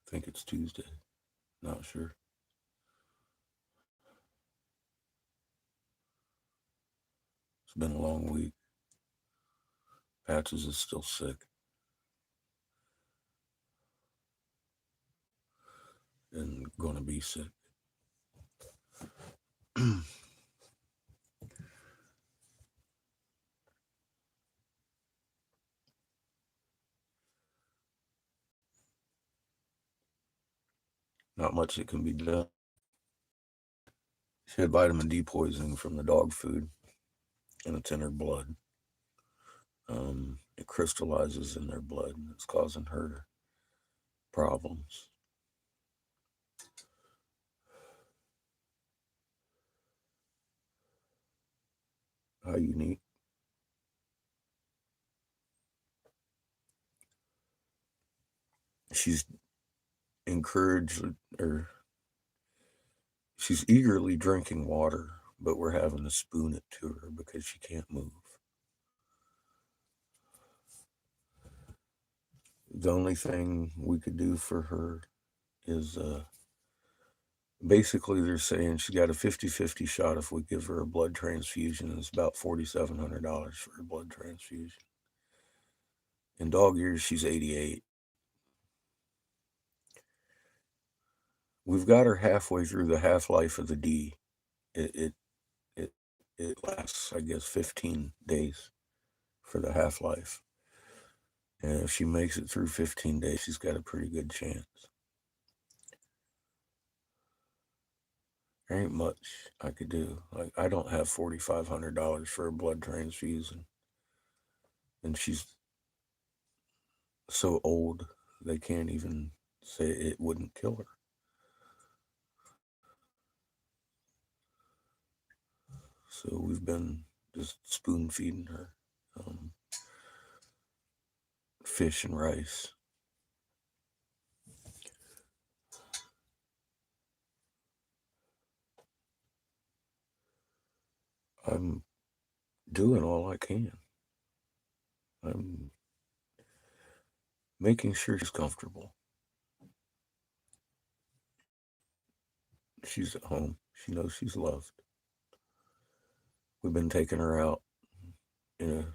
think it's Tuesday. Not sure. It's been a long week. Patches is still sick and gonna be sick. Not much that can be done. She had vitamin D poisoning from the dog food, and it's in her blood. It crystallizes in their blood, and it's causing her problems. How unique. She's encouraged, or she's eagerly drinking water, but we're having to spoon it to her because she can't move. The only thing we could do for her is basically they're saying she got a 50-50 shot if we give her a blood transfusion. It's about $4,700 for a blood transfusion. In dog years, she's 88. We've got her halfway through the half life of the D. It, it, it, it lasts, I guess, 15 days for the half life. And if she makes it through 15 days, she's got a pretty good chance. There ain't much I could do. Like, I don't have $4,500 for a blood transfusion. And she's so old, they can't even say it wouldn't kill her. So we've been just spoon feeding her um, fish and rice. I'm doing all I can. I'm making sure she's comfortable. She's at home. She knows she's loved. We've been taking her out in a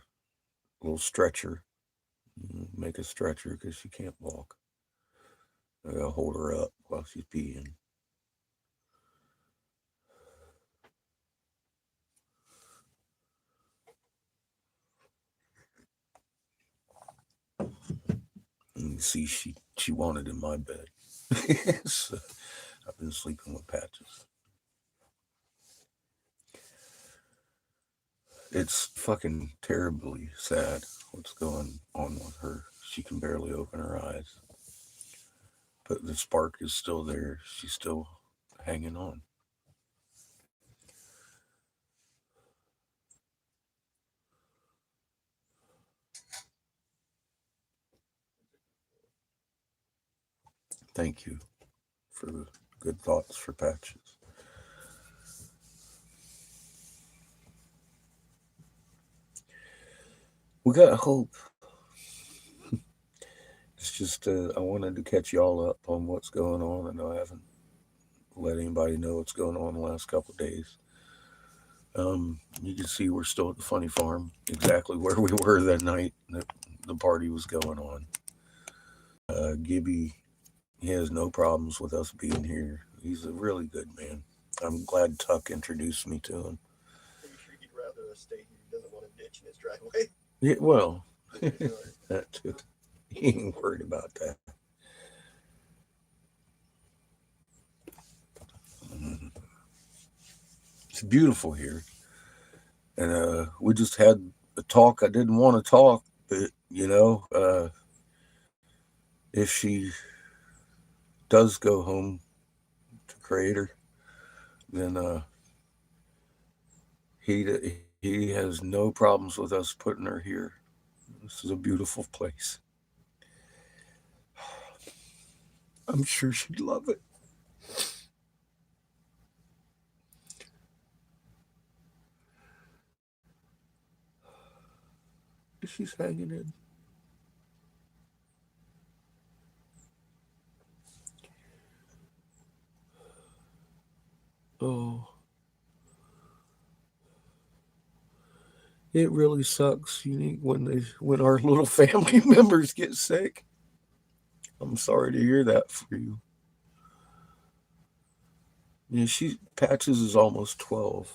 little stretcher. Make a stretcher because she can't walk. I gotta hold her up while she's peeing. And you see, she wanted in my bed. So I've been sleeping with Patches. It's fucking terribly sad what's going on with her. She can barely open her eyes, but the spark is still there. She's still hanging on. Thank you for the good thoughts for Patches. We got hope. It's just I wanted to catch y'all up on what's going on. I know I haven't let anybody know what's going on the last couple of days. You can see we're still at the funny farm, exactly where we were that night that the party was going on. Gibby, he has no problems with us being here. He's a really good man. I'm glad Tuck introduced me to him. Pretty sure he'd rather us stay here. He doesn't want a ditch in his driveway. Yeah, well, Just be sure. that too. He ain't worried about that. Mhm. It's beautiful here, and we just had a talk. I didn't want to talk, but if she does go home to Creator, then he has no problems with us putting her here. This is a beautiful place. I'm sure she'd love it. She's hanging in. Oh, it really sucks, when our little family members get sick. I'm sorry to hear that for you. Yeah, she Patches is almost 12.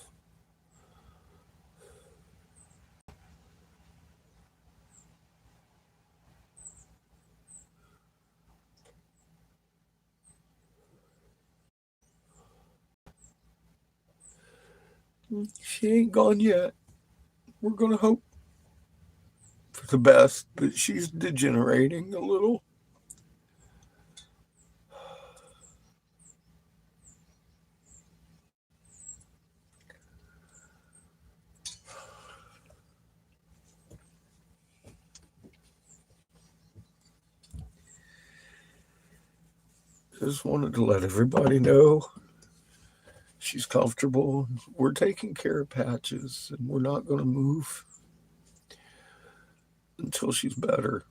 She ain't gone yet. We're gonna hope for the best, but she's degenerating a little. Just wanted to let everybody know she's comfortable. We're taking care of Patches, and we're not going to move until she's better.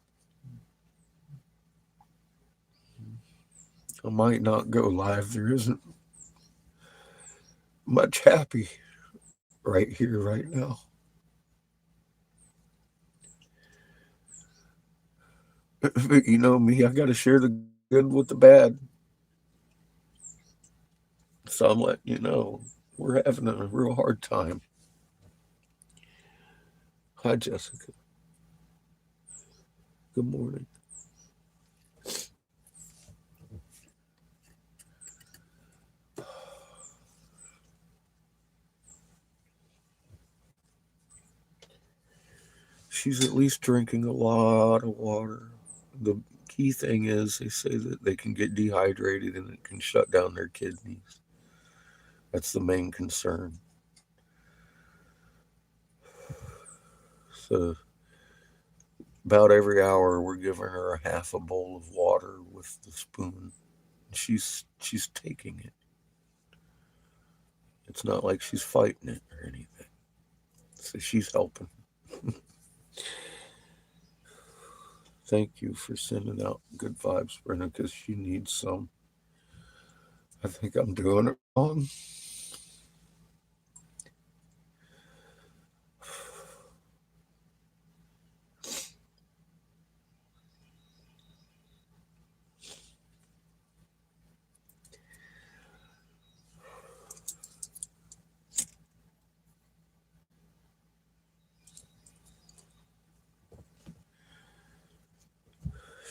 I might not go live. There isn't much happy right here, right now. But you know me, I got to share the good with the bad. So I'm letting you know we're having a real hard time. Hi, Jessica. Good morning. She's at least drinking a lot of water. The key thing is they say that they can get dehydrated and it can shut down their kidneys. That's the main concern. So about every hour we're giving her a half a bowl of water with the spoon. She's taking it. It's not like she's fighting it or anything. So she's helping. Thank you for sending out good vibes, Brenda, because she needs some. I think I'm doing it wrong.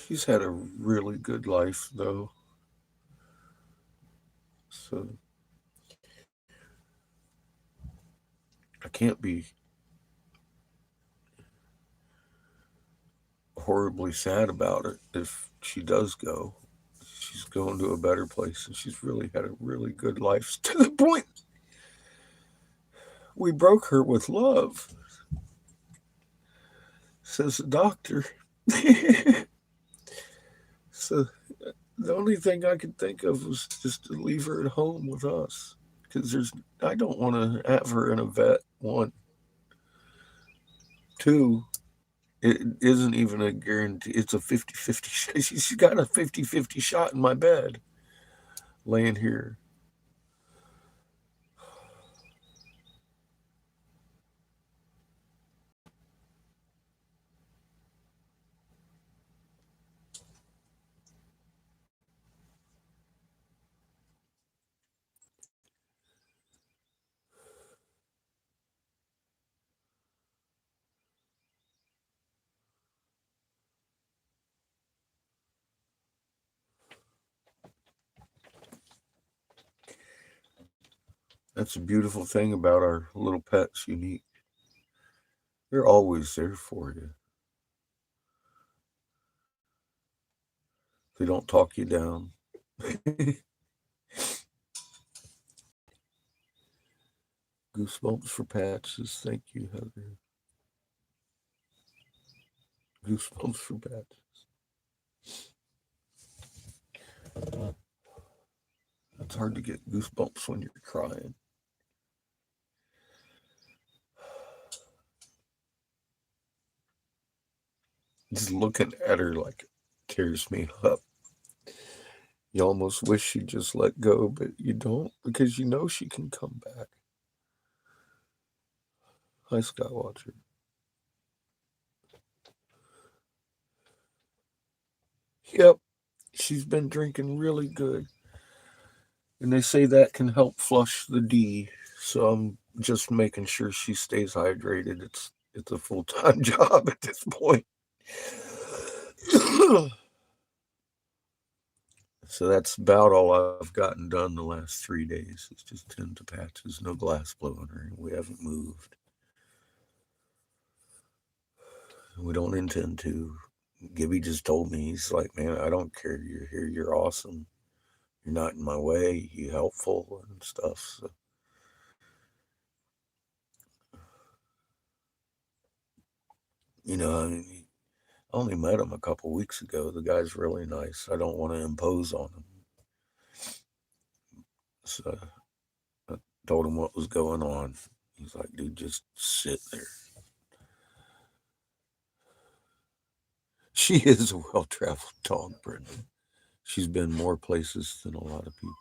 She's had a really good life, though. So I can't be horribly sad about it if she does go. She's going to a better place, and she's really had a really good life to the point we broke her with love, says the doctor. So the only thing I could think of was just to leave her at home with us. Because I don't want to have her in a vet. One. Two, it isn't even a guarantee. It's a 50-50 shot. She's got a 50-50 shot in my bed laying here. That's a beautiful thing about our little pets, Unique. They're always there for you. They don't talk you down. Goosebumps for Patches. Thank you, Heather. Goosebumps for Patches. It's hard to get goosebumps when you're crying. Just looking at her like tears me up. You almost wish she'd just let go, but you don't because you know she can come back. Hi, Skywatcher. Yep, she's been drinking really good. And they say that can help flush the D. So I'm just making sure she stays hydrated. It's a full-time job at this point. So that's about all I've gotten done the last 3 days. It's just tint to patches, no glass blowing or we haven't moved. We don't intend to. Gibby just told me, he's like, man, I don't care. You're here. You're awesome. You're not in my way. You're helpful and stuff. So, I mean, I only met him a couple weeks ago. The guy's really nice. I don't want to impose on him. So I told him what was going on. He's like, dude, just sit there. She is a well traveled dog, Brendan. She's been more places than a lot of people.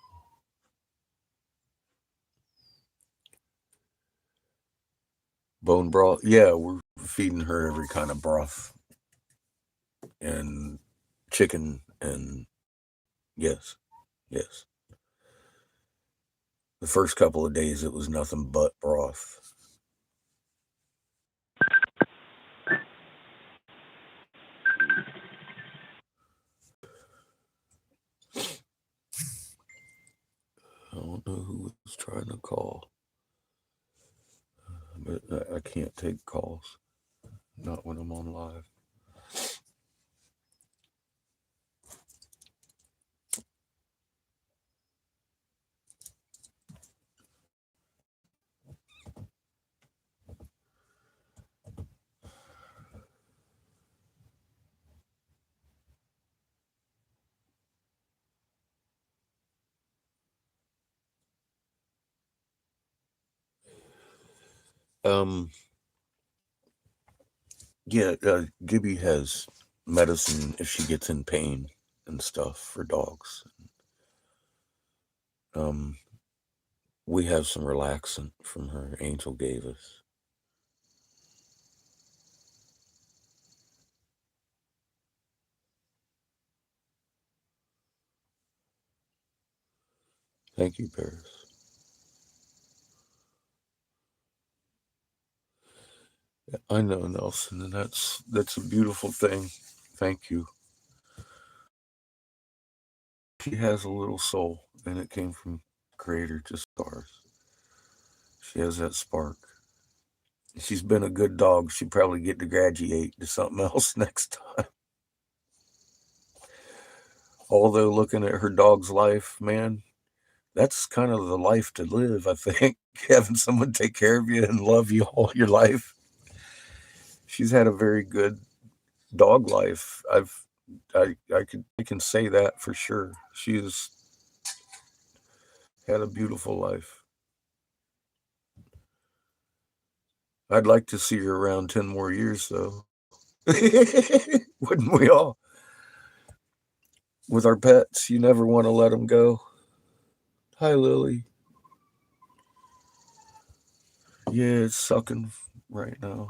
Bone broth? Yeah, we're feeding her every kind of broth and chicken and yes, yes. The first couple of days it was nothing but broth. I don't know who was trying to call, but I can't take calls. Not when I'm on live. Um, yeah, Gibby has medicine if she gets in pain and stuff for dogs. Um, we have some relaxant from her. Angel gave us. Thank you, Paris. I know, Nelson, and that's a beautiful thing. Thank you. She has a little soul, and it came from Creator, just ours. She has that spark. She's been a good dog. She'd probably get to graduate to something else next time. Although looking at her dog's life, man, that's kind of the life to live, I think. Having someone take care of you and love you all your life. She's had a very good dog life. I can say that for sure. She's had a beautiful life. I'd like to see her around 10 more years though. Wouldn't we all? With our pets, you never want to let them go. Hi, Lily. Yeah, it's sucking right now.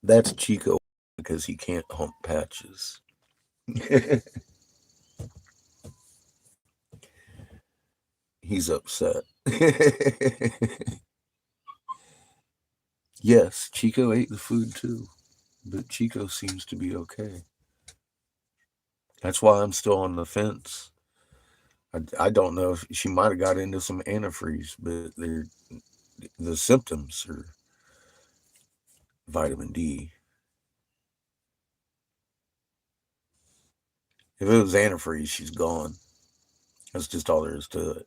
That's Chico because he can't hump patches. He's upset. Yes, Chico ate the food too, but Chico seems to be okay. That's why I'm still on the fence. I don't know if she might have got into some antifreeze, but the symptoms are vitamin D. If it was antifreeze, she's gone. That's just all there is to it.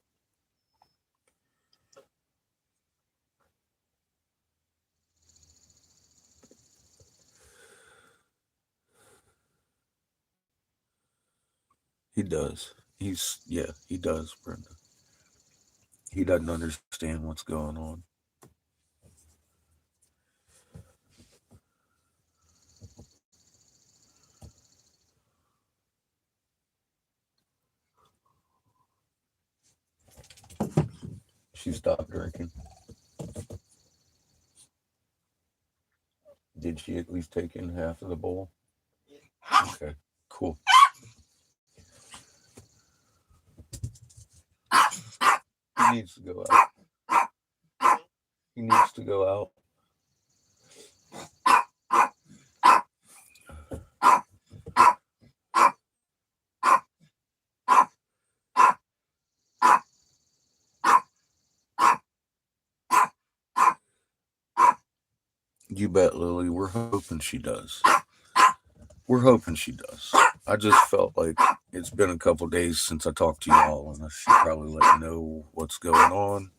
He does. He does, Brenda. He doesn't understand what's going on. She stopped drinking. Did she at least take in half of the bowl? Yeah. Okay, cool. He needs to go out. He needs to go out. You bet, Lily. We're hoping she does. We're hoping she does. I just felt like it's been a couple days since I talked to y'all, and I should probably let you know what's going on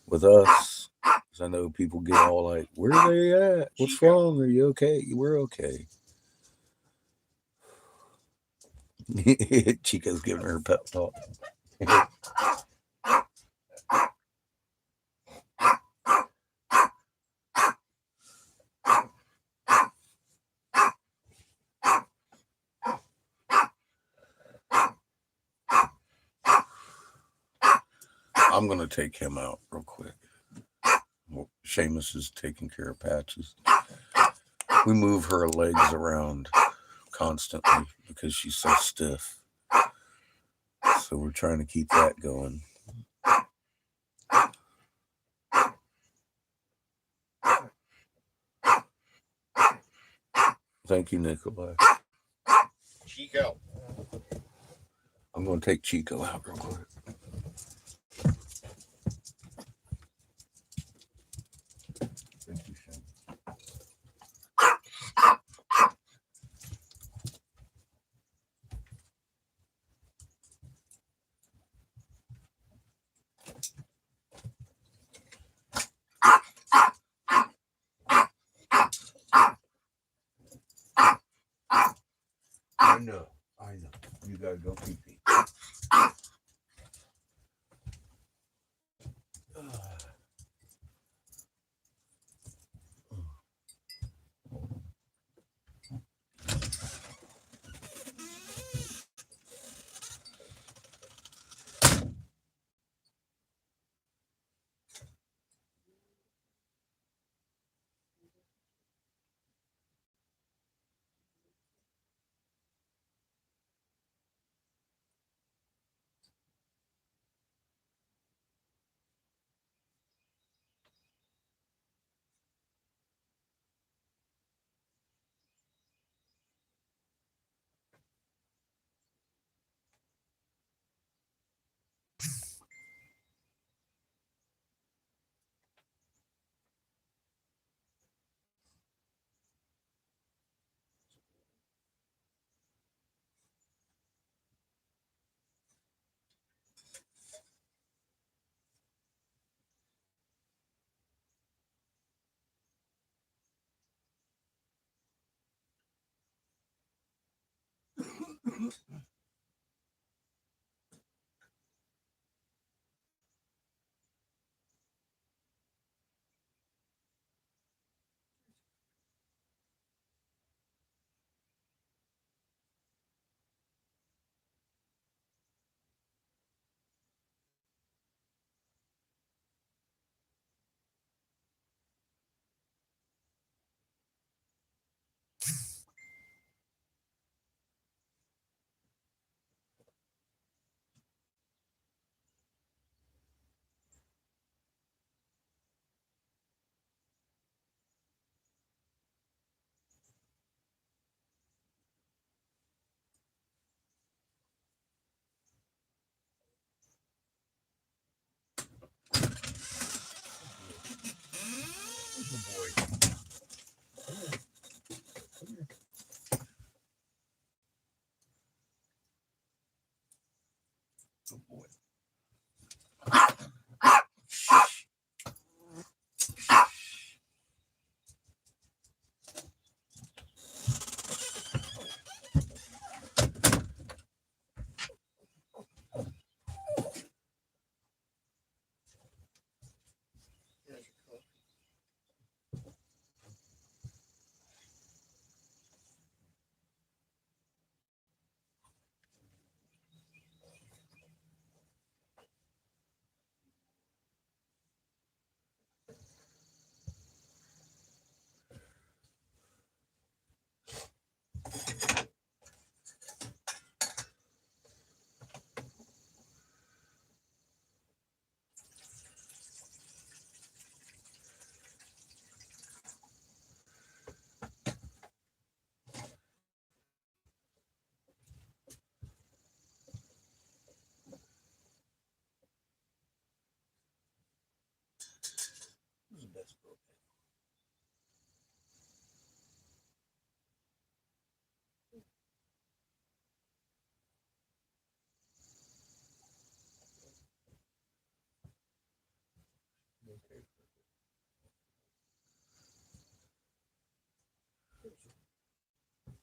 with us. Because I know people get all like, where are they at? What's wrong? Are you okay? We're okay. Chica's giving her pep talk. I'm going to take him out real quick. Well, Seamus is taking care of Patches. We move her legs around constantly because she's so stiff. So we're trying to keep that going. Thank you, Nikolai. Chico. I'm going to take Chico out real quick. Thank you, Shane. I know. You gotta go pee pee.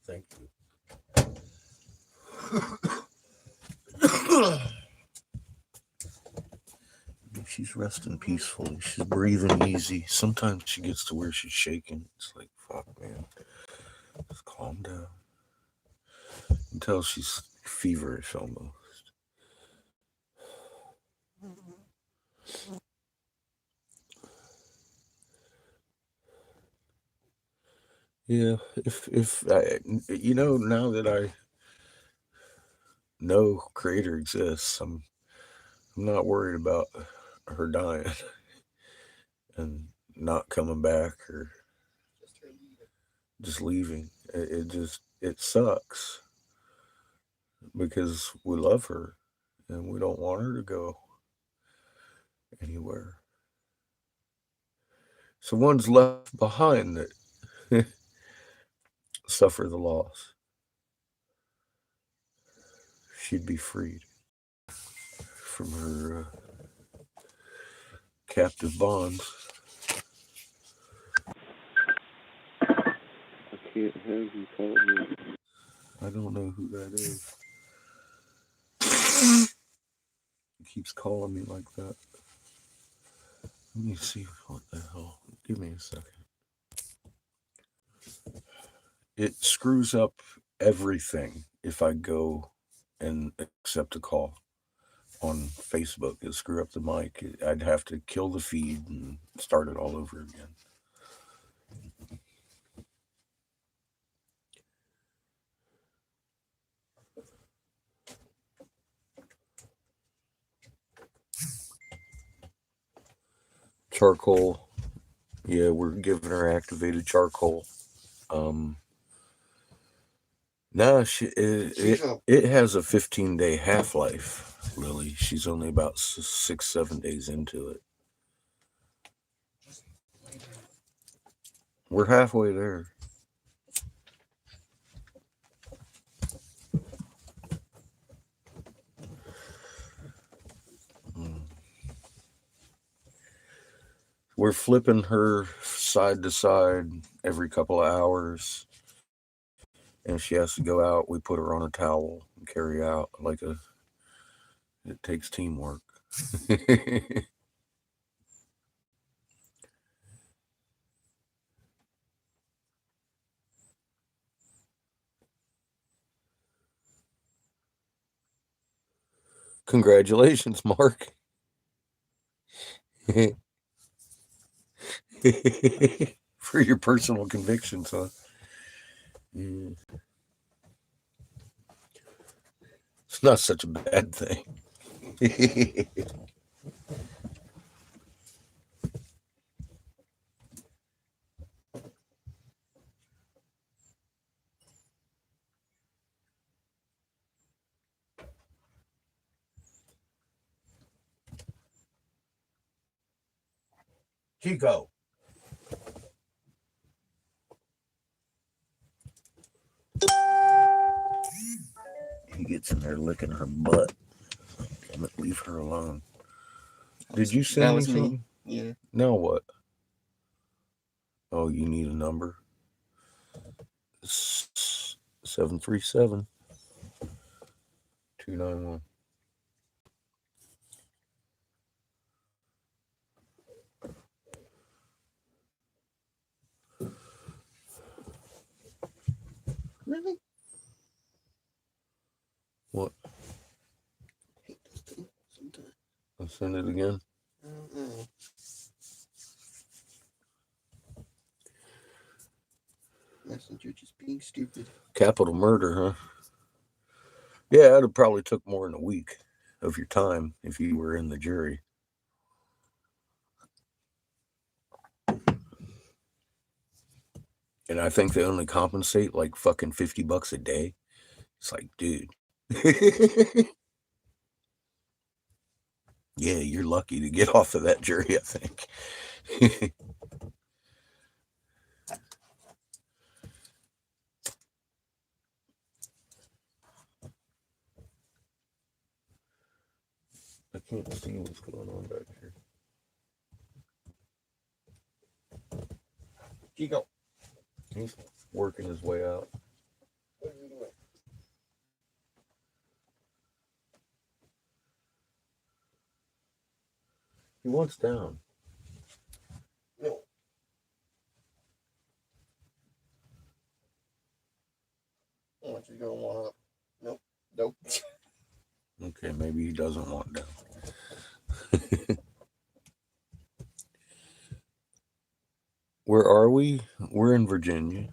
Thank you. She's resting peacefully. She's breathing easy. Sometimes she gets to where she's shaking. It's like, fuck, man. Just calm down. Until she's feverish almost. Yeah, if I, now that I know Creator exists, I'm not worried about her dying and not coming back or Just her leaving. just leaving. It sucks because we love her and we don't want her to go anywhere. So one's left behind that suffer the loss. She'd be freed from her captive bonds. I can't have you call me. I don't know who that is. He keeps calling me like that. Let me see what the hell. Give me a second. It screws up everything if I go and accept a call on Facebook. It screw up the mic. I'd have to kill the feed and start it all over again. Charcoal. Yeah, we're giving her activated charcoal. Um, no, it has a 15-day half life, Lily. She's only about 6, 7 days into it. We're halfway there. Mm. We're flipping her side to side every couple of hours. And if she has to go out, we put her on a towel and carry out it takes teamwork. Congratulations, Mark. For your personal convictions, huh? Yeah. It's not such a bad thing. Chico. He gets in there licking her butt. Damn it, leave her alone. Did you send me something? Yeah. Now what? Oh, you need a number? 737 291. Really? What? I hate this thing sometimes. I'll send it again. I don't know. Messenger just being stupid. Capital murder, huh? Yeah, it'd have probably took more than a week of your time if you were in the jury. And I think they only compensate like fucking $50 a day. It's like, dude. Yeah, you're lucky to get off of that jury, I think. I can't see what's going on back here. Keep going. He's working his way out. What are you doing? He wants down. No. I want you to go one up. Nope. Nope. Okay, maybe he doesn't want down. Where are we? We're in Virginia.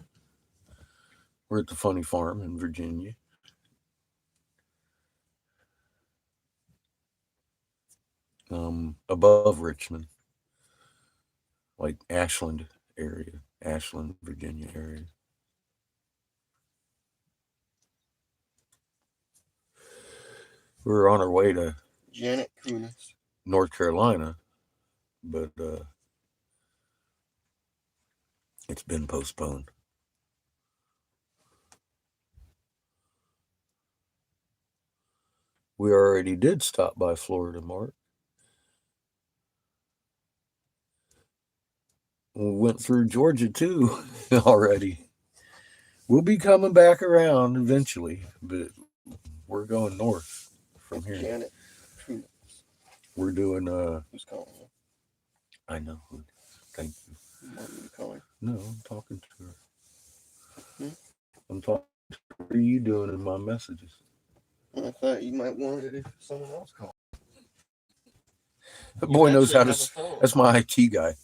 We're at the Funny Farm in Virginia. Above Richmond, like Ashland area, Ashland, Virginia area. We're on our way to Janet Kunis. North Carolina, but it's been postponed. We already did stop by Florida, Mark. We went through Georgia too already. We'll be coming back around eventually, but we're going north from here. Janet Kunis. We're doing Who's calling you? I know. Thank you. You want me to call her? No, I'm talking to her. Hmm? I'm talking to her. What are you doing in my messages? I thought you might want it if someone else called. That You boy knows actually how to. have a phone. That's my IT guy.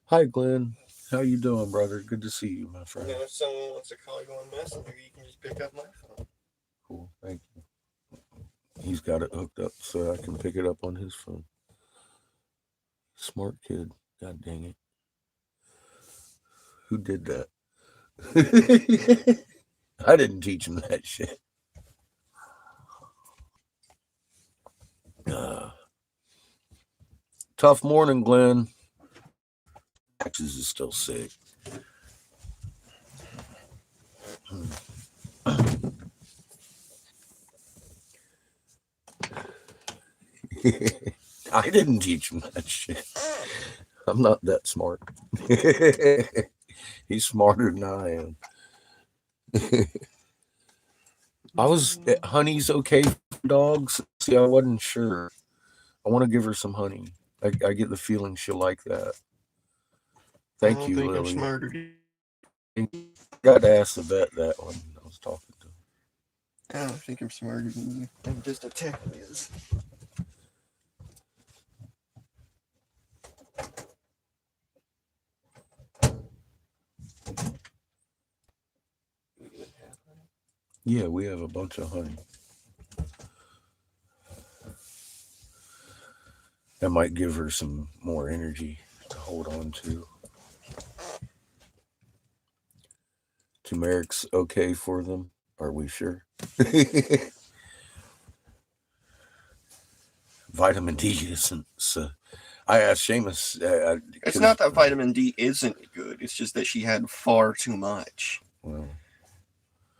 Hi, Glenn. How you doing, brother? Good to see you, my And friend. then if someone wants to call you on Messenger, you can just pick up my phone. Cool. Thank you. He's got it hooked up so I can pick it up on his phone. Smart kid. God dang it. Who did that? I didn't teach him that shit. Tough morning, Glenn. Axis is still sick. I didn't teach him that shit. I'm not that smart. He's smarter than I am. I was honey's okay for dogs. See, I wasn't sure. I want to give her some honey. I get the feeling she'll like that. Thank you, I don't think Lily. I'm smarter. I got to ask the vet that one. I was talking to him. I don't think I'm smarter than you. I'm just a tech whiz. Yeah, we have a bunch of honey. That might give her some more energy to hold on to. Turmeric's okay for them. Are we sure? Vitamin D isn't. So I asked Seamus. It's not that vitamin D isn't good. It's just that she had far too much. Well,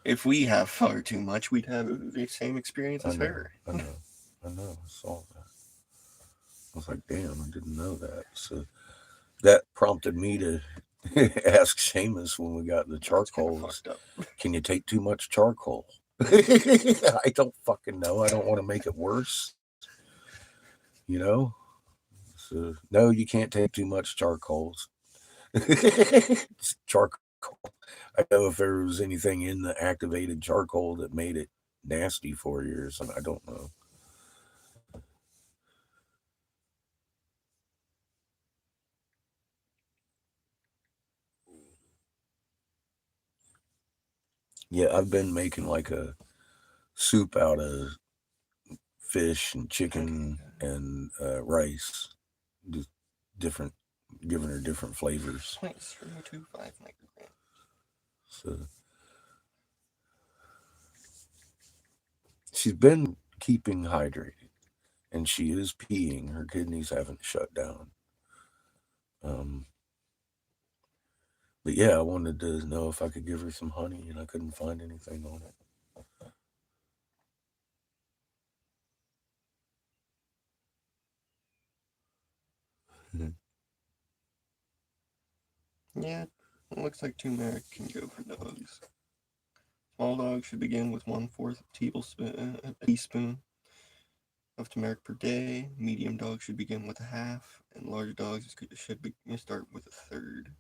if we have far too much, we'd have the same experience as her. I know. I saw that. I was like, damn, I didn't know that. So that prompted me to ask Seamus when we got the charcoal. Can you take too much charcoal? I don't fucking know. I don't want to make it worse. You know? So, no, you can't take too much charcoals. Charcoal. I know if there was anything in the activated charcoal that made it nasty for you or something. I don't know. Yeah, I've been making like a soup out of fish and chicken and rice. Just different, giving her different flavors. 0.025 micrograms. So she's been keeping hydrated, and she is peeing. Her kidneys haven't shut down. But yeah, I wanted to know if I could give her some honey, and I couldn't find anything on it. Yeah, it looks like turmeric can go for dogs. Small dogs should begin with 1/4 teaspoon of turmeric per day. Medium dogs should begin with a half, and large dogs should start with a third.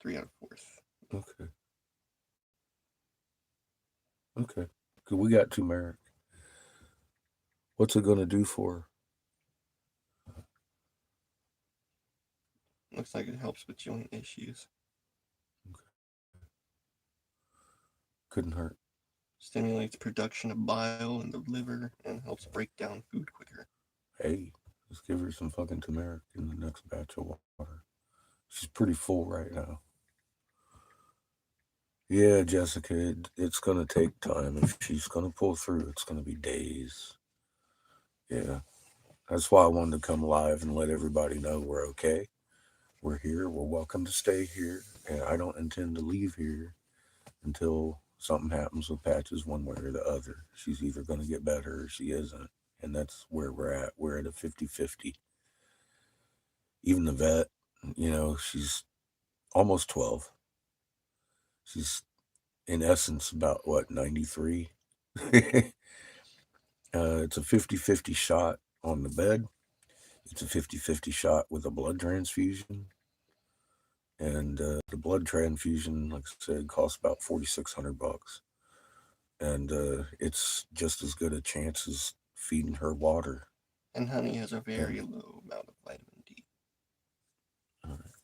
3 out of 4th. Okay. Okay. Good. We got turmeric. What's it gonna do for her? Looks like it helps with joint issues. Couldn't hurt. Stimulates production of bile in the liver and helps break down food quicker. Hey, let's give her some fucking turmeric in the next batch of water. She's pretty full right now. Yeah, Jessica, it's gonna take time. If she's gonna pull through, it's gonna be days. Yeah. That's why I wanted to come live and let everybody know we're okay. We're here. We're welcome to stay here. And I don't intend to leave here until something happens with Patches one way or the other. She's either going to get better or she isn't. And that's where we're at. We're at a 50-50. Even the vet, she's almost 12. She's in essence about, 93? It's a 50-50 shot on the bed. It's a 50-50 shot with a blood transfusion. And the blood transfusion, like I said, costs about $4,600. And it's just as good a chance as feeding her water. And honey has a very low amount of vitamin D. All right.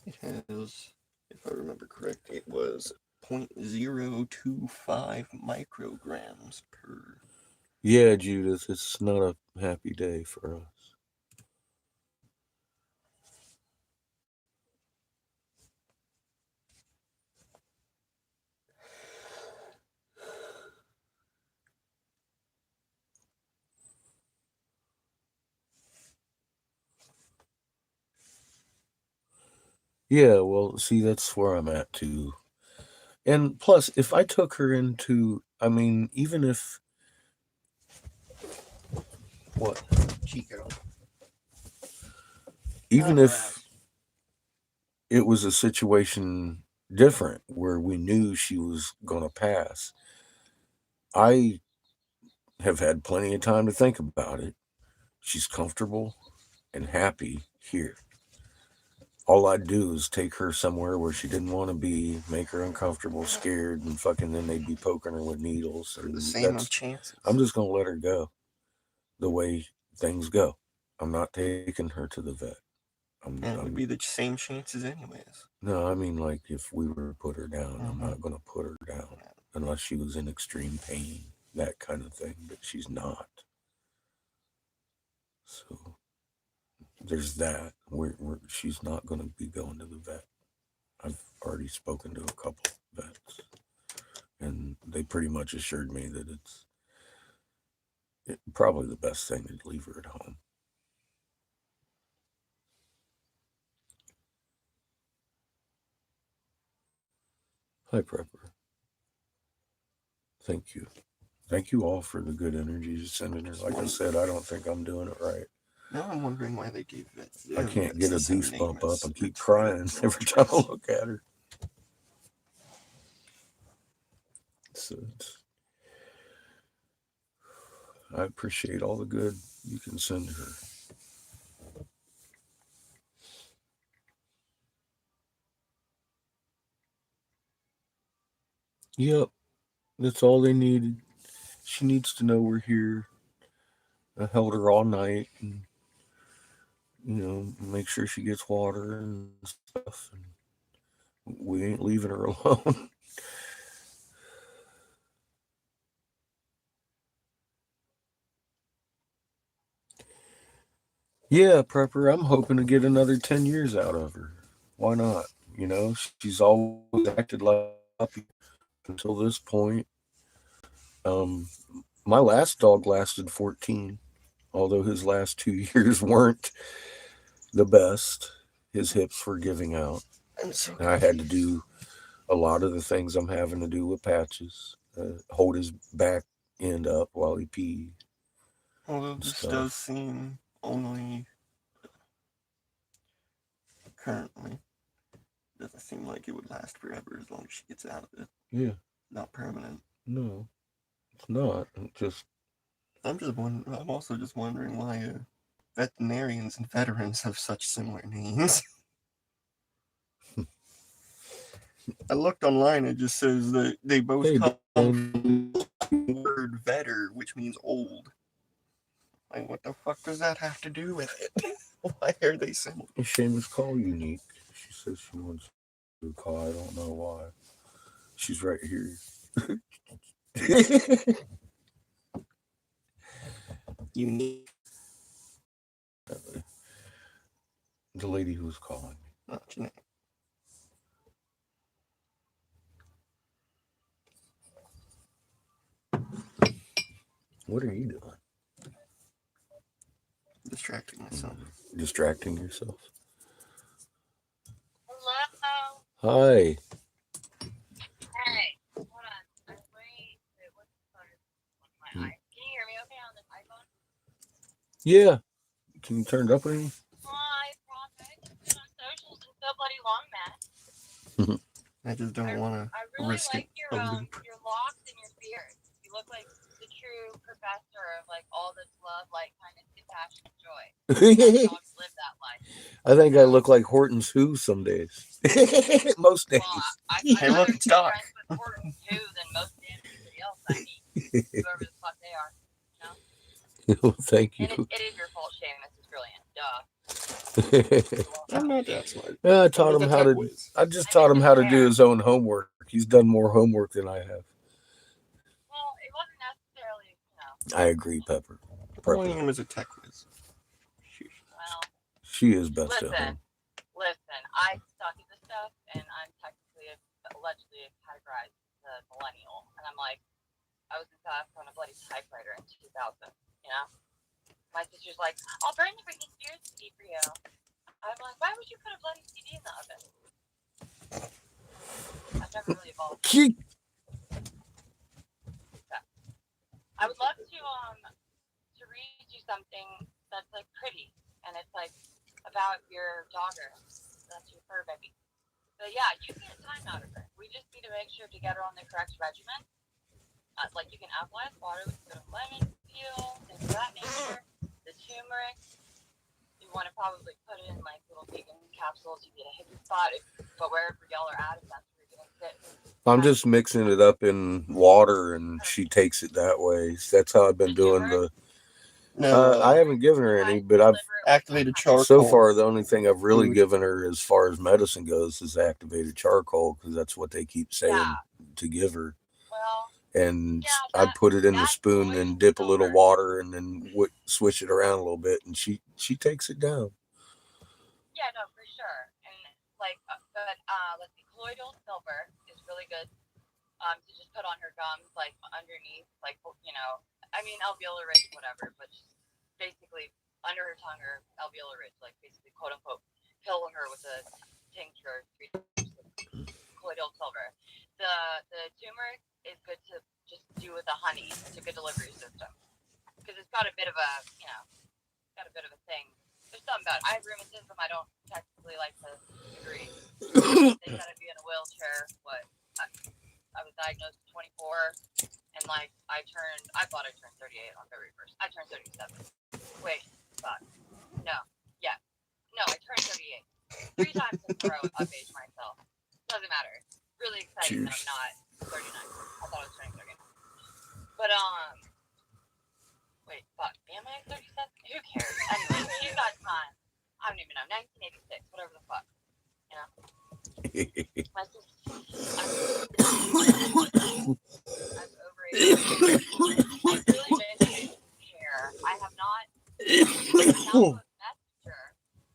It has, if I remember correct, it was 0.025 micrograms per. Yeah, Judith, it's not a happy day for us. Yeah, well, see, that's where I'm at too. And plus, if I took her into, even if, what? Chico. Even if it was a situation different where we knew she was going to pass, I have had plenty of time to think about it. She's comfortable and happy here. All I'd do is take her somewhere where she didn't want to be, make her uncomfortable, scared, and fucking then they'd be poking her with needles. For the same of chances. I'm just going to let her go the way things go. I'm not taking her to the vet. It would be the same chances anyways. No, I mean, like, if we were to put her down, I'm not going to put her down unless she was in extreme pain, that kind of thing, but she's not. So there's that. She's not going to be going to the vet. I've already spoken to a couple of vets, and they pretty much assured me that it's probably the best thing to leave her at home. Hi, Prepper. Thank you. Thank you all for the good energy you're sending her. Like I said, I don't think I'm doing it right. Now I'm wondering why they gave it. I can't get a goosebump up. I keep crying every time I look at her. So I appreciate all the good you can send her. Yep, that's all they needed. She needs to know we're here. I held her all night and, make sure she gets water and stuff. And we ain't leaving her alone. Yeah, Prepper, I'm hoping to get another 10 years out of her. Why not? She's always acted like puppy until this point. My last dog lasted 14, although his last 2 years weren't the best. His hips were giving out. And I had to do a lot of the things I'm having to do with Patches. Hold his back end up while he peed. Although this does seem only currently. Doesn't seem like it would last forever as long as she gets out of it. Yeah. Not permanent. No, it's not. I'm also just wondering why veterinarians and veterans have such similar names. I looked online. It just says that they both Hey, come Dan. from the word vetter, which means old. Like, what the fuck does that have to do with it? Why are they similar? Seamus call unique. She says she wants to call. I don't know why. She's right here. Unique. The lady who was calling me. Not genetic. What are you doing? Distracting myself. Distracting yourself? Hello. Hi. Hey. Hold on. I'm waiting. What's the phone? My eye. Can you hear me okay on this iPhone? Yeah. Can you turn it up any? I promise. Been on socials and so bloody long, man. I just don't want to I really risk like it. your locks and your beard. You look like the true professor of like all this love, like kindness, compassion, and joy. Dogs live that life. I think I look like Horton's Who some days. Most days. Well, I'd Hey, look, rather it's be Doc. friends with Horton Who than most damn anybody else I meet. Whoever the fuck they are. Well, thank you. And it is your fault, Seamus is brilliant. Duh. I'm not that smart. I taught him how to. I just taught him how to do his own homework. He's done more homework than I have. Well, it wasn't necessarily, I agree, Pepper. Calling him as a tech whiz. Well, she is best at home. Listen, I suck at this stuff, and I'm technically, allegedly categorized as a millennial, and I'm like, I was in class on a bloody typewriter in 2000, you know? My sister's like, I'll burn the Britney Spears CD for you. I'm like, why would you put a bloody CD in the oven? I've never really evolved. I would love to read you something that's like pretty, and it's like about your dogger. That's your fur baby. But yeah, you can get time out of her. We just need to make sure to get her on the correct regimen. Like you can alkalize water with a bit of lemon peel, things of that nature. The turmeric, you want to probably put it in like little vegan capsules. You get a hippie spot, but wherever y'all are at, if that's where you're gonna sit. I'm just mixing it up in water, and she takes it that way. That's how I've been doing the. No, I haven't given her any, but I've activated charcoal. So far, the only thing I've really given her, as far as medicine goes, is activated charcoal, because that's what they keep saying to give her. And I put it in the spoon and dip a little water, and then swish it around a little bit, and she takes it down. Yeah, no, for sure. And like, let's see, colloidal silver is really good. To just put on her gums, like underneath, like I mean alveolar ridge, whatever, but just basically under her tongue or alveolar ridge, like basically quote unquote, pill her with a tincture, colloidal silver. The turmeric is good to just do with the honey. It's a good delivery system because it's got a bit of a thing. There's something about it. I have rheumatism. I don't technically like to agree. They gotta be in a wheelchair. What? I was diagnosed at 24, and like I turned 38 on February 1st. I turned 37. Wait, fuck. No, yeah, no, I turned 38. 3 times in a row, I've aged myself. Doesn't matter. Really exciting that I'm not 39. I thought I was turning 39. But wait, fuck. Am I 37? Who cares? Anyway, she's got time. I don't even know. 1986, whatever the fuck. You know. My sister. I'm over it. I really miss hair. I have not downloaded Messenger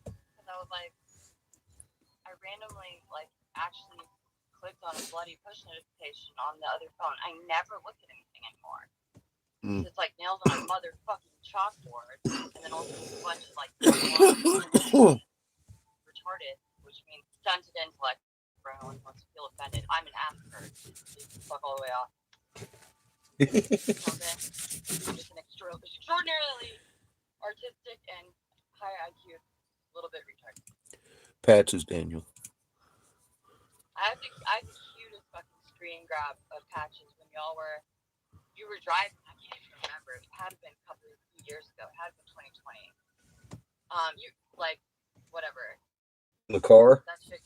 because I was like, I randomly like actually clicked on a bloody push notification on the other phone. I never look at anything anymore. It's like nails on a motherfucking chalkboard, and then also a bunch of like retarded, which means stunted intellect. For anyone who wants to feel offended, I'm an Asperger. Fuck all the way off. I'm just an extraordinarily artistic and high IQ, a little bit retarded. Patches, Daniel. I had the cutest fucking screen grab of Patches when you were driving. I can't even remember. It had been a few years ago. It had been 2020. You like whatever. In the car? That chick.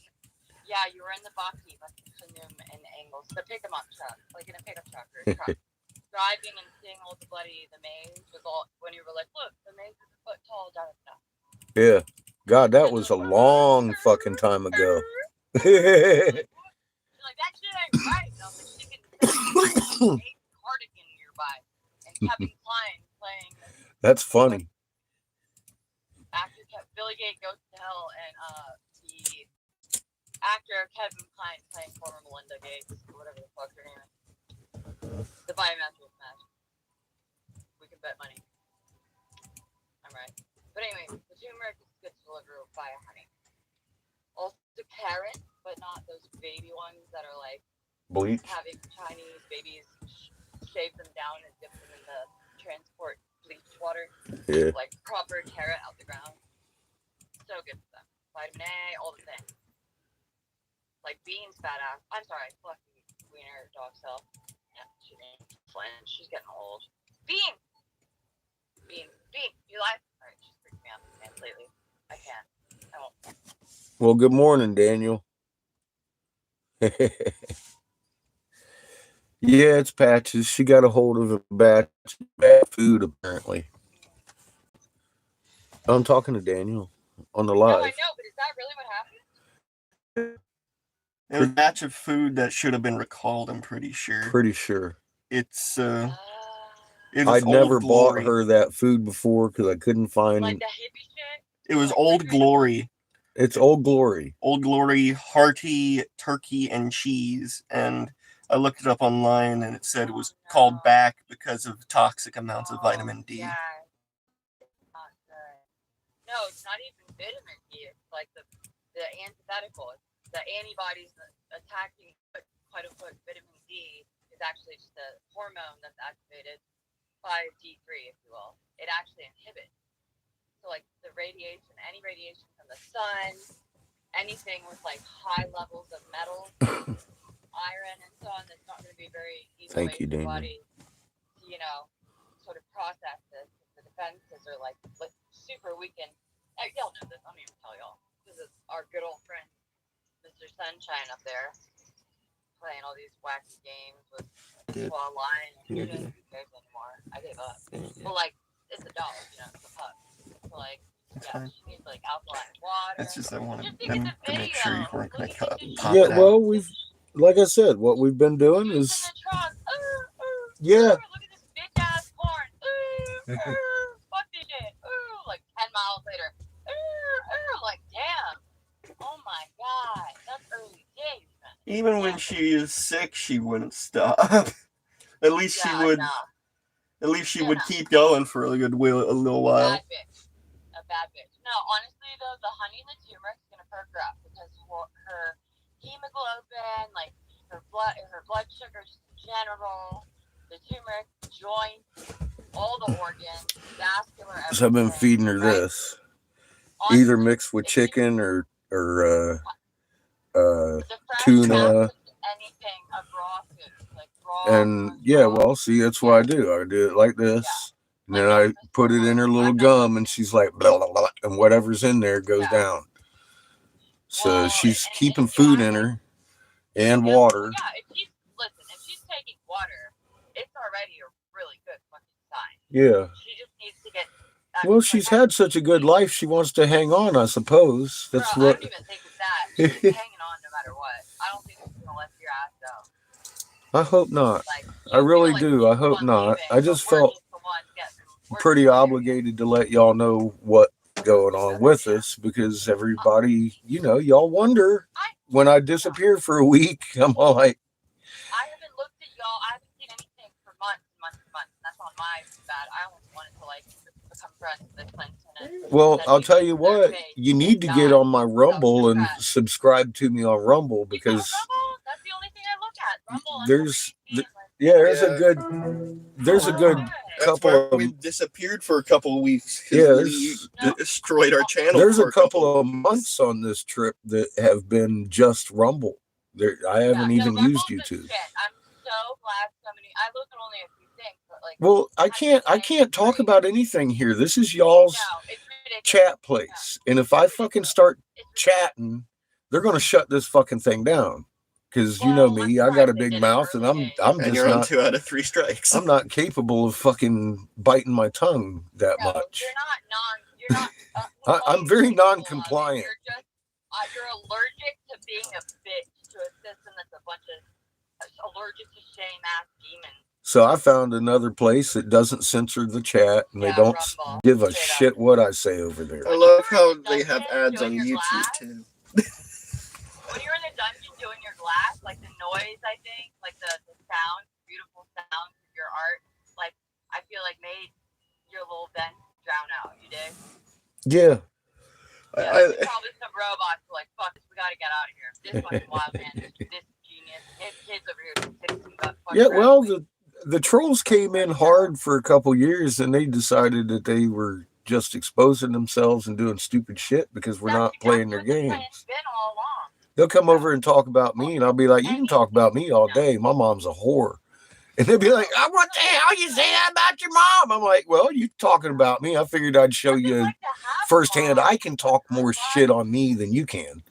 Yeah, you were in the boxy, like Zoom and angles, the pickup truck, like in a pickup truck or a truck. Driving and seeing all the maze was all when you were like, look, the maze is a foot tall, da da da. Yeah. God, that was a long fucking time ago. She's like, that shit ain't right. And I was like, she can make cardigan nearby. And Kevin Kline playing. That's funny. Actor Billy Gate Goes to Hell, and the actor Kevin Kline playing former Melinda Gates, whatever the fuck her name is. The biometric match. We can bet money. I'm right. But anyway, the turmeric gets delivered via honey. Also carrot, but not those baby ones that are like Bleach. having Chinese babies shave them down and dip them in the transport bleach water. Yeah. Like proper carrot out the ground. So good for them. Vitamin A, all the things. Like beans, badass. I'm sorry, fluffy wiener dog cell. Yeah, she didn't flinch. She's getting old. Bean! You like? Alright, she's freaking me out lately. I can't. I won't. Well, good morning, Daniel. Yeah, it's Patches. She got a hold of a batch of bad food, apparently. I'm talking to Daniel on the No, live. I know, but is that really what happened? It was a batch of food that should have been recalled, I'm pretty sure. Pretty sure. It's I'd never bought her that food before because I couldn't find like the hippie shit? It was Old Glory. It's Old Glory. Old Glory hearty turkey and cheese, and I looked it up online and it said it was called back because of toxic amounts of vitamin D. Yeah. Not good. No, it's not even vitamin D. It's like the antithetical. The antibodies attacking quote unquote vitamin D is actually just a hormone that's activated by D3, if you will. It actually inhibits. So like the radiation, any radiation from the sun, anything with like high levels of metal, iron, and so on, that's not going to be very easy way for the body to, sort of process this. The defenses are like super weakened. Y'all know this. I don't even tell y'all. This is our good old friend, Mr. Sunshine up there, playing all these wacky games with line. Who cares anymore? I gave up. Well, like, it's a dog, it's a pup. So, like, she needs like alkaline water. That's just I wanted Just them to make sure you weren't going to pop Yeah, it well, out. like I said, what we've been doing Who's is, in the truck? yeah. Look at this bitch ass corn. Fuck this shit. Like 10 miles later. Like, damn. Oh my god. That's early days, man. Even when she is sick, she wouldn't stop. At least she would. No. At least she would keep going for a little while. Bad bitch. A bad bitch. No, honestly though, the honey and the turmeric is gonna perk her up because her hemoglobin, like her blood sugar, just in general, the turmeric, joints, all the organs, vascular. Everything, So I've been feeding her this, honestly, either mixed with chicken or tuna. Anything of raw food, like raw. And yeah, well, see, that's what I do. I do it like this. And then I put it in her little gum, and she's like, blah, blah, blah, and whatever's in there goes down. So she's keeping food in her and water. Yeah, if she's taking water, it's already a really good fucking sign. Yeah. She just needs to get. Well, she's had such a good life. She wants to hang on, I suppose. That's Bro, what. I don't even think it's that. She's hanging on no matter what. I don't think she's gonna let your ass go. I hope not. Like, I really do. I hope not. I just felt pretty obligated to let y'all know what's going on with us because everybody, y'all wonder when I disappear for a week. I'm all like, I haven't looked at y'all. I haven't seen anything for months and months and months. That's on my bad. I almost wanted to become friends with Clinton. well, I'll tell you what, you need to get on my Rumble and subscribe to me on Rumble because that's the only thing I look at. Rumble. there's a good couple of we disappeared for a couple of weeks. Yeah, Lee destroyed our channel. there's for a couple of months on this trip that have been just Rumble. I haven't even used YouTube. I'm so glad somebody. I look at only a few things, but like. Well, I can't talk about anything here. This is y'all's chat place, and if I fucking start chatting, they're gonna shut this fucking thing down. Because you know me, I got a big mouth, and I'm and just you're not. on 2 out of 3 strikes. I'm not capable of fucking biting my tongue that much. You're not. I'm very non-compliant. You're allergic to being a bitch to a system that's a bunch of allergic to shame ass demons. So I found another place that doesn't censor the chat, and they don't give a shit what I say over there. I love how they have ads on YouTube too. When you're in the dungeon doing your glass, like the noise, I think, like the sound, beautiful sounds of your art, like I feel like made your little vent drown out. You dig? Yeah. Probably some robots were like, fuck this, we gotta get out of here. This fucking wild man, this genius, his kids over here just yeah, well, the trolls came in hard for a couple years, and they decided that they were just exposing themselves and doing stupid shit because we're not playing their games. They'll come over and talk about me, and I'll be like, you can talk about me all day. My mom's a whore. And they'll be like, oh, what the hell you say that about your mom? I'm like, well, you talking about me. I figured I'd show you firsthand. I can talk more shit on me than you can.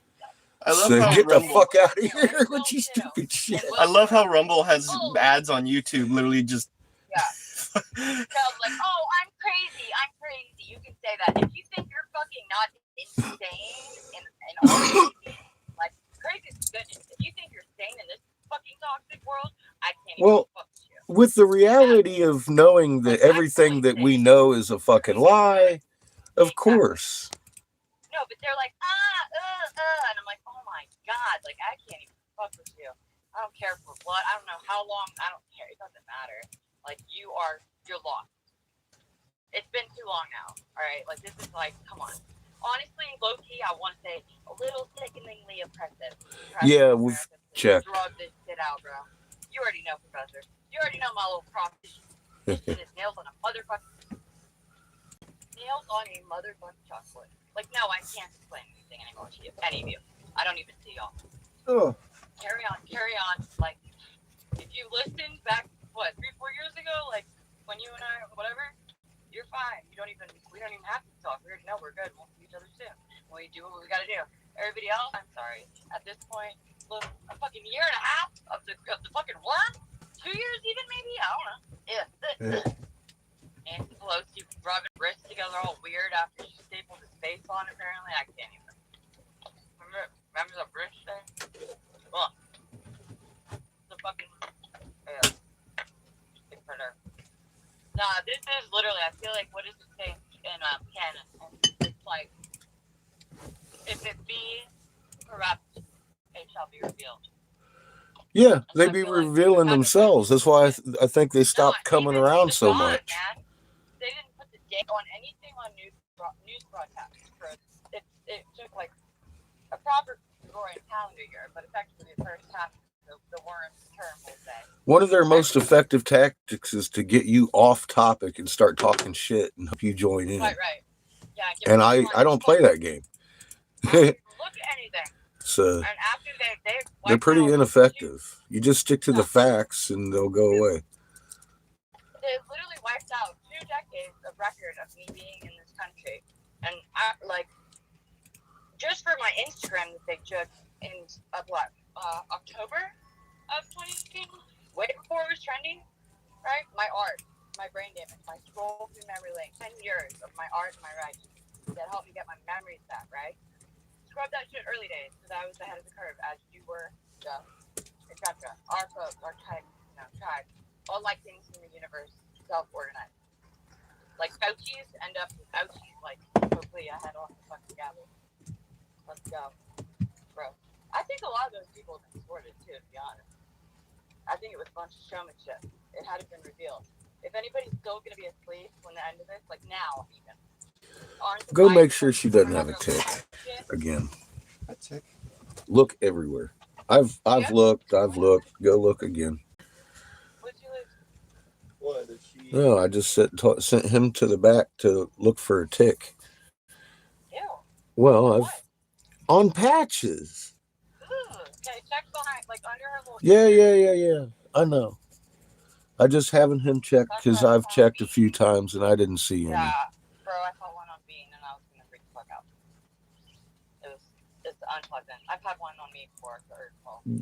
I love so how get Rumble, the fuck out of here with your stupid shit. I love how Rumble has ads on YouTube, literally just. Yeah. So like, oh, I'm crazy. You can say that. If you think you're fucking not insane in all these, like, crazy is good. If you think you're sane in this fucking toxic world, I can't even fuck with you. With the reality of knowing that everything that we know is a fucking lie, of course. No, but they're like, and I'm like, oh my god, like, I can't even fuck with you. I don't care for what, I don't know how long, I don't care, it doesn't matter. Like, you're lost. It's been too long now, alright? Like, this is like, come on. Honestly, low-key, I want to say, a little sickeningly oppressive. Yeah, we've checked. Drug this shit out, bro. You already know, Professor. You already know my little proposition. This shit is nails on a motherfucking chocolate. Like, no, I can't explain anything anymore to you, any of you. I don't even see y'all. Oh. Carry on. Like, if you listened back, 3-4 years ago, like, when you and I, whatever, you're fine. We don't even have to talk. We already know we're good. We'll see each other soon. We do what we gotta do. Everybody else, I'm sorry. At this point, look, a fucking year and a half of the fucking worm? 2 years even, maybe? I don't know. Yeah. Nancy Pelosi rubbing wrists together all weird after she stapled his face on, apparently. I can't even. Remember the bridge thing? Well, the fucking. Nah, this is literally, I feel like, what does it say in canon? And it's like, if it be corrupt, it shall be revealed. Yeah, they be revealing themselves. That's why I think they stopped coming around so much. Man. They didn't put the date on anything on news broadcasts. It took like a proper Gregorian calendar year, but effectively the first half of the worm's term, we'll say. One of their most effective tactics is to get you off topic and start talking shit and hope you join in. Right. Yeah. And I don't play that game. Look at anything. So and after they're pretty ineffective. You just stick to the facts and they'll go away. They literally wiped out 2 decades of record of me being in this country. And I, like, just for my Instagram that they took in October of 2018, way before it was trending, right? My art, my brain damage, my scroll through memory lane, 10 years of my art and my writing that helped me get my memories back, right? Scrub that shit early days, because I was ahead of the curve, as you were, etc. Our folks, our tribe, all like things in the universe, self-organized. Like Fauci's end up with Fauci's, like, hopefully I had off the fucking gavel. Let's go. Bro. I think a lot of those people have been sorted, too, to be honest. I think it was a bunch of showmanship. It hadn't been revealed. If anybody's still going to be asleep when the end of this, like now, even. Go make sure she doesn't have a tick again. A tick? Look everywhere. I've looked. Go look again. What'd you lose? What? Is she No, I just sent him to the back to look for a tick. Ew. Well, What? I've on patches. Ooh. Okay, check behind, like under her little. Yeah. I know. I just haven't him check That's because what I I've saw checked a Bean. few times and I didn't see any. Yeah, bro, I saw one on Bean and I was gonna freak the fuck out. It's unpleasant. I've had one on me before.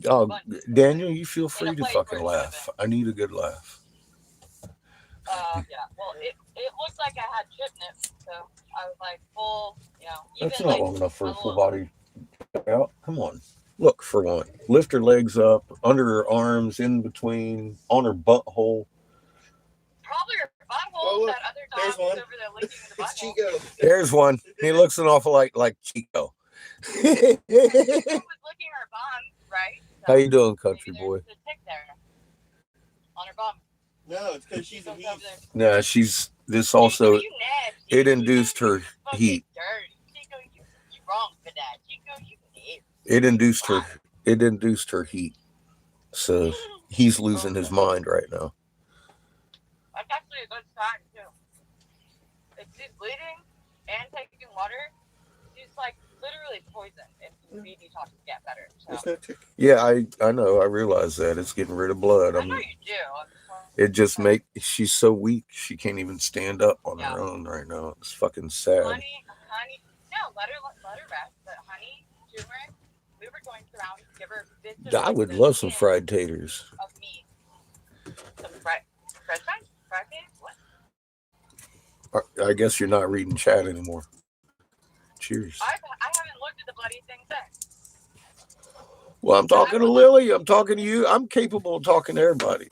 Oh, But Daniel, you feel in a free to place fucking where it should've laugh. I need a good laugh. Yeah. Well, it looked like I had chip nips, so I was like full, even That's not like long enough for a a full little. body out. Come on. Look, for one. Lift her legs up, under her arms, in between, on her butthole. Probably her butthole. Oh, look, That other dog there's was one. over there licking the It's butthole. Chico. There's one. He looks an awful lot like Chico. Chico was licking her bum, right? How you doing, maybe country there's boy? a tick there on her bum. No, it's because she's a Chico's heat. over there. Nah, she's this also. Chico, you nasty. It induced her Fucking heat. dirty. Chico, you wrong for that. Chico, you nasty. It induced her. It induced her heat. So he's losing his mind right now. That's actually a good sign too. If she's bleeding and taking water, she's like literally poisoned. If you detox to get better. So. There's no tick. Yeah, I know. I realize that it's getting rid of blood. I know you do. It just she's so weak she can't even stand up on her own right now. It's fucking sad. Honey, no, let her rest. But honey, turmeric, we were going around to give her bits of. I would love some fried taters. Of meat. Some fried what? I guess you're not reading chat anymore. Cheers. I haven't looked at the bloody thing since. Well, I'm talking to Lily. I'm talking to you. I'm capable of talking to everybody.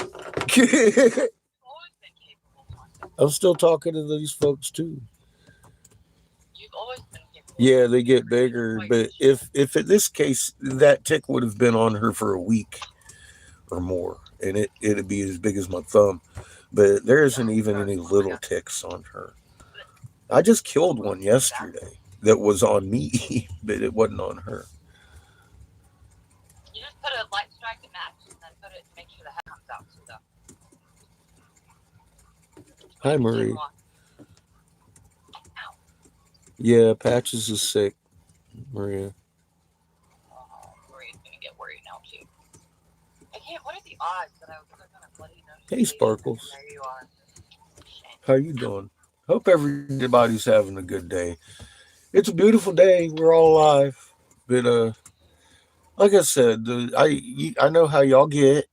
I'm still talking to these folks too. You've always been capable. Yeah, they get bigger, but if in this case that tick would have been on her for a week or more, and it'd be as big as my thumb, but there isn't even any little ticks on her. I just killed one yesterday that was on me, but it wasn't on her. You just put a light strike and match, and then make sure the head comes out. So. Hi, Marie. Yeah, Patches is sick, Maria. Marie's gonna get worried now too. I can't. What are the odds that I would click on a bloody notification? Hey, Sparkles. There you are. How you doing? Hope everybody's having a good day. It's a beautiful day. We're all alive. But like I said, I know how y'all get.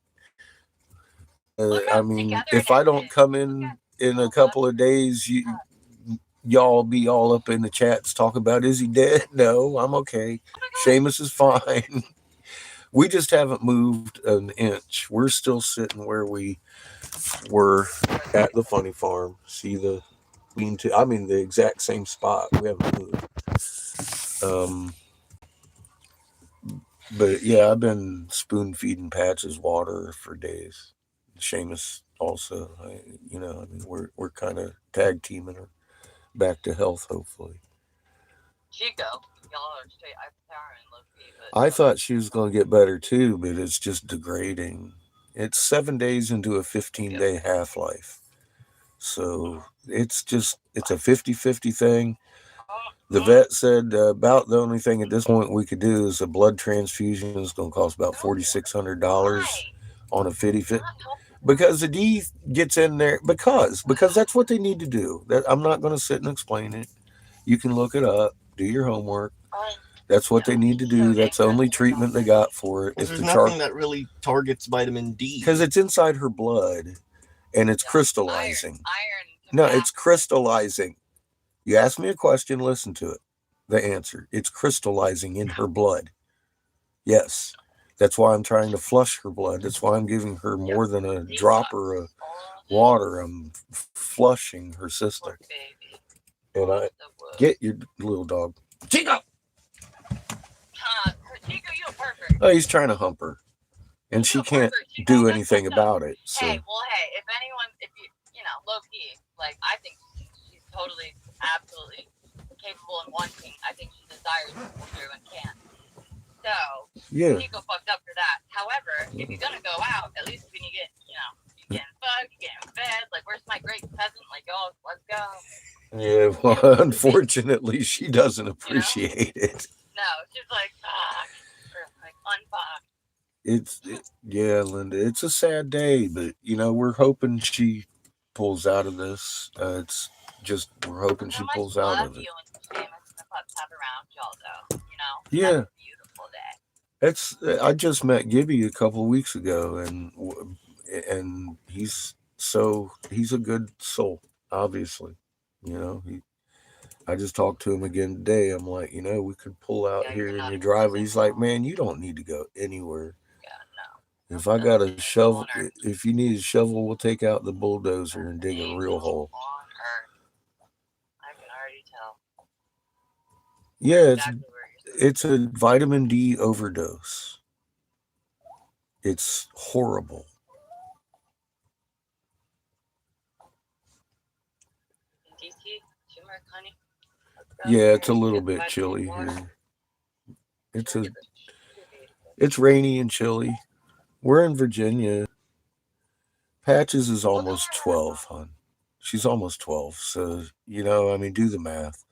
I mean, if I don't come in a couple of days, y'all be all up in the chats talking about, is he dead? No, I'm okay. Seamus is fine. We just haven't moved an inch. We're still sitting where we were at the funny farm. See the the exact same spot. We haven't moved. But yeah, I've been spoon feeding Patches water for days. Seamus also. We're kind of tag teaming her back to health, hopefully. Chico, y'all are straight. I thought she was going to get better too, but it's just degrading. It's 7 days into a 15-day half-life. So it's a 50-50 thing. The vet said about the only thing at this point we could do is a blood transfusion. Is going to cost about $4,600 on a 50-50. Because the D gets in there, because that's what they need to do. I'm not going to sit and explain it. You can look it up, do your homework. That's what they need to do. That's the only treatment they got for it. There's nothing that really targets vitamin D. Because it's inside her blood, and it's crystallizing. No, it's crystallizing. You ask me a question, listen to it. The answer. It's crystallizing in her blood. Yes. That's why I'm trying to flush her blood. That's why I'm giving her more than a dropper of water. I'm flushing her system. And I get your little dog. Chico! Chico, you're perfect. Oh, he's trying to hump her. And she can't do anything about it. So. Hey, if anyone, low key, like, I think she's totally, absolutely capable and wanting. I think she desires to pull through and can. So, yeah. Chico fucked up for that. However, if you're gonna go out, at least when you get, you get in bed, you get in bed. Like, where's my great Yeah, well, It was a big, unfortunately, she doesn't appreciate it. no, she's like, fuck. Or like, unfuck. Yeah, Linda, it's a sad day, but we're hoping she pulls out of this. We're hoping So she much pulls out love of it. you and Seamus and the pups have around y'all, though. Yeah, That's a beautiful day. I just met Gibby a couple weeks ago, and he's a good soul, obviously. You know, he I just talked to him again today. I'm like, we could pull out Yeah, here you're in not your even driveway. He's like, single. man, you don't need to go anywhere. Yeah, no. If I got a Nothing single shovel, on earth. if you need a shovel, we'll take out the bulldozer and dig a real hole. On earth. I can already tell. Yeah, Exactly where you're it's a vitamin D overdose. It's horrible. in DC. Turmeric, honey. Let's go. Yeah, it's a little Get the bit vitamin chilly water. here. Get the beautiful. It's rainy and chilly. We're in Virginia. Patches is almost 12, hon. She's almost 12. So, do the math.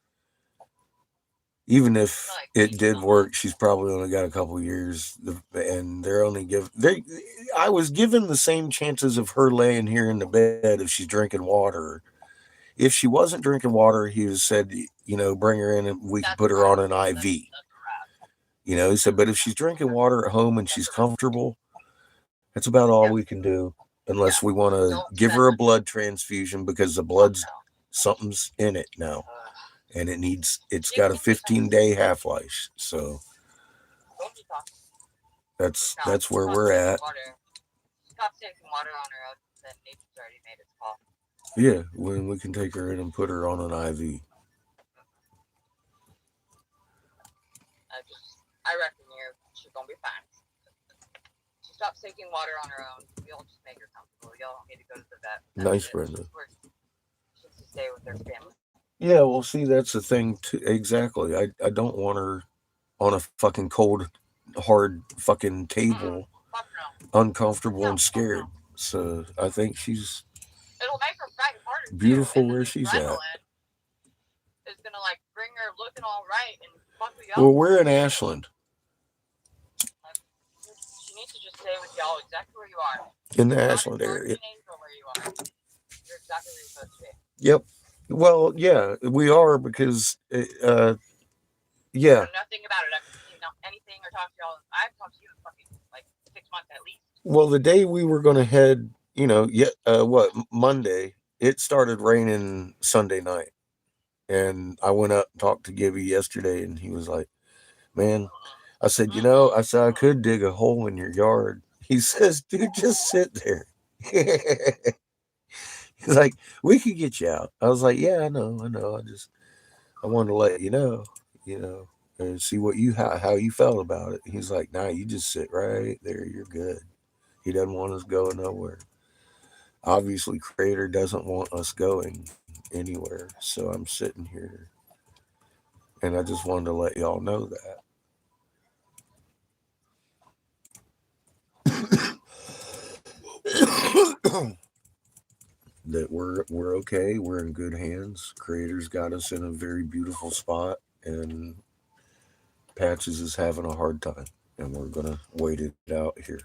Even if it did work, she's probably only got a couple years, and they're only I was given the same chances of her laying here in the bed if she's drinking water. If she wasn't drinking water, he was said, bring her in and we could put her on an IV. He said, but if she's drinking water at home and she's comfortable, that's about all we can do, unless we want to give her a blood transfusion because something's in it now. And it's got a 15-day half-life. So that's where we're at. Stop taking water on her own, then nature's already made its call. Yeah, when we can take her in and put her on an IV. I reckon she's gonna be fine. She stops taking water on her own. You'll just make her comfortable. Y'all don't need to go to the vet. Nice, Brenda. She has to stay with her family. Yeah, well, see, that's the thing too. Exactly. I don't want her on a fucking cold, hard fucking table, uncomfortable and scared. So I think she's it'll make her fight harder. Beautiful where she's at. Is gonna bring her looking all right and fuck with y'all. Well, we're in Ashland. She needs to just stay with y'all exactly where you are. In the Ashland area. Where you are. You're exactly where you're supposed to be. Yep. Well, yeah, we are because, yeah. I know nothing about it. I haven't seen anything or talked to y'all. I've talked to you in fucking 6 months at least. Well, the day we were going to head, Monday, it started raining Sunday night. And I went up and talked to Gibby yesterday, and he was like, man, I said, I could dig a hole in your yard. He says, dude, just sit there. He's like, we could get you out. I was like, yeah, I know. I wanted to let you know, and see how you felt about it. He's like, nah, you just sit right there. You're good. He doesn't want us going nowhere. Obviously, Creator doesn't want us going anywhere. So I'm sitting here, and I just wanted to let y'all know that. That we're okay. We're in good hands. Creator's got us in a very beautiful spot, and Patches is having a hard time, and we're gonna wait it out here.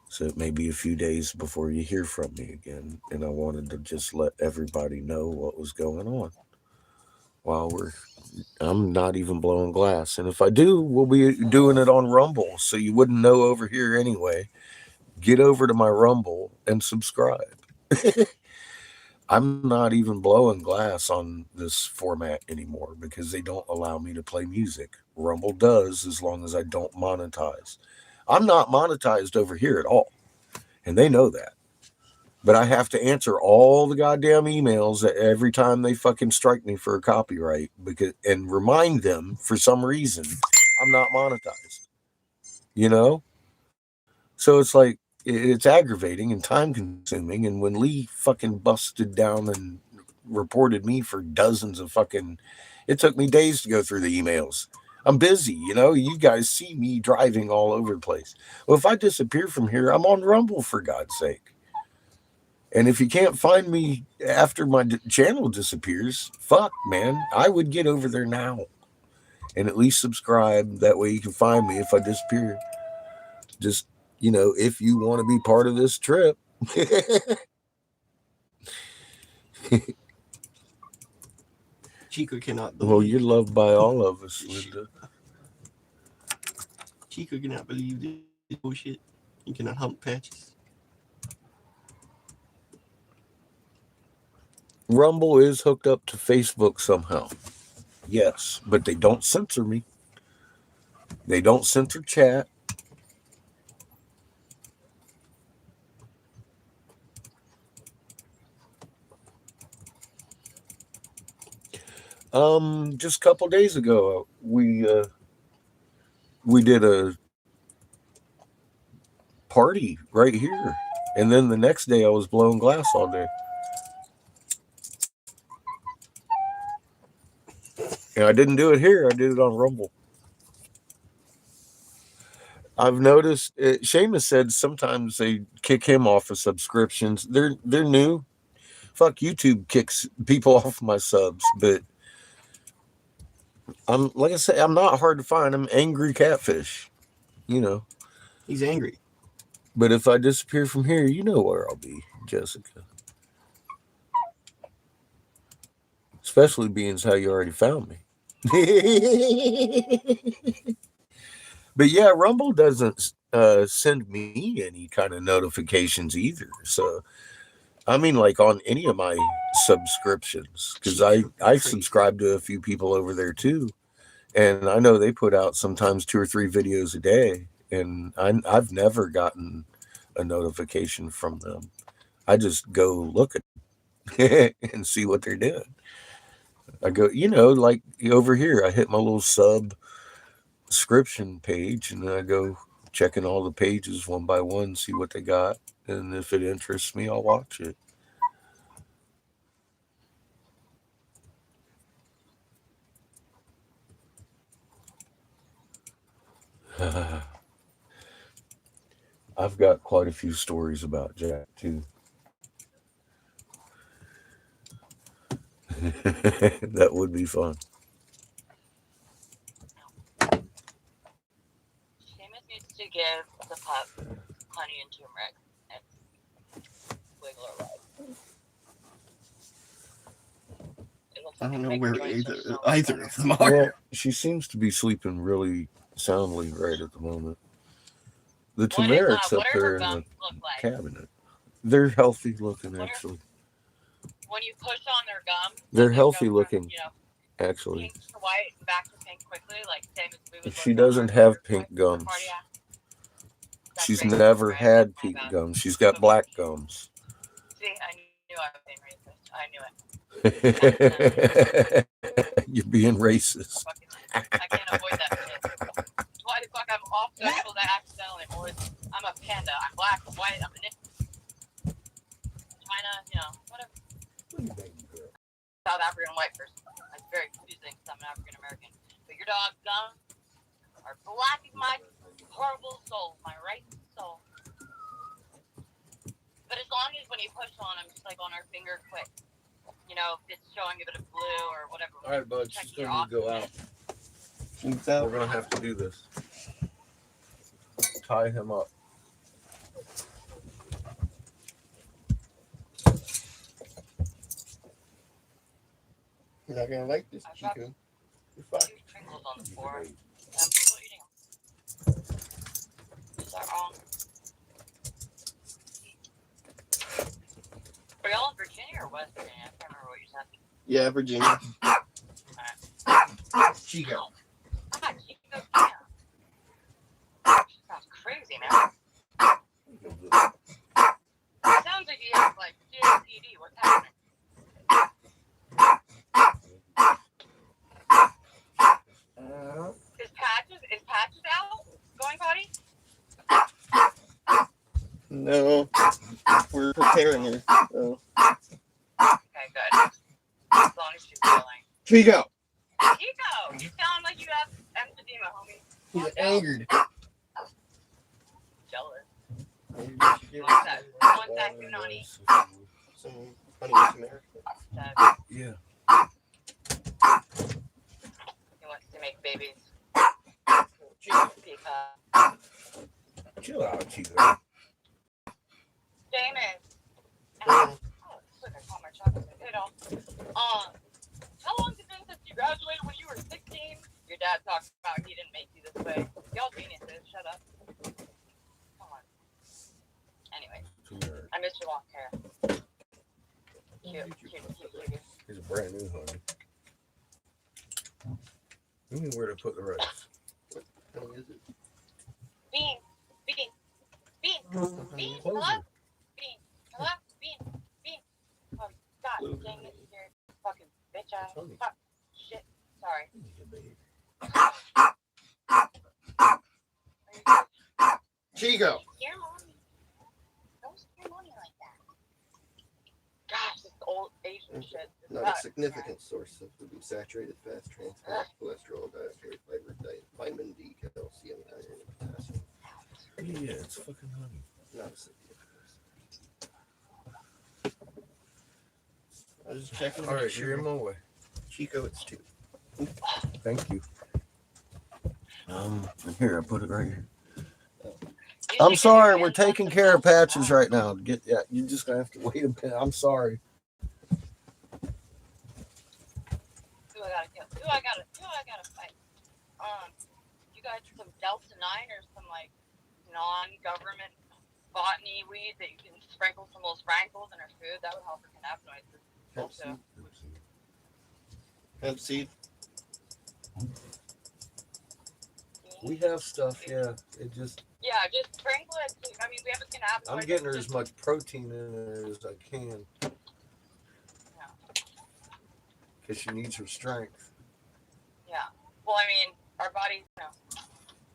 So it may be a few days before you hear from me again, and I wanted to just let everybody know what was going on. I'm not even blowing glass, and if I do, we'll be doing it on Rumble, so you wouldn't know over here anyway. Get over to my Rumble and subscribe. I'm not even blowing glass on this format anymore because they don't allow me to play music. Rumble does as long as I don't monetize. I'm not monetized over here at all, and they know that. But I have to answer all the goddamn emails every time they fucking strike me for a copyright and remind them for some reason I'm not monetized. So it's like, it's aggravating and time consuming. And when Lee fucking busted down and reported me for dozens of it took me days to go through the emails. I'm busy, you guys see me driving all over the place. Well, if I disappear from here, I'm on Rumble, for God's sake. And if you can't find me after my channel disappears, fuck, man, I would get over there now and at least subscribe. That way you can find me if I disappear. Just, if you want to be part of this trip. Chico cannot believe. Well, you're loved by all of us, Linda. Chico cannot believe this bullshit. He cannot hump patches. Rumble is hooked up to Facebook somehow. Yes, but they don't censor me. They don't censor chat. Just a couple days ago, we did a party right here, and then the next day I was blowing glass all day. And I didn't do it here. I did it on Rumble. I've noticed. Seamus said sometimes they kick him off of subscriptions. They're new. Fuck, YouTube kicks people off my subs, but like I say, I'm not hard to find. I'm Angry Catfish. He's angry. But if I disappear from here, you know where I'll be, Jessica. Especially being as how you already found me. But yeah, Rumble doesn't send me any kind of notifications either. So, I mean, like on any of my subscriptions, because I subscribe to a few people over there too. And I know they put out sometimes 2 or 3 videos a day. And I've never gotten a notification from them. I just go look at it and see what they're doing. I go, like over here, I hit my little subscription page and I go checking all the pages one by one, see what they got. And if it interests me, I'll watch it. I've got quite a few stories about Jack, too. That would be fun. Seamus needs to give the pup honey and turmeric and wiggle her right. I don't know where either of them are. Well, she seems to be sleeping really soundly right at the moment. The turmeric's up there in the cabinet. They're healthy looking, actually. When you push on their gums, they're healthy looking, actually. Pink to white and back to pink quickly, like same as we would. She doesn't have pink gums. She's never had pink gums. She's got black gums. See, I knew I was being racist. I knew it. You're being racist. I can't avoid that shit. Why the fuck I'm off social that accidentally, or I'm a panda. I'm black, I'm white, I'm a China, whatever. South African white person. That's very confusing because I'm an African American. But your dog's gums are black as my horrible soul, my right soul. But as long as when you push on them, just like on her finger quick, if it's showing a bit of blue or whatever. All right, bud, she's going to go out. We're going to have to do this. Tie him up. You're not going to like this, Chico. You're fucked. Trinkles on the floor. I'm still eating them. Is that wrong? Are y'all in Virginia or West Virginia? I can't remember what you said. Yeah, Virginia. Chico. Ah, Chico, yeah. Sounds crazy, man. It sounds like you have, COPD. What's happening? Is Patches out? Going potty? No. We're preparing her. So. Okay, good. As long as she's feeling. Chico! Chico! You sound like you have emphysema, homie. He's angered. Jealous. Maybe we should give What's that? What's that, Punani? some honey and turmeric. So Yeah. he wants to make babies. Chico. Chill out, Chico. James. Mm. Oh, look, I caught my chocolate potato. How long has it been since you graduated when you were 16? Your dad talked about he didn't make you this way. Y'all geniuses, shut up. Come on. Anyway, I missed your long hair. Cute. It's a brand new honey. You mean where to put the rice? What honey is it? Bean. Close Hello? it. Bean. Oh, God Blue dang it, honey. you fucking bitch ass. Honey. Fuck. Shit. Sorry. Chico. Scare mommy. Don't scare mommy like that. Gosh, this old Asian shit. Not a significant source of food. Saturated fats, trans fat, cholesterol, dietary fiber, vitamin D, calcium, iron, and potassium. Yeah, it's fucking honey. Not a significant source. I was just checking. All right, you're in my way. Chico, it's 2. Thank you. Here, I put it right here. You I'm should sorry, get we're your taking hands care of on the patches right now. You're just gonna have to wait a minute. I'm sorry. Who I gotta fight? You got some Delta 9 or some like non-government botany weed that you can sprinkle some little sprinkles in her food? That would help her cannabinoids. Hemp seed. Hemp seed. We have stuff, yeah. It just Yeah, just sprinkle it. I mean, we have a cannabinoid. I'm getting her as much protein in there as I can. Because she needs her strength. Yeah. Well, I mean, our body,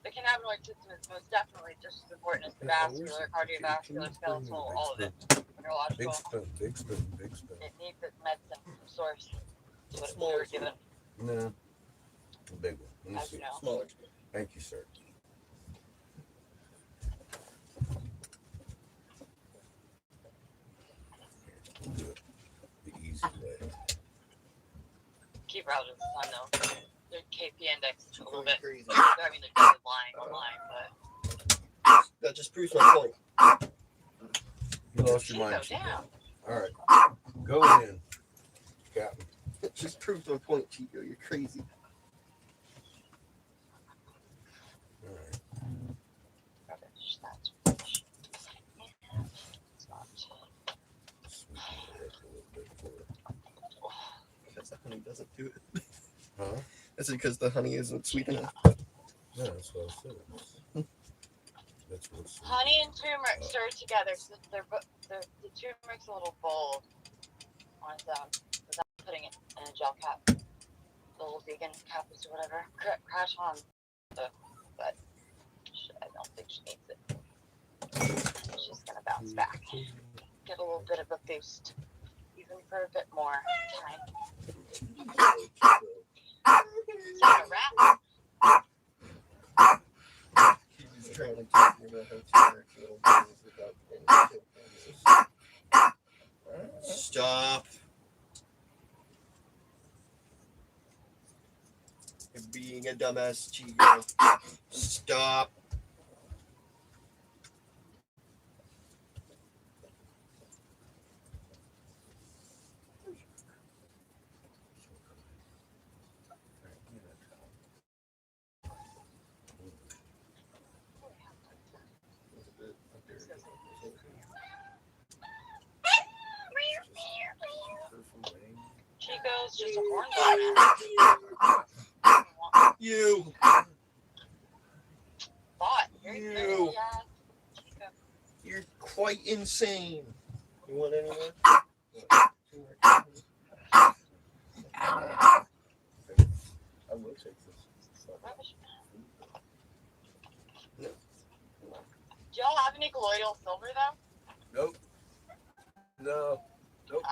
the cannabinoid system is most definitely just as important as the vascular, cardiovascular, skeletal, all of it. Neurological. Big spoon. It needs its medicine from source. That's what we were given. No. A big one. Let me As see. you know. Smaller. Thank you, sir. We'll do it the easy way. Keep her out of the sun, though. Their KP index is a little bit. Crazy. I mean, they're just lying online, but. That just proves my point. You lost your mind, Chico, Chico. down. All right. Go in, Captain. It just proves my point, Chico. You're crazy. All right. Rubbish. That's rubbish. It's not. Sweeten it up a little bit for her. Because the honey doesn't do it. Huh? Is it because the honey isn't sweet enough? No, that's what I said. That's what's Honey and turmeric stirred together. So the turmeric's a little bold on its own without putting it in a gel cap. The little vegan cap or whatever. Crash on. But I don't think she needs it. She's going to bounce back. Get a little bit of a boost. Even for a bit more time. Is that a rat? He's trying to teach me about how to work little things without any. Stop. You're being a dumbass, Chico. Stop. Chico's just a horn dog. You. Thought. You. You're quite insane. You want any more? I will take this. No. Do y'all have any colloidal silver though? Nope. No. Nope.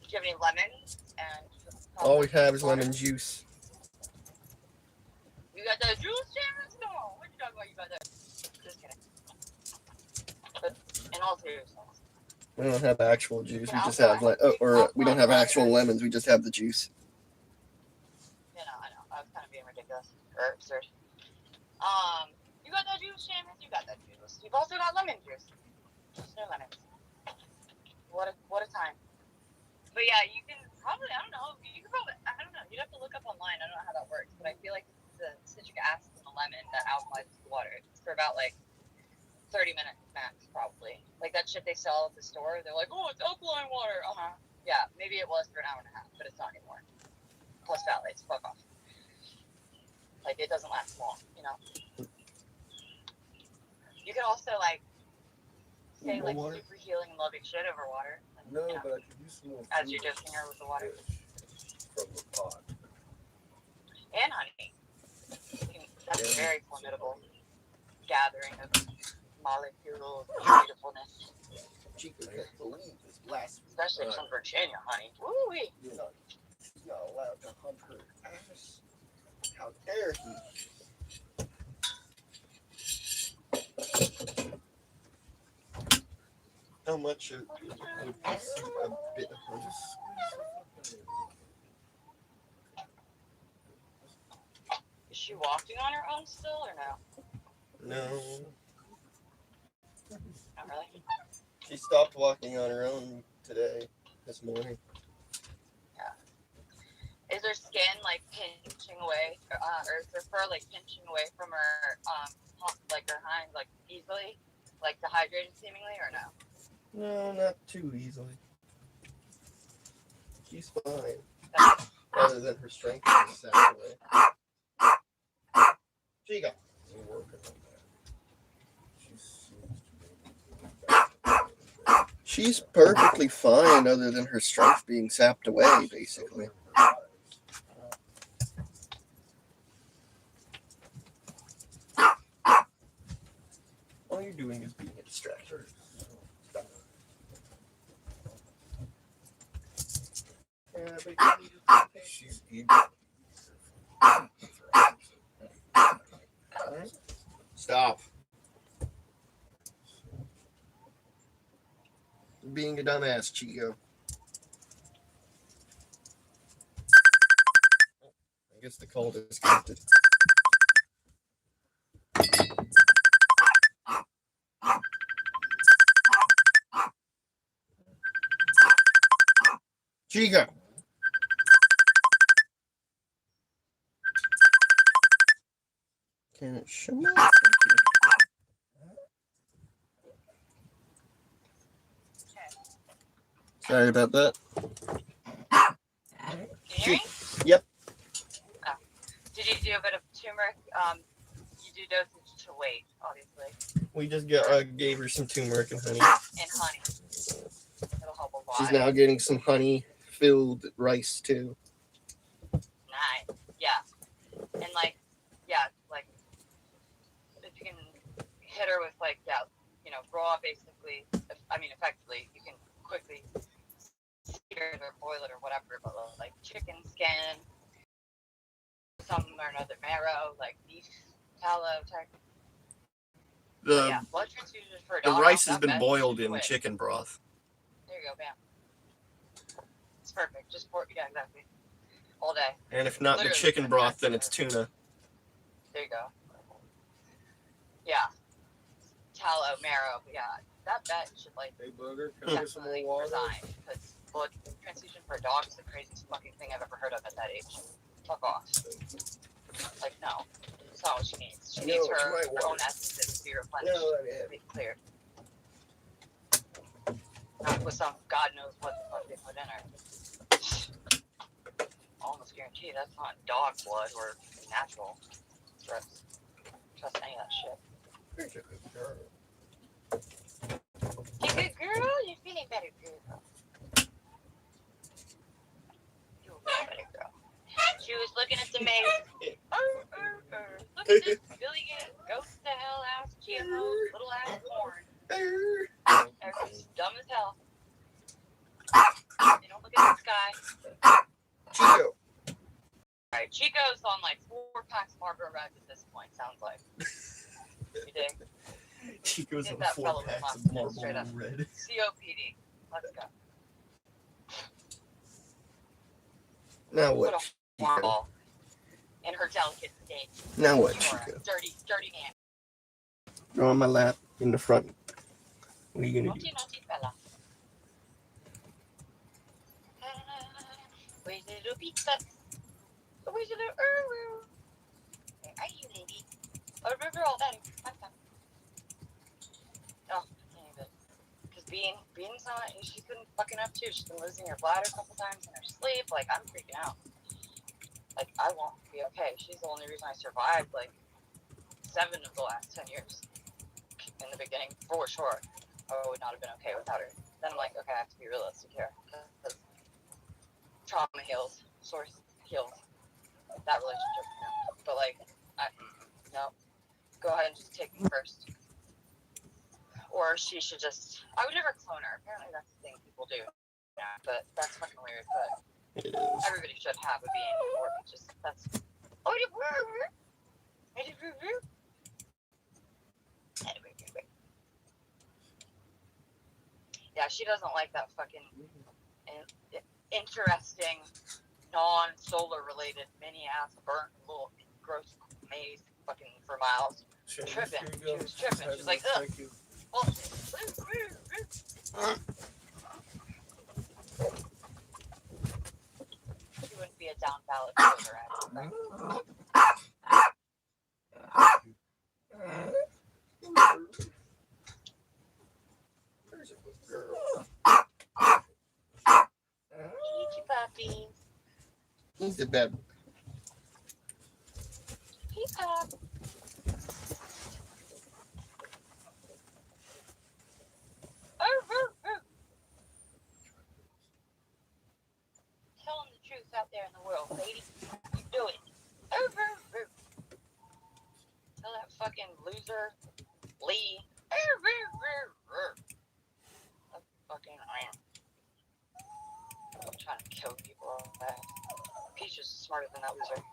Do you have any lemons? And All we have is lemon juice. you got those juice. We don't have actual juice. We Yeah, just I'll have try. we don't have actual lemons. We just have the juice. I know. I was kind of being ridiculous or absurd. You got that juice, Shamus? You got that juice. You've also got lemon juice. Just no lemons. What a time. But yeah, you can probably, I don't know, you'd have to look up online. I don't know how that works, but I feel like the citric acid in the lemon that alkalizes the water. It's for about like 30 minutes max, probably. Like that shit they sell at the store, they're like, oh, it's alkaline water. Yeah, maybe it was for an hour and a half, but it's not anymore. Plus phthalates, fuck off. Like it doesn't last long, you know. You can also like say like water? super healing and loving shit over water. Like, No, you know, but I could use some more as you're dosing her with the water. from the pot. And honey. That's a very formidable gathering of molecules of beautifulness. Chica can't believe this blasphemy. Especially from Virginia, honey. Woo-wee. You know, he's not allowed to hump her ass. How dare he? How much would a bit of her? Is she walking on her own still or no? No. Not really. She stopped walking on her own this morning. Is her skin like pinching away, or is her fur like pinching away from her, like her hind, like easily, like dehydrated seemingly, or no? No, not too easily. She's fine. Other than her strength is set away. Chica. We're working on that. She's perfectly fine other than her strength being sapped away, basically. All you're doing is being a distraction. Yeah, but She's eating. stop. Being a dumbass, Chico. I guess the call disconnected. Chico. Can it show up? Sorry about that. Can you hear me? Yep. Oh. Did you do a bit of turmeric? You do dosage to weight, obviously. We just gave her some turmeric and honey. And honey. It'll help a lot. She's now getting some honey-filled rice too. Nice. Yeah. And like if you can hit her with raw, basically, effectively, you can quickly sear it or boil it or whatever, but like chicken skin, some or another marrow, like beef tallow type. Blood transfusions for a The dog. rice has Not been bad. boiled in Quick. chicken broth. There you go, bam. It's perfect. Just exactly. All day. And if not the Literally chicken good. broth, then it's tuna. There you go. Yeah. Tallow, marrow, but yeah. That should Hey, Booger, can I get some more definitely water? resign, because blood transfusion for a dog is the craziest fucking thing I've ever heard of at that age. Fuck off. Like, no. That's not what she needs. She needs her own essences to be replenished. To be cleared. Not with some God knows what the fuck they put in her. Almost guarantee that's not dog blood or natural. Trust any of that shit. You're a good girl. You good girl? You're feeling better, girl. You're a better girl. She was looking at the maze. Look at this billion ghost to hell ass GMO little ass corn. Everything's dumb as hell. They don't look at the sky. Chico. Alright, Chico's on like 4 packs of Marlboro Reds at this point, sounds like. You dig? She goes Get on that 4 fellow with packs of mustard, Marlboro straight up. Red. COPD. Let's go. Now Put what, a Chico? ball in her delicate state. Now what, You are Chico? a dirty, dirty man. Go on my lap in the front. What are you gonna do? Naughty, naughty fella. Where's the little pizza? Where's the little Where are you, lady? Oh, all that. Oh, I can't even. Because Bean's not, and she's been fucking up too. She's been losing her bladder a couple times in her sleep. Like, I'm freaking out. Like, I won't be okay. She's the only reason I survived, like, 7 of the last 10 years. In the beginning, for sure, I would not have been okay without her. Then I'm like, okay, I have to be realistic here. Because trauma heals, source heals that relationship. But, like, no. Go ahead and just take me first. Or she should just, I would never clone her. Apparently that's the thing people do. Yeah, but that's fucking weird. But It is. everybody should have a being. Or just, that's. Yeah, she doesn't like that fucking interesting, non-solar related mini-ass burnt little gross maze fucking for miles. Tripping. She was tripping. She was like, ugh. Well, she wouldn't be a down ballot voter, Puppy. He's a bad boy. Hey, Pop. Telling the truth out there in the world, lady. You do it. Tell that fucking loser, Lee. That fucking I'm trying to kill people. Peach is smarter than that loser.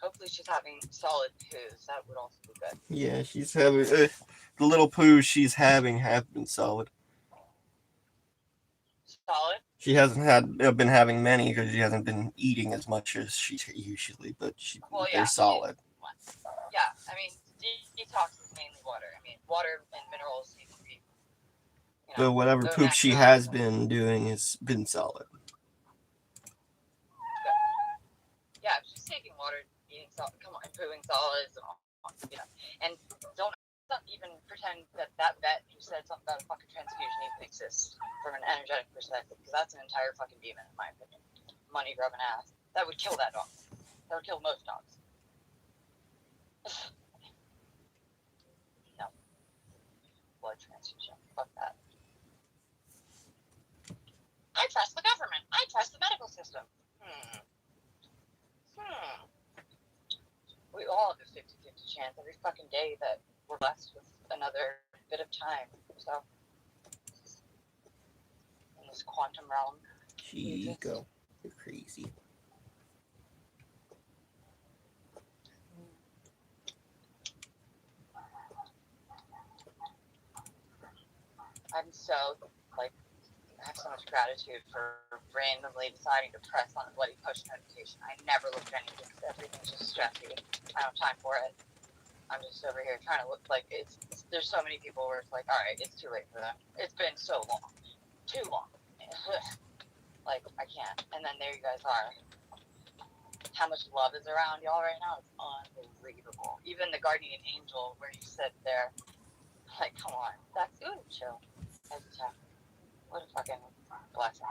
Hopefully she's having solid poos. That would also be good. Yeah, she's having the little poos she's having have been solid. Solid? She hasn't been having many because she hasn't been eating as much as she usually, but they're solid. Yeah, I mean, detox is mainly water. I mean, water and minerals need to be. But whatever poop she has been doing has been solid. Good. Yeah, she's taking water, eating solid, pooing solids, and don't even pretend that vet who said something about a fucking transfusion even exists from an energetic perspective, because that's an entire fucking demon, in my opinion. Money grubbing ass. That would kill that dog. That would kill most dogs. No. Blood transfusion. Fuck that. I trust the government. I trust the medical system. We all have a 50-50 chance every fucking day that we're blessed with another bit of time. So, in this quantum realm. Chico, you're crazy. I'm so, I have so much gratitude for randomly deciding to press on a bloody push notification. I never look at anything because everything's just stressy. I don't have time for it. I'm just over here trying to look like there's so many people where it's like, all right, it's too late for them. It's been so long. Too long. Like, I can't. And then there you guys are. How much love is around y'all right now? It's unbelievable. Even the guardian angel where you sit there, like, come on. That's, ooh, chill. What a fucking blessing.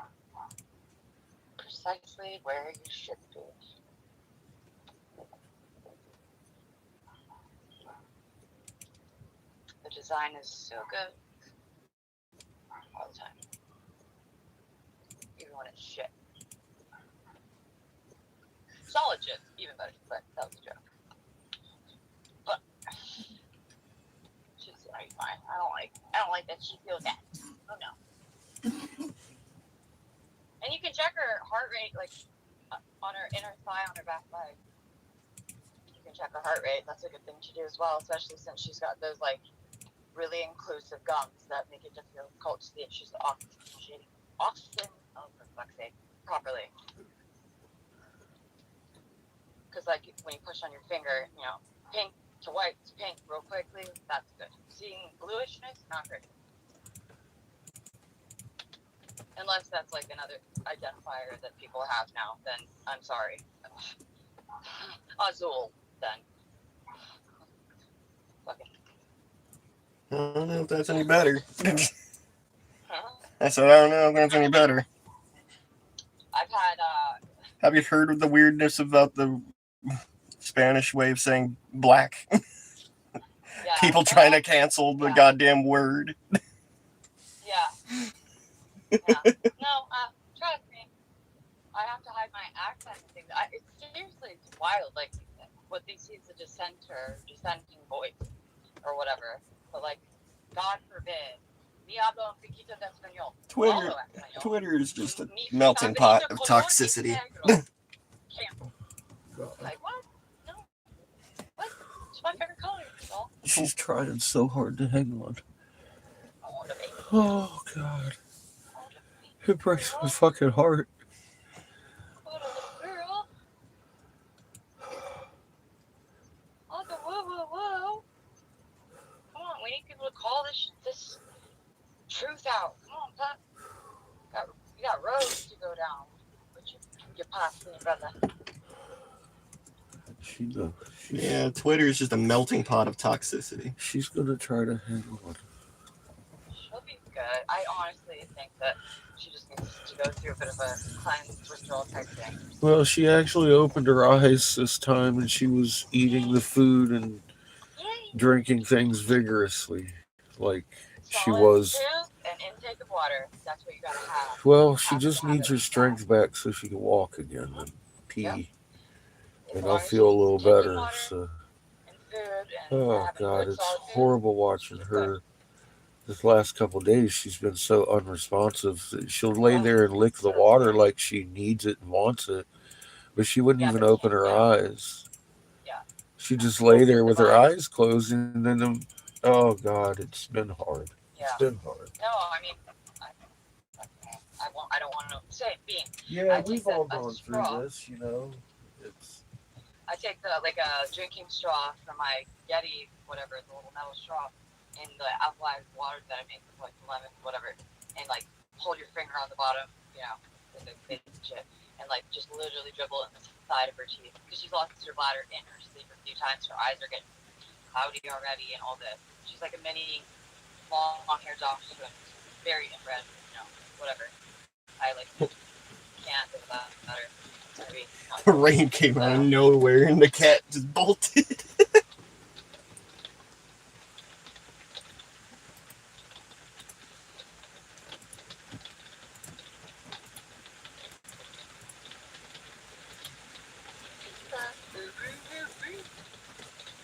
Precisely where you should be. The design is so good. All the time. Even when it's shit. Solid shit, even better, but that was a joke. But she's already fine. I don't like that she feels that. Oh no. And you can check her heart heart rate, like on her inner thigh, on her back leg. You can check her heart rate. That's a good thing to do as well, especially since she's got those like really inclusive gums that make it difficult to see if she's oxygen, oh for fuck's sake, properly. Because like when you push on your finger, you know, pink to white to pink real quickly, that's good. Seeing bluishness, not great. Unless that's like another identifier that people have now, then I'm sorry. Azul, then. Fucking. I don't know if that's any better. Huh? I said, I don't know if that's any better. I've had, Have you heard of the weirdness about the Spanish way of saying black? yeah. People trying to cancel the goddamn word. Yeah. Yeah. No, trust me. I have to hide my accent and things. It's seriously, it's wild. Like, what they see is a dissenting voice, or whatever. But, like, God forbid. Mi hablo un poquito de español. Twitter is just a melting pot of toxicity. Like, what? No. What? It's my favorite color. Well, She's trying so hard to hang on. Oh, God. It breaks my fucking heart. what a little girl. Oh, the whoa. Come on, we need people to call this truth out. Come on, Pop. You got roads to go down. But you pass me, brother. She knows. Yeah, Twitter is just a melting pot of toxicity. She's gonna try to hang on. She'll be good. I honestly think that she just needs to go through a bit of a cleanse withdrawal type thing. Well, she actually opened her eyes this time, and she was eating the food and drinking things vigorously, like she was. Food and intake of water. That's what you gotta have. Well, she just needs her strength back so she can walk again and pee. Yep. And I'll feel a little better. So. And food and Oh God, it's horrible watching her. This last couple of days, she's been so unresponsive. She'll lay there and lick the water like she needs it and wants it, but she wouldn't even open her eyes. Yeah. She'd just lay there with her eyes closed, and then, oh God, it's been hard. Yeah. It's been hard. No, I mean, I don't want to say it being. Yeah, we've all gone through this, you know. I take a drinking straw from my Yeti, whatever, the little metal straw, in the alkaline water that I make with like lemon, whatever, and like hold your finger on the bottom, you know, with the big shit, and like just literally dribble in the side of her teeth because she's lost her bladder in her sleep a few times. Her eyes are getting cloudy already, and all this. She's like a mini, long-haired dachshund, very inbred, you know, whatever. I like can't think about her. Rain came out of nowhere and the cat just bolted.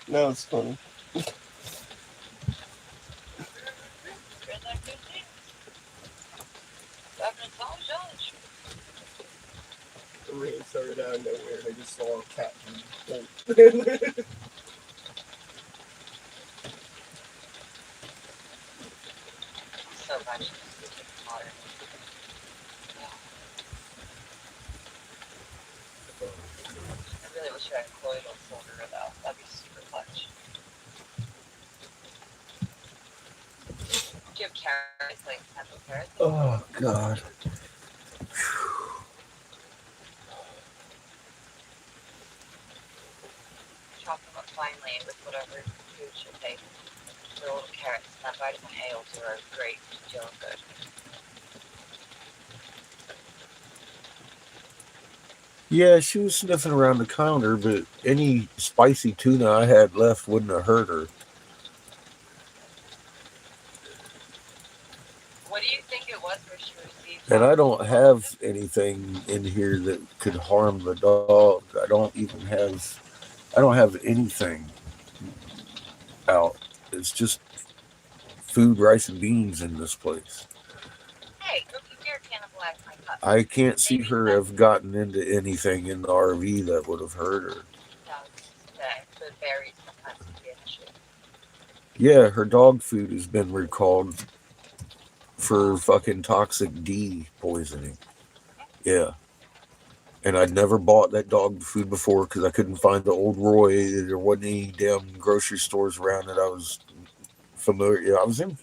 No, it's funny. The rain started out of nowhere and I just saw a cat. So much water. I really wish I had colloidal silver though. That'd be super clutch. Do you have carrots, like natural carrots? Oh God. Chop them up finely with whatever food you take. The little carrots and that vitamin A will do her great. She's feeling good. Yeah, she was sniffing around the counter, but any spicy tuna I had left wouldn't have hurt her. What do you think it was where she received? And I don't have anything in here that could harm the dog. I don't have anything out. It's just food, rice, and beans in this place. Hey, don't you dare cannibalize my I can't see her have gotten into anything in the RV that would have hurt her. The berries sometimes can be an issue. Yeah, her dog food has been recalled for fucking toxic D poisoning. Yeah. And I'd never bought that dog food before because I couldn't find the old Roy. There wasn't any damn grocery stores around that I was familiar. Yeah, I was in,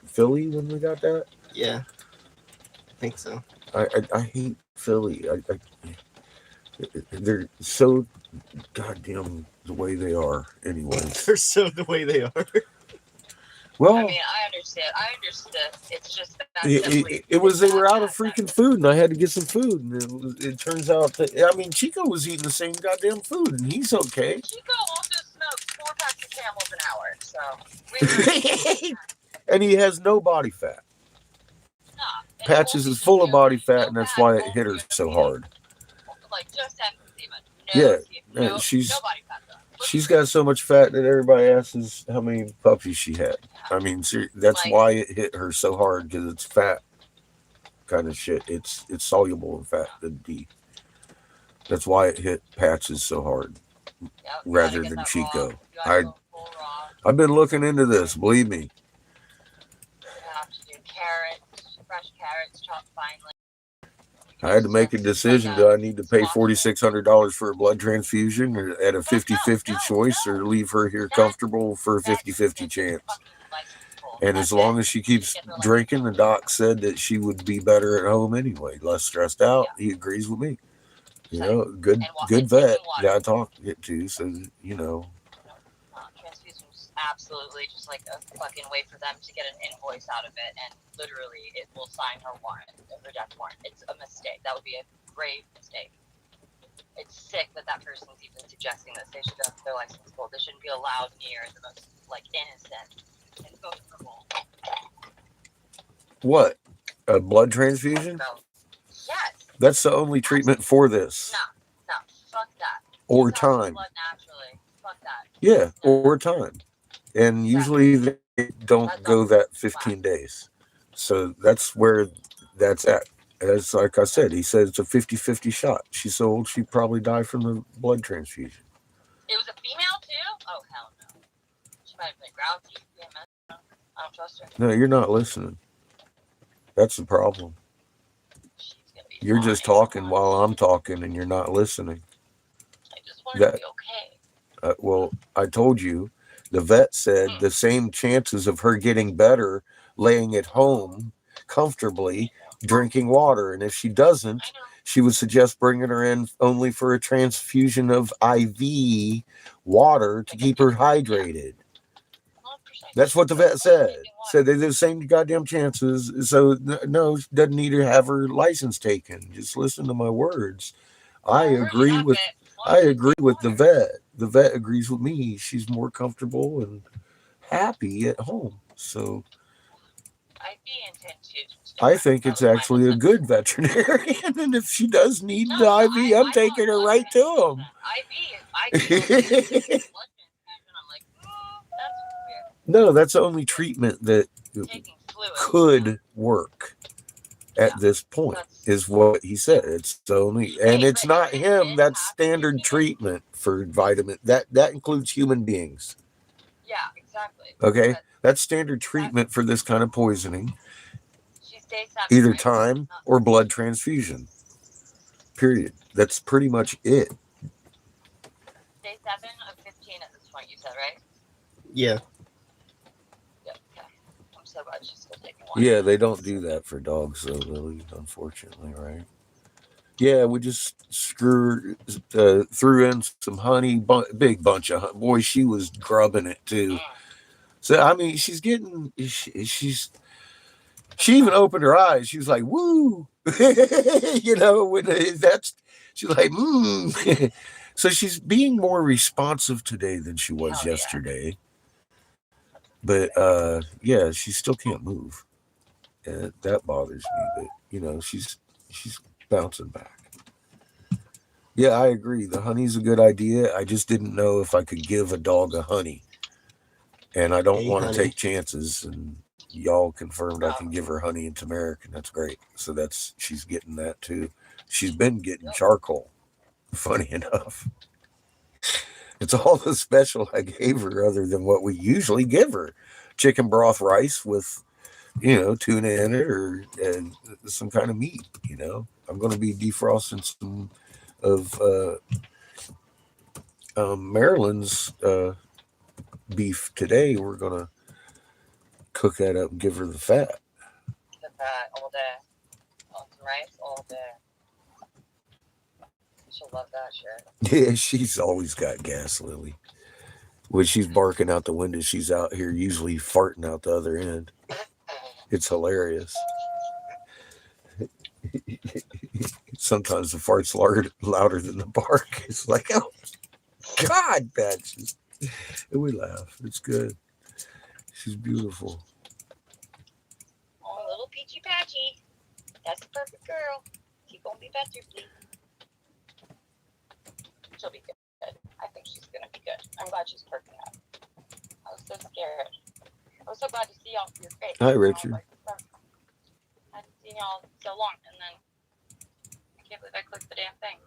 Philly when we got that? Yeah. I think so. I hate Philly. They're so goddamn the way they are anyways. They're so the way they are. Well, I mean, I understand. It's just that it was they were out of freaking food, and I had to get some food. And it turns out that Chico was eating the same goddamn food, and he's okay. Chico also smokes 4 packs of Camels an hour, so. And he has no body fat. Nah, Patches is full of body fat, and that's why it hit her so hard. Like just emphysema. Yeah, she's no body fat though. She's got so much fat that everybody asks how many puppies she had. I mean, that's why it hit her so hard, because it's fat kind of shit. It's soluble in fat, the D. That's why it hit Patches so hard, rather than Chico. I've been looking into this, believe me. You have to do carrots, fresh carrots, chopped finely. I had to make a decision. Do I need to pay $4,600 for a blood transfusion or at a 50-50 choice, or leave her here comfortable for a 50-50 chance? And as long as she keeps drinking, the doc said that she would be better at home anyway, less stressed out. He agrees with me. You know, good vet guy I talked to, so, you know. Transfusion's absolutely just like a fucking way for them to get an invoice out of it, and literally it will sign her warrant, her death warrant. It's a mistake. That would be a grave mistake. It's sick that person's even suggesting that they should have their license pulled. They shouldn't be allowed near the most innocent and vulnerable. What? A blood transfusion? Yes. That's the only treatment for this. No, fuck that. Or time. Blood naturally. Fuck that. Yeah, or time. And usually they don't go that 15 days. So that's where that's at. As like I said, he said it's a 50-50 shot. She's so old she'd probably die from the blood transfusion. It was a female too? Oh, hell no. She might have been grouchy. I don't trust her. No, you're not listening. That's the problem. You're just talking while I'm talking, and you're not listening. I just want to be okay. Well, I told you, the vet said the same chances of her getting better laying at home comfortably drinking water. And if she doesn't, she would suggest bringing her in only for a transfusion of IV water to keep her hydrated. That's what the vet said. Said they're the same goddamn chances. So no, she doesn't need to have her license taken. Just listen to my words. I agree with the vet. The vet agrees with me. She's more comfortable and happy at home. So I think it's actually a good veterinarian. And if she does need the IV, I'm taking her right to him. No, that's the only treatment that could work at this point, is what he said. It's the only, and it's not him. That's standard treatment for vitamin. That includes human beings. Yeah, exactly. Okay, that's standard treatment for this kind of poisoning. Either time or blood transfusion. Period. That's pretty much it. Day 7 of 15 at this point, you said, right? Yeah. So glad she's still taking one. Yeah, they don't do that for dogs, though, Lily, unfortunately, right? Yeah, we just threw in some honey, big bunch of honey. Boy, she was grubbing it, too. So, I mean, she's getting, she even opened her eyes. She was like, woo! You know, when she's like, So she's being more responsive today than she was yesterday. Yeah. But yeah, she still can't move. And that bothers me. But you know, she's bouncing back. Yeah, I agree. The honey's a good idea. I just didn't know if I could give a dog a honey. And I don't want to take chances. And y'all confirmed I can give her honey and turmeric, and that's great. So she's getting that too. She's been getting charcoal. Funny enough, it's all the special I gave her, other than what we usually give her: chicken broth rice with tuna in it, or some kind of meat. I'm going to be defrosting some of Maryland's beef today. We're going to cook that up and give her the fat. The fat all day. On some rice all day. She'll love that shit. Yeah, she's always got gas, Lily. When she's barking out the window, she's out here usually farting out the other end. It's hilarious. Sometimes the fart's louder than the bark. It's like, oh, God, Patches. And we laugh. It's good. She's beautiful. Oh, little peachy patchy. That's the perfect girl. Keep on be better, please. She'll be good. I think she's gonna be good. I'm glad she's perking up. I was so scared. I was so glad to see y'all your face. Hi, Richard. I hadn't seen y'all so long, and then I can't believe I clicked the damn thing.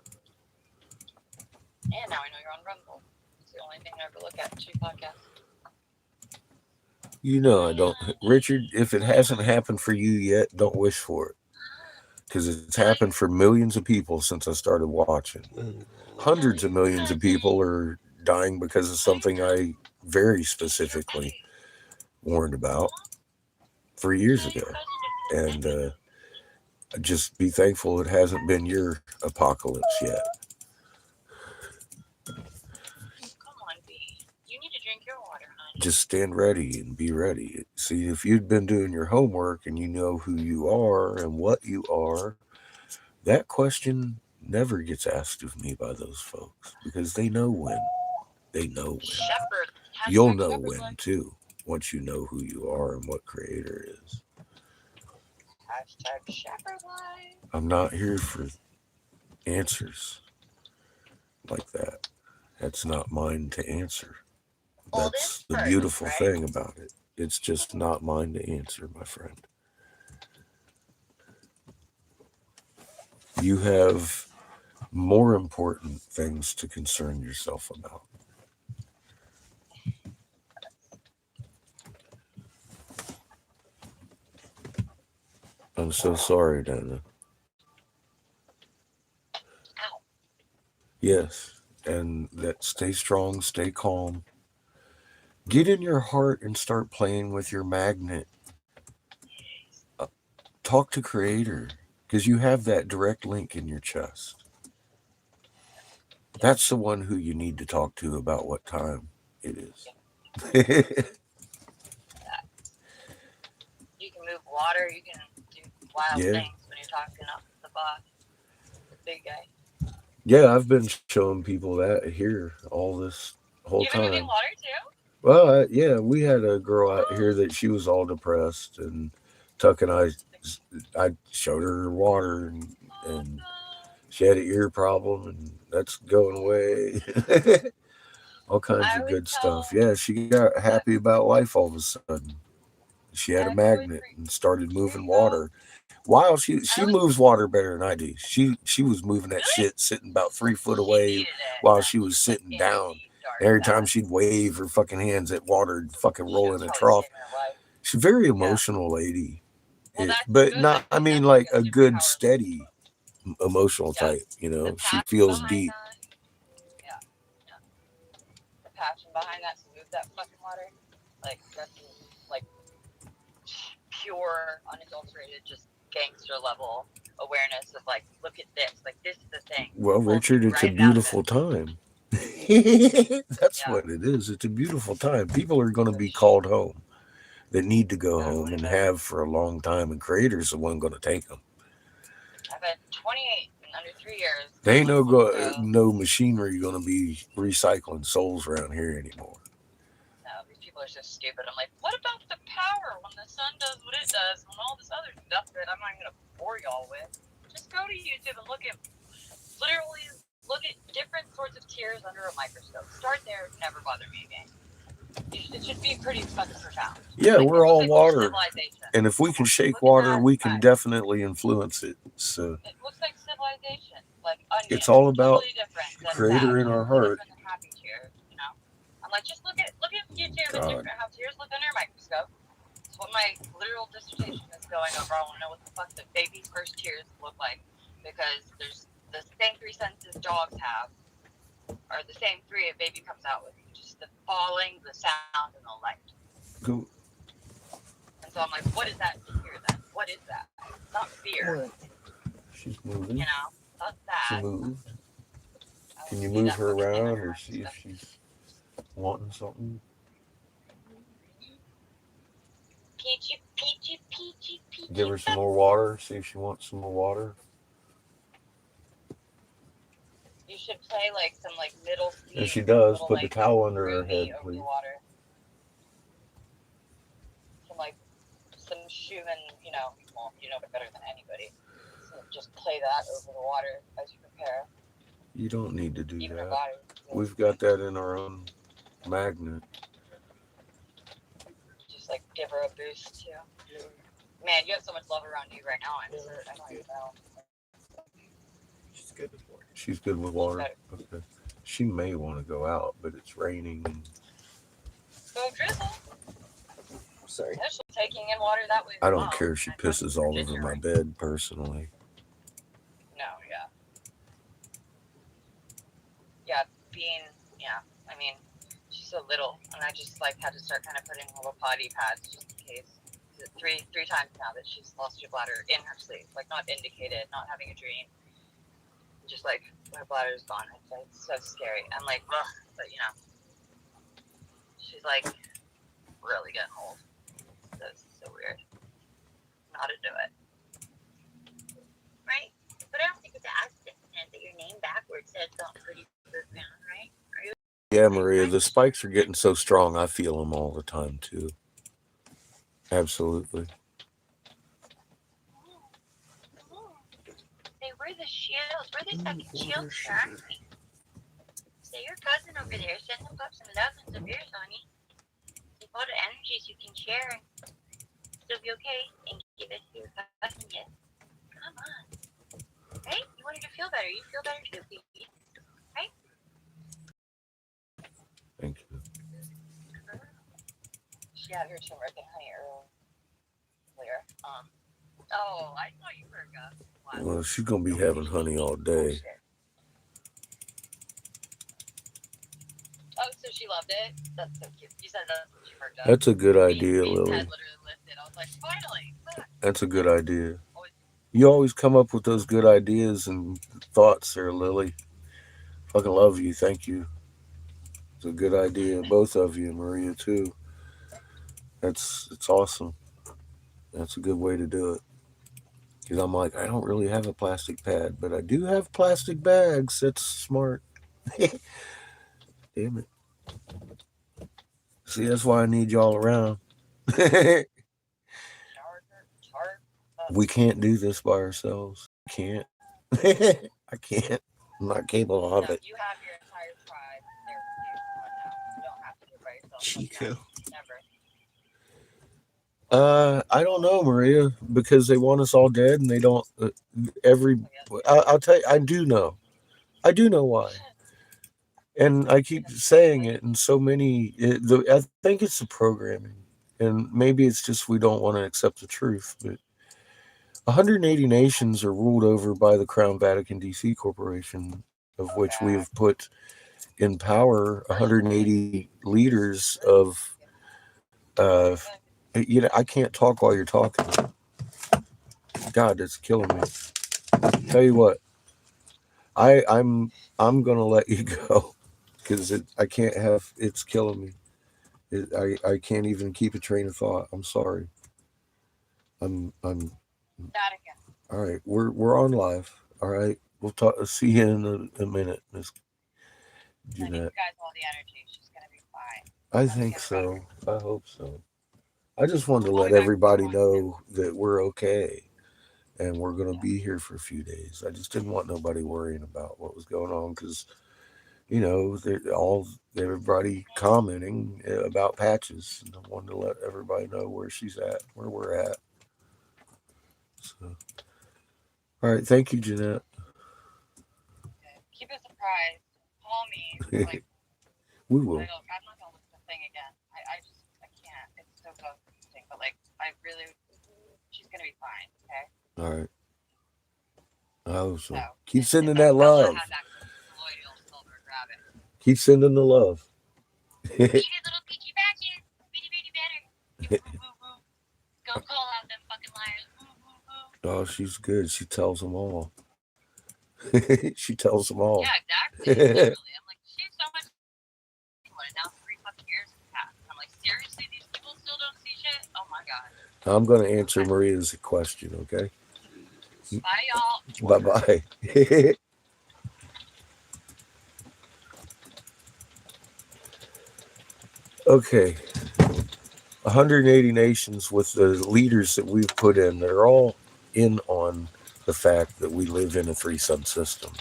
And now I know you're on Rumble. It's the only thing I ever look at in 2 podcasts. I don't. Richard, if it hasn't happened for you yet, don't wish for it. Because it's happened for millions of people since I started watching. Hundreds of millions of people are dying because of something I very specifically warned about 3 years ago. And just be thankful it hasn't been your apocalypse yet. Come on, B. You need to drink your water, honey. Just stand ready and be ready. See, if you'd been doing your homework and you know who you are and what you are, that question never gets asked of me by those folks, because they know when. They know when. Shepherd. You'll know when, too, once you know who you are and what Creator is. Hashtag Shepherd life. I'm not here for answers like that. That's not mine to answer. That's the beautiful thing about it. It's just not mine to answer, my friend. You have more important things to concern yourself about. I'm so sorry, Dana. Ow. Yes, and that stay strong, stay calm. Get in your heart and start playing with your magnet. Talk to Creator, because you have that direct link in your chest. That's the one who you need to talk to about what time it is. You can move water. You can do wild things when you're talking up the boss, the big guy. Yeah, I've been showing people that here all this whole time. You've been moving water too? Well, yeah, we had a girl out here that she was all depressed, and Tuck and I showed her water, and she had an ear problem, and that's going away. All kinds of good stuff. Yeah, she got happy about life all of a sudden. She had a magnet and started moving water. Wow, she moves water better than I do. She was moving that shit sitting about 3 foot away while she was sitting down. Every time she'd wave her fucking hands at water and fucking roll in a trough. She's a very emotional lady. But not, I mean, like a good, steady, emotional type, She feels deep. Yeah. The passion behind that to move that fucking water. Like, that's like pure, unadulterated, just gangster level awareness of like, look at this. Like, this is the thing. Well, Richard, it's a beautiful time. That's what it is. It's a beautiful time. People are going to be called home that need to go home and have for a long time, and Creator's the one going to take them. I've been 28 in under 3 years. They ain't no machinery going to be recycling souls around here anymore. No, these people are so stupid. I'm like, what about the power when the sun does what it does and all this other stuff that I'm not going to bore y'all with? Just go to YouTube and look at different sorts of tears under a microscope. Start there, never bother me again. It should be pretty fucking profound. Yeah, Like, we're it all looks like water. civilization. And if we can shake Look at water, that we can fact. definitely influence it. So It looks like civilization. Like onion. it's all about totally different than Creator that. in our Totally heart. different than happy tears, you know? I'm like, just look at YouTube and God. different how tears look under a microscope. It's what my literal dissertation is going over. I want to know what the fuck the baby's first tears look like, because there's the same three senses dogs have are the same three a baby comes out with. Just the falling, the sound, and the light. Go. And so I'm like, what is that fear then? What is that? Not fear. She's moving. You know, not She that. moved. I Can don't you see move that her fucking thing around under or my see if stuff. she's wanting something? Peachy, peachy, peachy, peachy. Give her some more water. See if she wants some more water. You should play like some like middle C. If she does, little, put the like, towel under her groovy head, over please. the water. Some Schumann, you know better than anybody. So just play that over the water as you prepare. You don't need to do Even her that. body. We've got that in our own magnet. Just like give her a boost too. Man, you have so much love around you right now. I don't even know. She's good with water. She's good with water. Okay. She may want to go out, but it's raining. Go drizzle. Sorry. Initially taking in water that way. I don't care if she pisses all over my bed personally. No, yeah. I mean, she's so little, and I just like had to start kind of putting little potty pads just in case. Three times now that she's lost her bladder in her sleep, like not indicated, not having a dream, just like her bladder's gone. It's so scary. I'm like, ugh, but you know, she's like really getting old. So it's so weird. Not into it. Right? But I don't think it's an accident that your name backwards says something pretty profound, right? Yeah, Maria, the spikes are getting so strong. I feel them all the time too. Absolutely. Say, where the shields? Where the second shields, sir? Say, your cousin over there, send them up some love and some beers, honey. Take all the energies you can share and still be okay and give it to your cousin, yes. Come on. Right? You want her to feel better. You feel better too, baby. Right? Thank you. She had her turmeric and honey earlier. Oh, I thought you were a Well, she's gonna be having honey all day. Oh, so she loved it? That's so cute. You said that's what you heard. That's a good idea, Me's Lily. head literally lifted. I was like, finally. That's a good idea. You always come up with those good ideas and thoughts there, Lily. Fucking love you. Thank you. It's a good idea. Both of you, Maria, too. It's awesome. That's a good way to do it. Because I'm like, I don't really have a plastic pad, but I do have plastic bags. That's smart. Damn it. See, that's why I need y'all around. We can't do this by ourselves. Can't. I can't. I'm not capable of it. You have your entire tribe there with you. You don't have to do it by yourself. Chico. Never. I don't know, Maria, because they want us all dead, and they don't. I'll tell you, I do know why, and I keep saying it. And so many, I think it's the programming, and maybe it's just we don't want to accept the truth. But 180 nations are ruled over by the Crown Vatican DC Corporation, of which we have put in power 180 leaders of. I can't talk while you're talking. God, it's killing me. Tell you what, I'm gonna let you go because I can't have. It's killing me. I can't even keep a train of thought. I'm sorry. I'm. All right, we're on live. All right, we'll talk. See you in a minute, Miss Jeanette. You guys all the energy. She's gonna be fine. I think so. I hope so. I just wanted to let everybody know that we're okay and we're going to be here for a few days. I just didn't want nobody worrying about what was going on because you know, everybody commenting about patches. And I wanted to let everybody know where she's at, where we're at. So, all right, thank you, Jeanette. Keep it surprised. Call me. Like, We will. I'm not gonna look at the thing again. I can't. It's so ghosting. But like, she's gonna be fine. Okay. All right. I hope so. So Keep sending I that love. have that colloidal silver. Grab it. Keep sending the love. Eat it, little peachy patches. Bitty bitty better. Woo woo woo. Go call out them fucking liars. Woo woo woo. Oh, she's good. She tells them all. She tells them all. Yeah, exactly. Literally. I'm like, she's so much. And now 3 fucking years have passed. I'm like, seriously, these people still don't see shit? Oh my god. I'm going to answer Maria's question, okay? Bye, y'all. Bye-bye. Okay. 180 nations with the leaders that we've put in, they're all in on the fact that we live in a 3-sun system.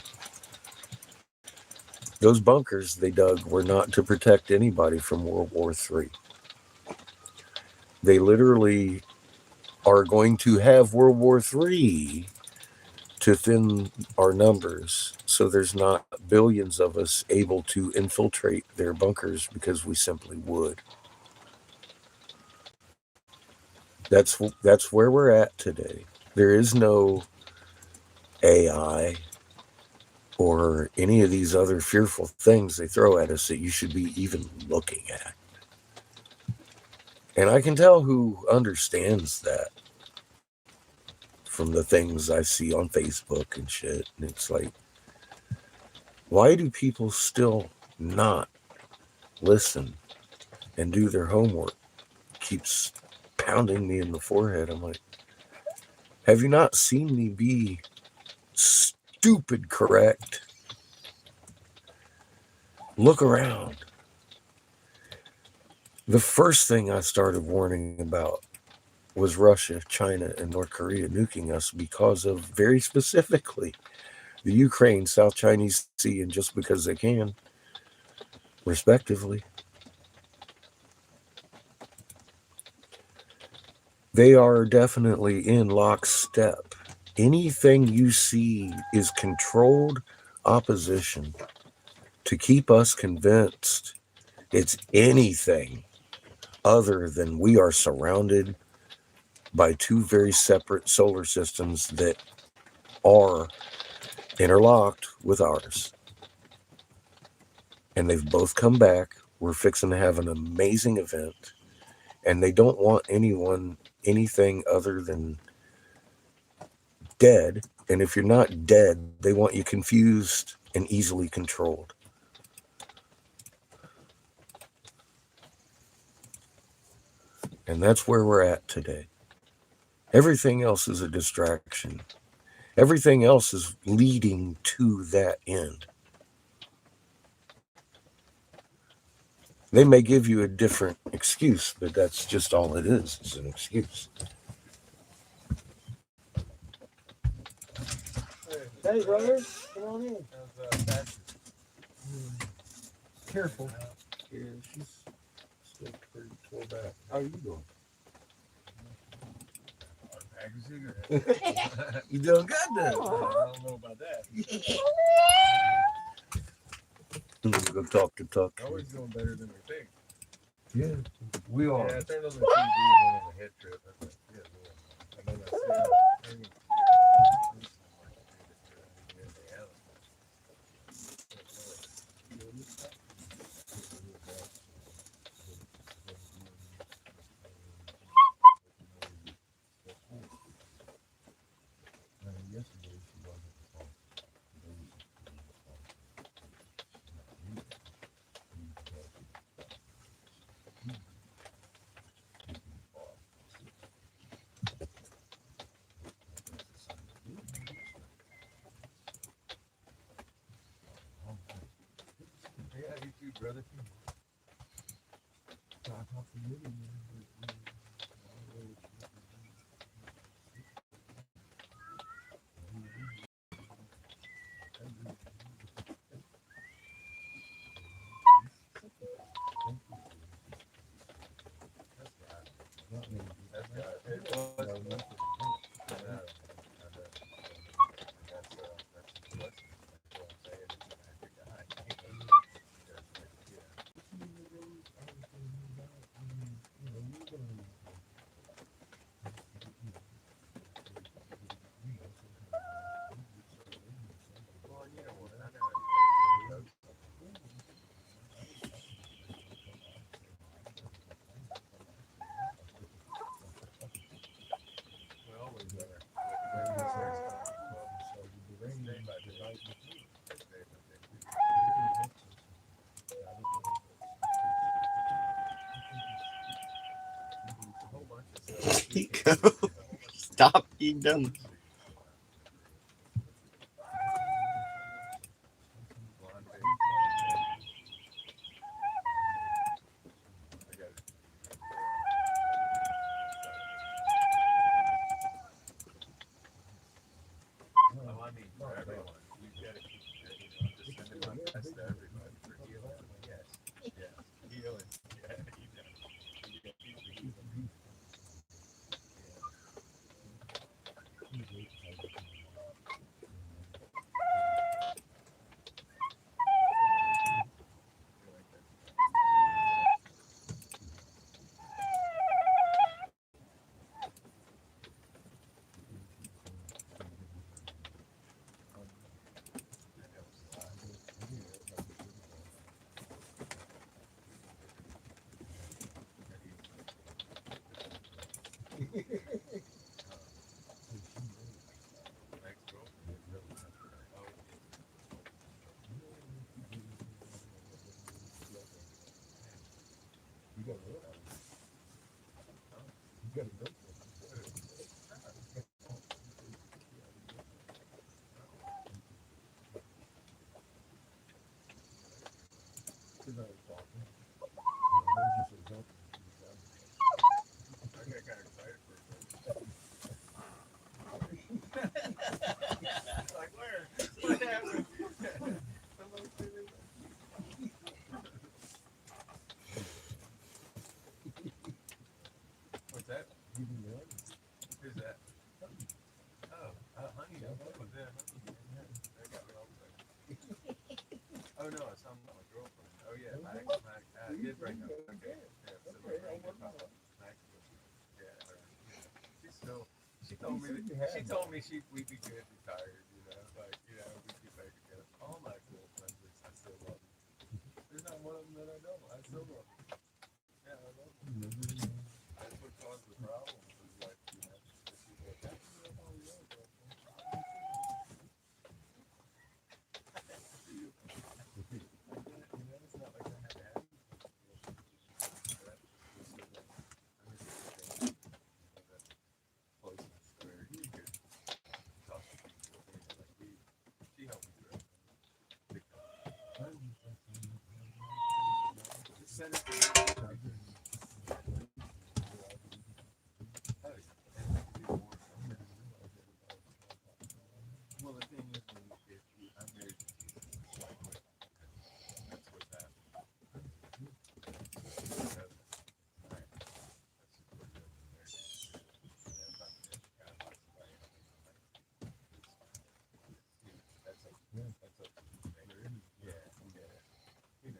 Those bunkers they dug were not to protect anybody from World War III. They literally are going to have World War III to thin our numbers so there's not billions of us able to infiltrate their bunkers because we simply would. That's where we're at today. There is no AI or any of these other fearful things they throw at us that you should be even looking at. And I can tell who understands that from the things I see on Facebook and shit. And it's like, why do people still not listen and do their homework? Keeps pounding me in the forehead. I'm like, have you not seen me be stupid correct? Look around. The first thing I started warning about was Russia, China, and North Korea nuking us because of, very specifically, the Ukraine, South Chinese Sea, and just because they can, respectively. They are definitely in lockstep. Anything you see is controlled opposition to keep us convinced it's anything other than we are surrounded by 2 very separate solar systems that are interlocked with ours. And they've both come back. We're fixing to have an amazing event. And they don't want anything other than dead. And if you're not dead, they want you confused and easily controlled. And that's where we're at today. Everything else is a distraction. Everything else is leading to that end. They may give you a different excuse, but that's just all it is. It's an excuse. Hey, brother, come on in. Careful. Yeah, she's still pretty tore back. How are you doing? You doing good then? I don't know about that. Go talk to Tuck. Always doing better than we think. Yeah, we Yeah, are. I turned on the TV and went on a head trip. I was like, yeah, man. And then I said, yeah, you too, brother. It was. No, nothing. I know. I know. That's a blessing. That's what I'm saying. It's an actor guy. Because, like, well, you know what? I know how you know. We always are. When we first started, well, it's day by day. It's day by day. It's a whole bunch of stuff. We Pico, can't do. It's a whole bunch of stop being dumb. blonde big, blonde big. I got it. Oh, I mean, for everyone, you got to keep, I'm just sending my best to everybody for healing. Yes, yes, healing. Yeah, you got it. You got to keep the healing. You like that? That helps a lot. Ex-girlfriend. Oh, You got a little. You got a little. Because I was talking. I got kind of excited for a second. Like, where? What happened? What's that? Who's that? Oh, honey. Was that honey? That got me all excited. Oh, no, it's not my girlfriend. Oh, yeah, Max. I did bring up. Okay. Yeah, so my friend did pop up. Max. Yeah, she told me we'd be good retired, like, we'd get back together. All my girlfriends, I still love them. There's not one of them that I don't. I still love them. Yeah, I love them. That's what caused the problem. Was like, she's like, how come you don't know your girlfriend? It's not like I had to have you. Closeness where you could talk to people, like she helped me through it. Big time. Just send it to me. Oh, yeah. Well, the thing is, if I'm married to Jesus, it's like, that's what's happening. Right. That's just what it is. That's not the kind of like somebody else. That's a yeah, yeah.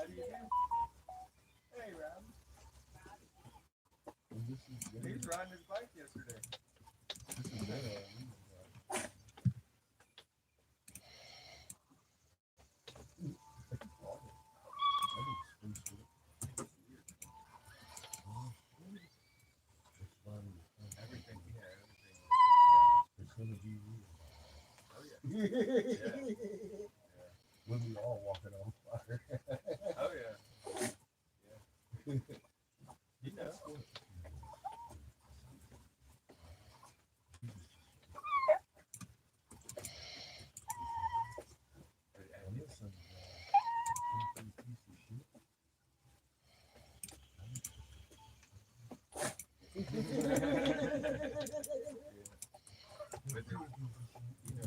do you do? Hey, Rob. And this is He was riding his bike yesterday. this is their Everything, yeah, everything. It's gonna be real. Oh, yeah. When we all walking on fire. Oh, yeah. You know. And there's some piece of shit. But the, you know,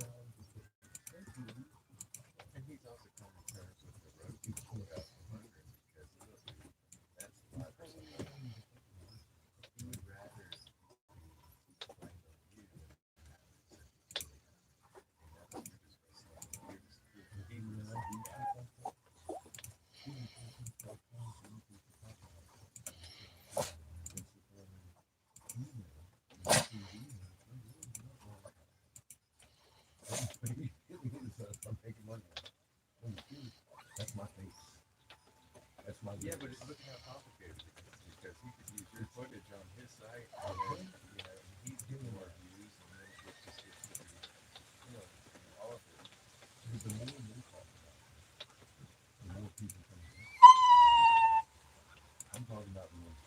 I was listening to and he's also coming to terms with the road he's pulled out from under him because that's the 5%. He would rather be blamed on you than I'm making money. That's my face. That's my yeah, but look at how complicated it is because he could use your footage on his site and then, you know, he's getting more views and then it just gets to be, you know, all of it. Because the more we talk about it, the more people come in. I'm talking about the most.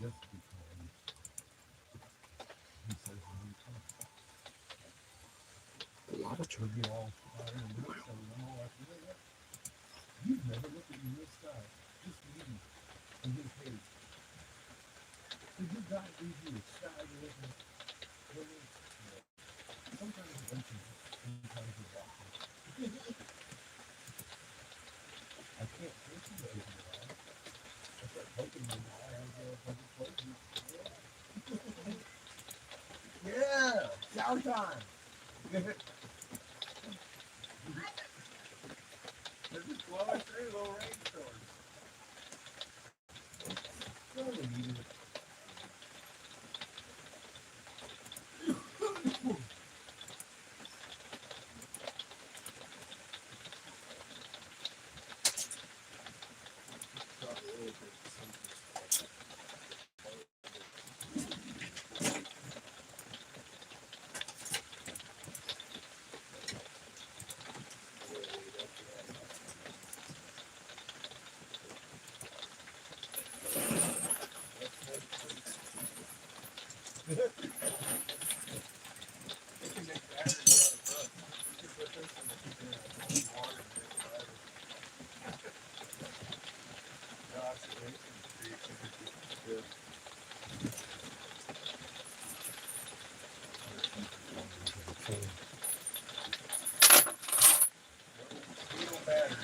Just because he says the new time. A lot of He'll get all fired and look, so I'm all like, you know what? You've never looked at your side. Just reading in his page. So you got to read your side with it. Sometimes it's open, sometimes it's boxing. I can't force you to open your eyes. I start poking your eye as public places. Yeah, shower time. They're just blowing through little rainstorms. No, we needed it. You can make batteries out of books. You can put this in cold water and make a battery. The oxidation creates energy. Yeah. Steel battery.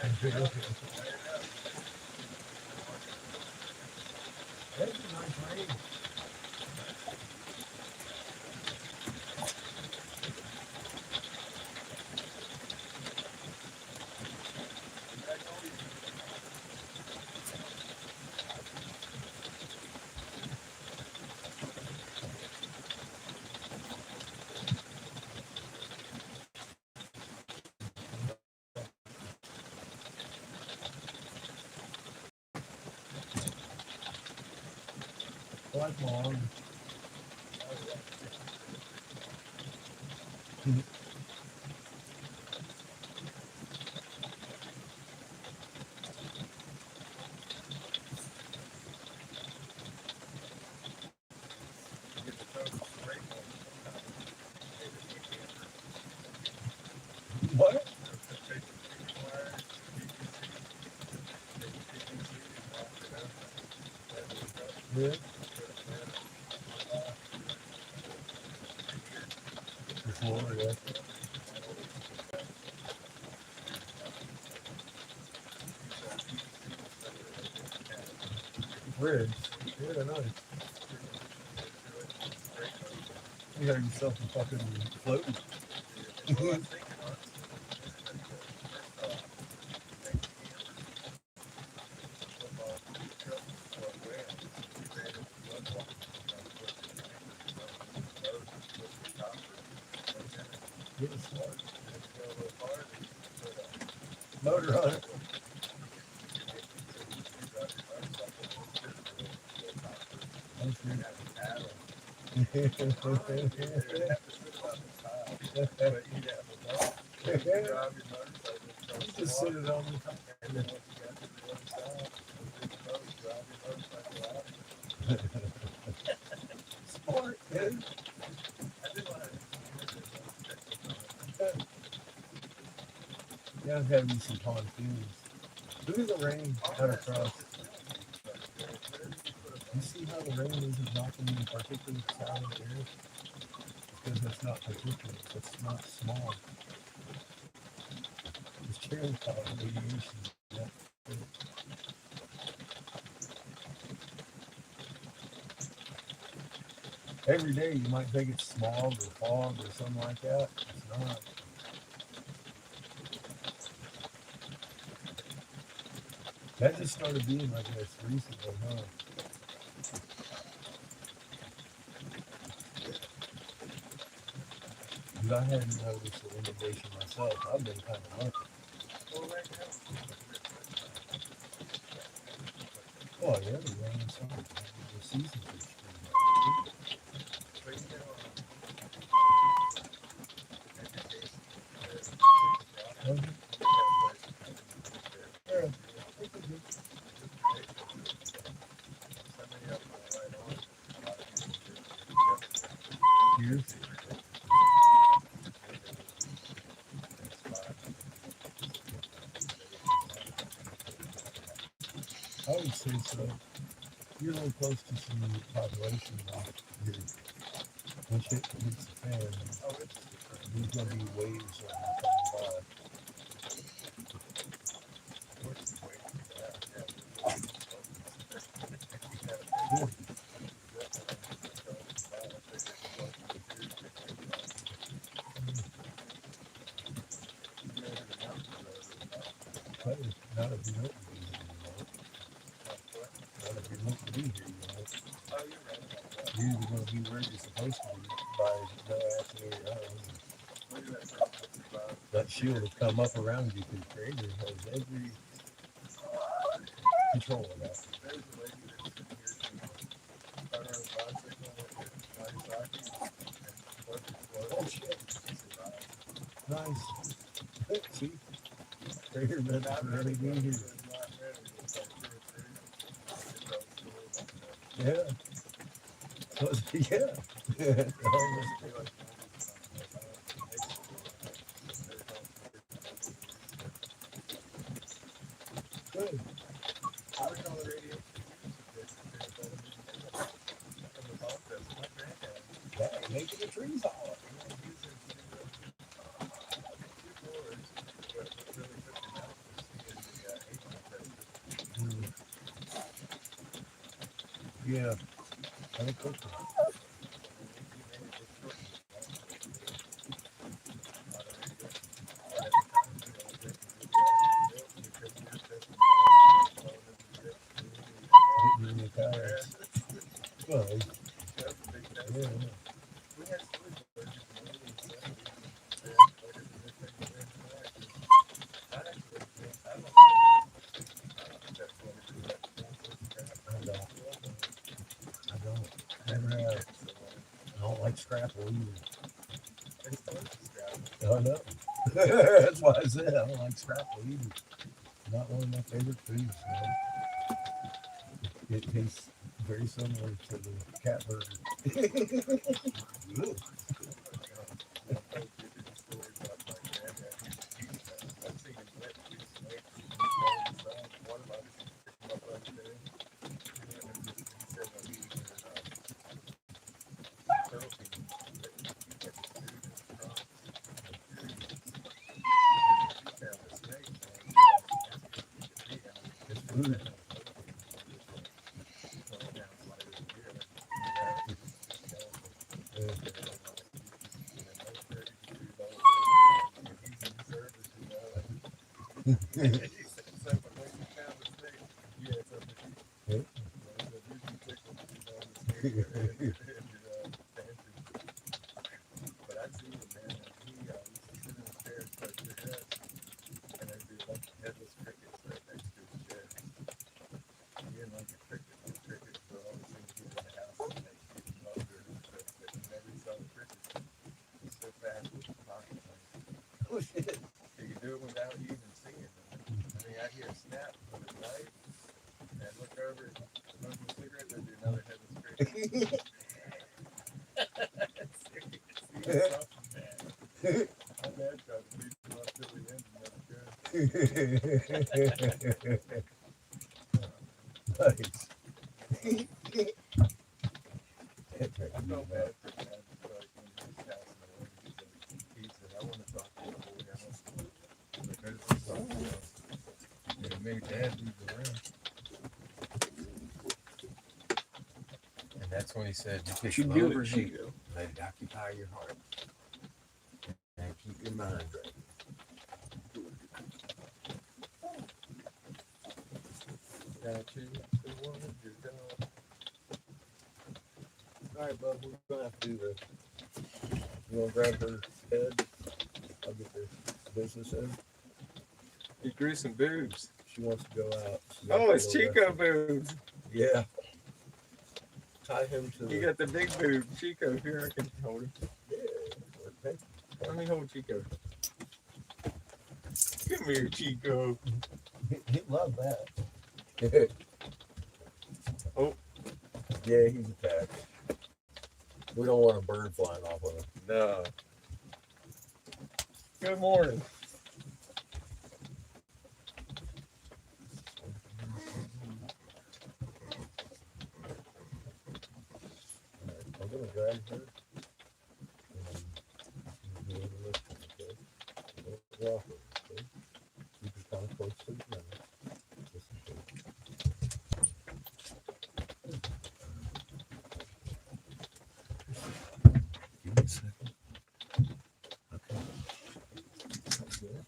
That's a nice range. I like my arm. What? Yeah. Before, yeah. Ribs. Yeah, nice. You got yourself a fucking float. Get a smart. Motor on it. Just sit it on the top. Smart, man. Yeah, I've had me some pontoons. Look at the rain out across. You see how the rain isn't knocking the particulates out of the air? Because it's not particulate, it's not small. It's cherry cloud radiation. Yeah. Every day you might think it's smog or fog or something like that. It's not. That just started being like this recently, huh? Because I hadn't noticed the inundation myself. I've been kind of lucky. Oh yeah, the rain and summer. The seasons are pretty good. Yeah. Years. I would say so. You're a little close to some population now. When shit hits the fan, there's gonna be waves of them coming by. Yeah. But not if you don't be here, Not if you're meant to be here, You're either gonna be where you're supposed to be by no action of your own. That shield will come up around you because Creator has every control of that. Oh shit. Nice. See? Creator meant for her to be here. Yeah. So, yeah. Good. Yeah, making the trees holler. Yeah. I think so. Getting in the tires. Well, yeah. I don't. I don't. Never have. I don't like scrapple either. I know. That's why I said I don't like scrapple either. Not one of my favorite foods, man. It tastes very similar to the cat burger. It's food. Oh shit. You can do it without you even seeing them. I mean, I hear a snap of his light and look over and smoke a cigarette, there'd be another headless cricket. My dad tried to beat him up till the end and never could. Nice. I felt bad for him, man, because when he was passing away, he said, I want to talk to your boy. I want to like, I just want to talk to him. And it made dad leave the room. And that's when he said, you You should do do it, it, Chico. let it occupy your heart. And keep your mind right. Got you. Good woman, your dog. All right, bud. We're gonna have to do the. You want to grab her head? I'll get the business in. He grew some boobs. She wants to go out. She Oh, got it's to go Chico rest. boobs. Yeah. Tie him to You the. got the big boob. Chico, here, I can hold him. Yeah. Okay. Let me hold Chico. Come here, Chico. He'd love that. Oh. Yeah, he's attached. We don't want a bird flying off on him. No. Good morning. I'm gonna grab her. And you do the lifting, okay? Don't drop her, okay? Keep her kind of close to the ground. Just in case. Give me a second. Okay. Good.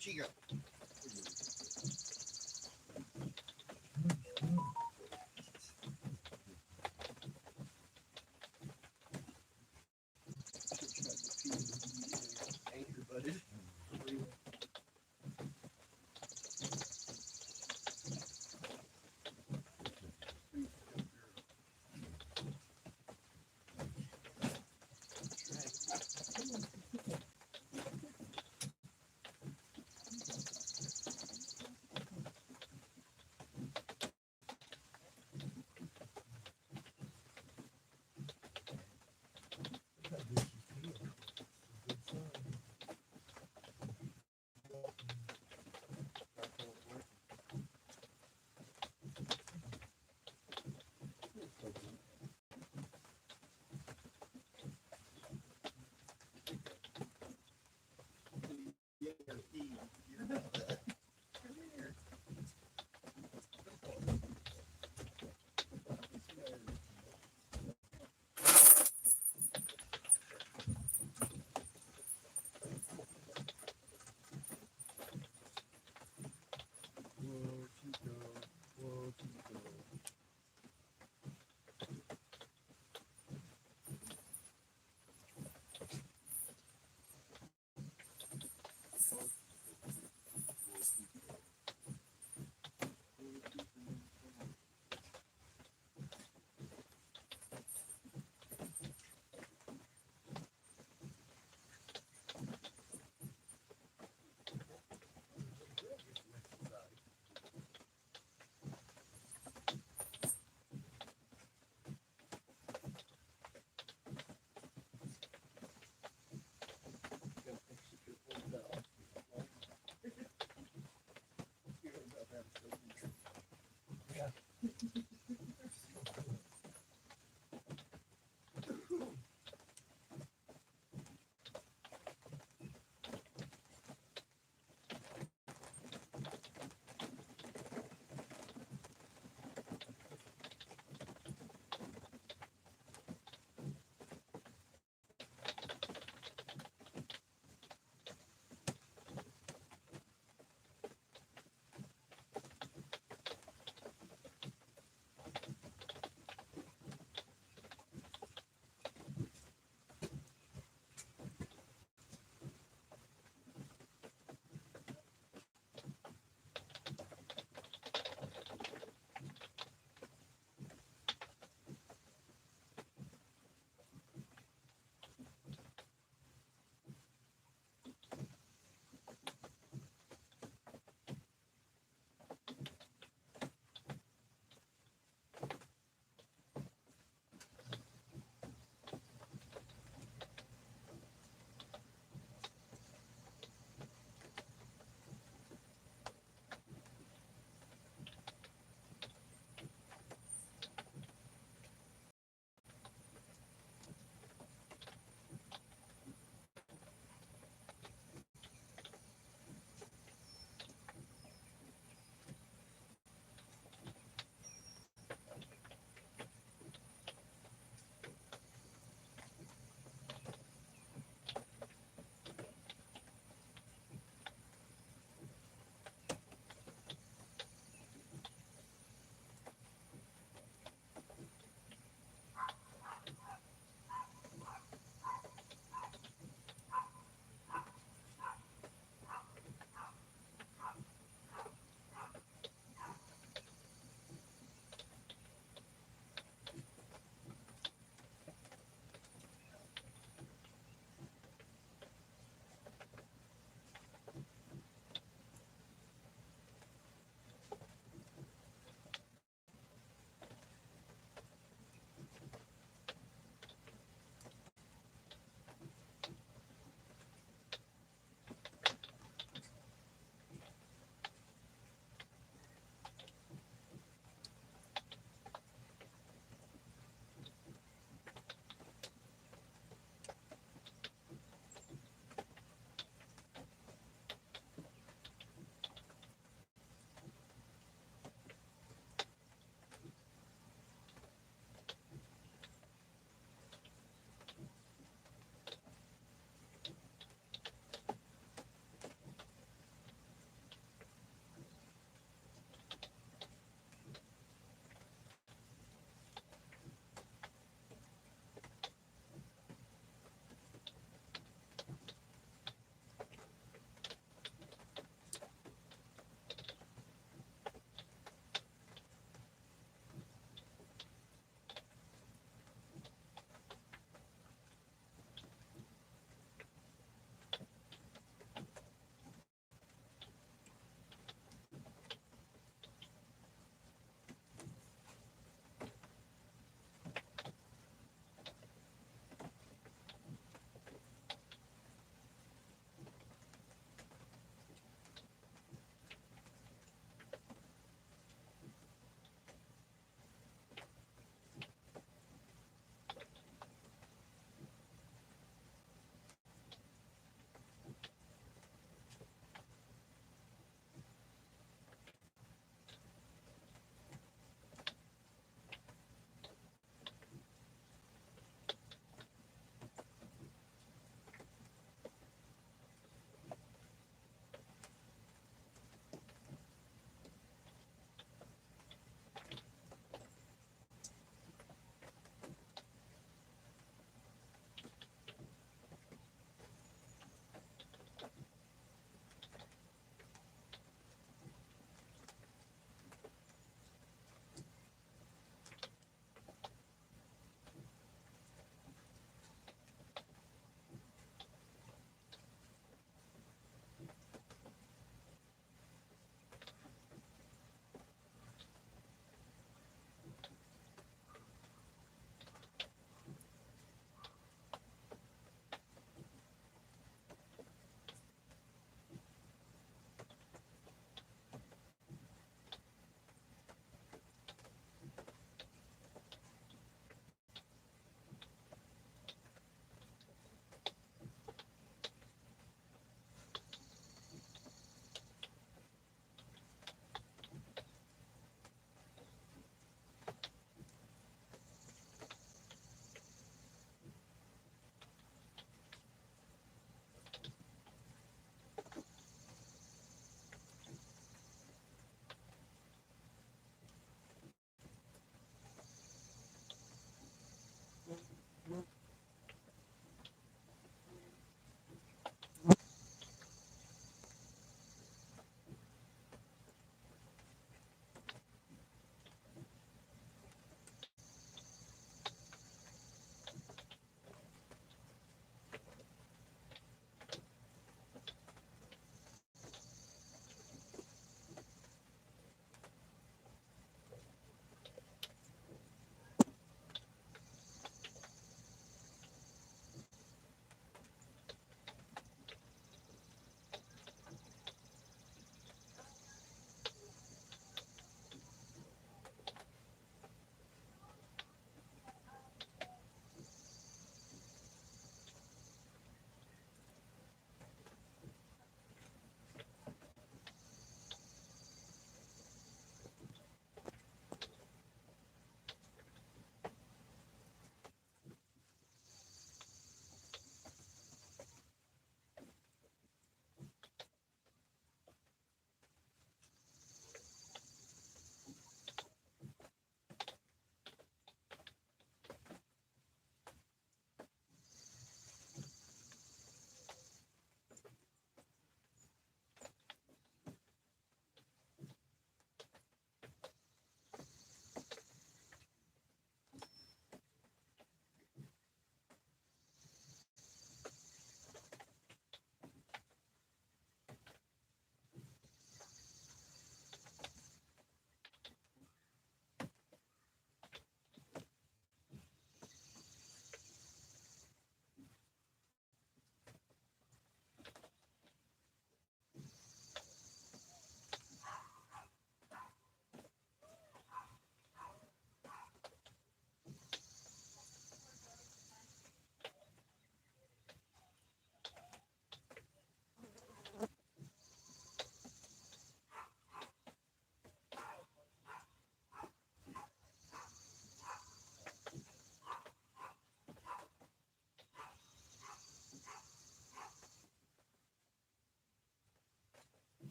Chico. Anchor butted.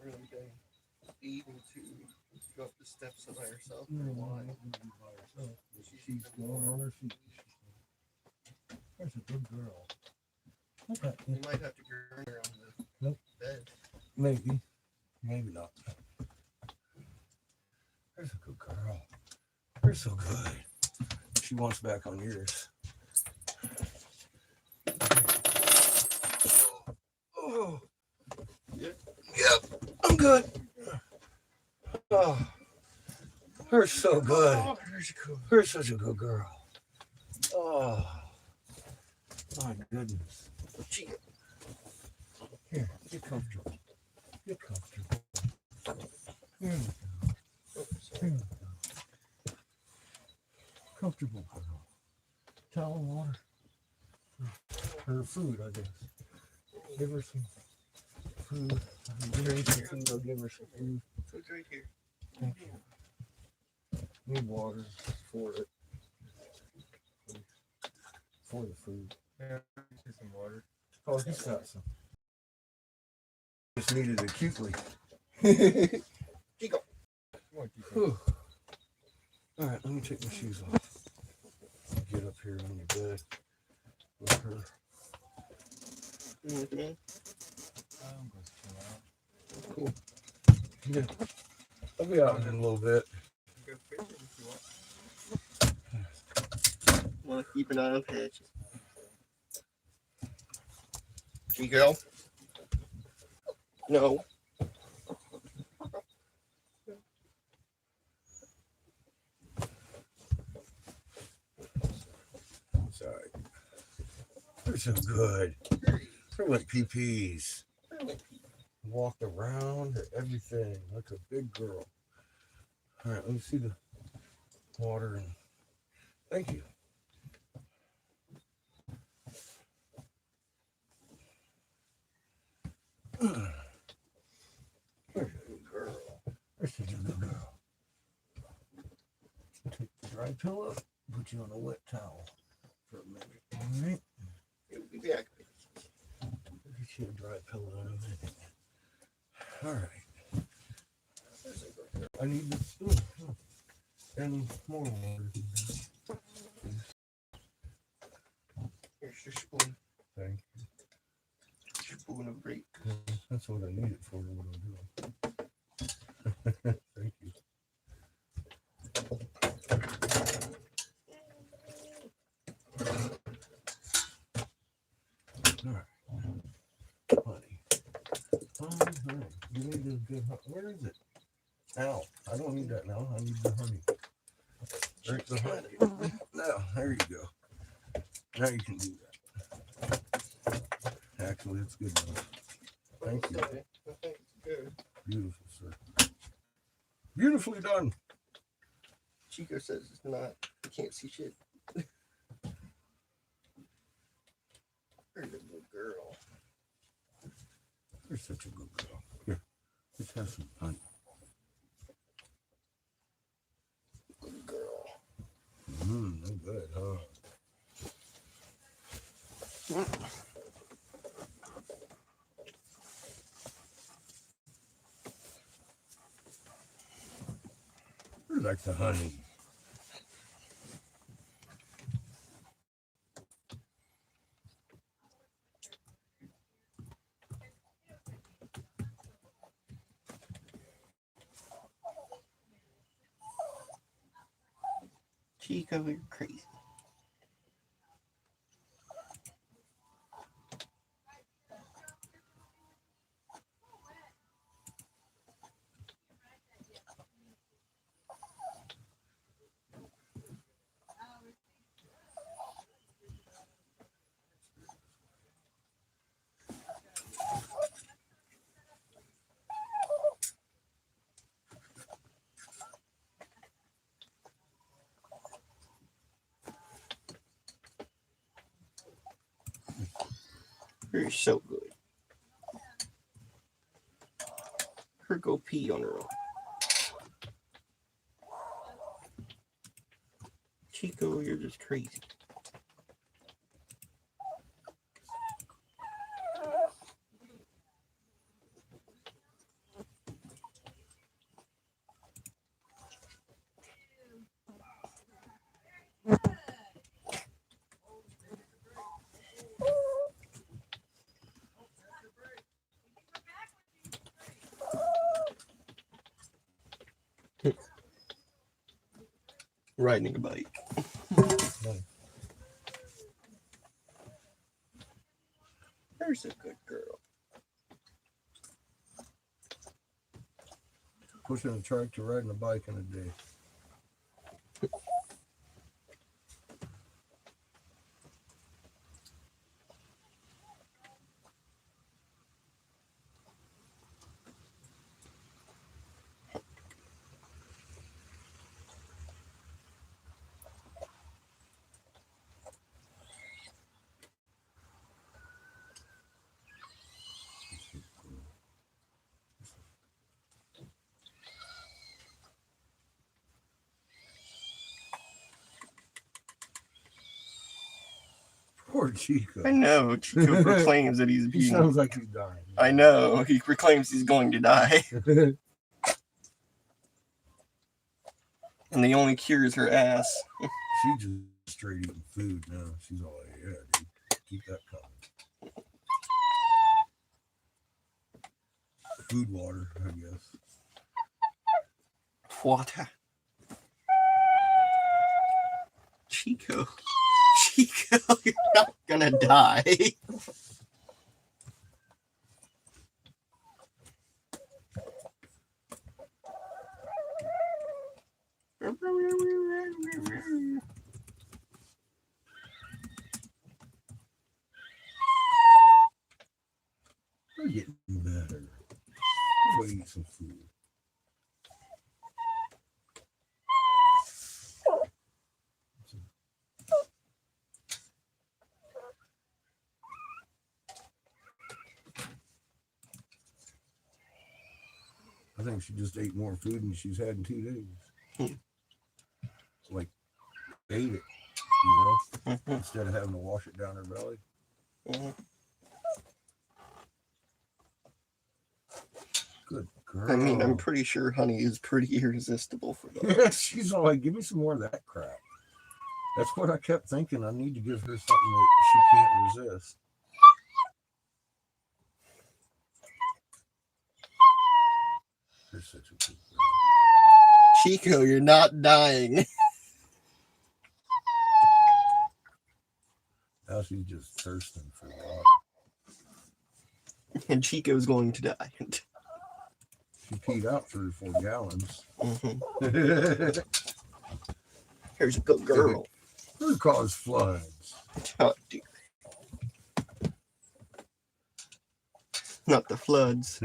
really been able to go up the steps by herself for a while. By herself. She's going on her feet. There's a good girl. Okay. You might have to turn her on the Nope. bed. Maybe. Maybe not. There's a good girl. You're so good. She wants back on yours. Oh. Yep. Yep. I'm good. Oh. You're so good. Oh, there's a cool. You're such a good girl. Oh. My goodness. Chica. Here, get comfortable. Get comfortable. Here we go. Oh, Here sorry. we go. Comfortable girl. Towel and water. Her food, I guess. Give her some food. Give her some food. I'll give her some food. Food's right here. Thank you. Need water for it. For the food. Yeah, get some water. Oh, he's got some. Just needed acutely. Chico. Come on, Chico. Whew. All right, let me take my shoes off. Get up here on your bed with her. You want to come in? I'm going to chill out. Cool. Yeah. I'll be out in a little bit. Go fishing if you want. Want to keep an eye on Patches. Chico. No. Sorry. You're so good. You're like PPs. Walked around, everything, like a big girl. All right, let me see the water. And thank you. You're a good girl. You're such a good girl. Take the dry pillow, put you on a wet towel for a minute. All right? He'll be back. Get you a dry pillow in a minute. All right. I need this. And more water. Here's your spoon. Thank Spoon of grape. you. That's what I need it for. What I'm doing. Thank you. All right. Honey. Honey. You need this good honey. Where is it? Ow. I don't need that now. I need the honey. There's the honey. Now, there you go. Now you can do that. Actually, it's good enough. Thank you. I think it's good. Beautiful, sir. Beautifully done. Chico says it's not. You can't see shit. You're a good girl. You're such a good girl. Here, let's have some honey. Good girl. No good, huh? You like the honey. Chico, you're crazy. You're so good. Her go pee on her own. Chico, you're just crazy. Riding a bike. Nice. There's a good girl. Pushing a tractor, riding a bike in a day. Poor Chico. I know. Chico proclaims that he's He being. sounds like he's dying. I know. He proclaims he's going to die. And the only cure is her ass. She just straight eating food now. She's all like, yeah, dude, keep that coming. Food, water, I guess. Water. Chico. Chico, you're not gonna die. We're getting better. We'll eat some food. I think she just ate more food than she's had in 2 days. It's like, ate it, you know, instead of having to wash it down her belly. Good girl. I mean, I'm pretty sure honey is pretty irresistible for that. Yeah, she's all like, give me some more of that crap. That's what I kept thinking. I need to give her something that she can't resist. You're such a good girl. Chico, you're not dying. Now she's just thirsting for water. And Chico's going to die. She peed out 3 or 4 gallons. Here's a good girl. Who caused floods? Oh, dear. Not the floods.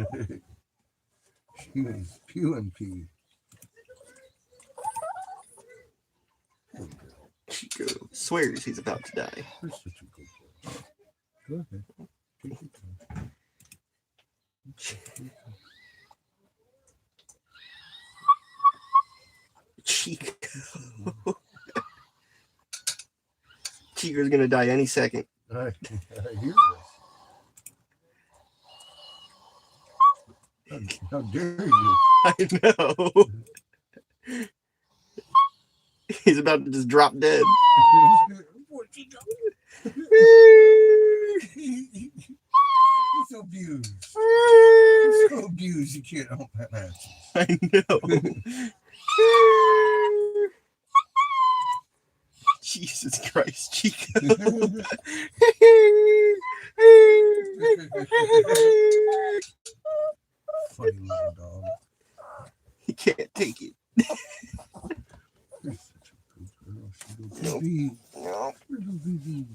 She was pewing pee. Good girl. Chico swears he's about to die. You're such a good girl. Go ahead. Take your time. Chico. Chico's gonna die any second. I hear this. How dare you? I know. He's about to just drop dead. He's so abused. He's so abused you can't help that match. I know. Jesus Christ, Chico. Funny little dog. He can't take it. You're such a good girl. She go baby. No. Little baby.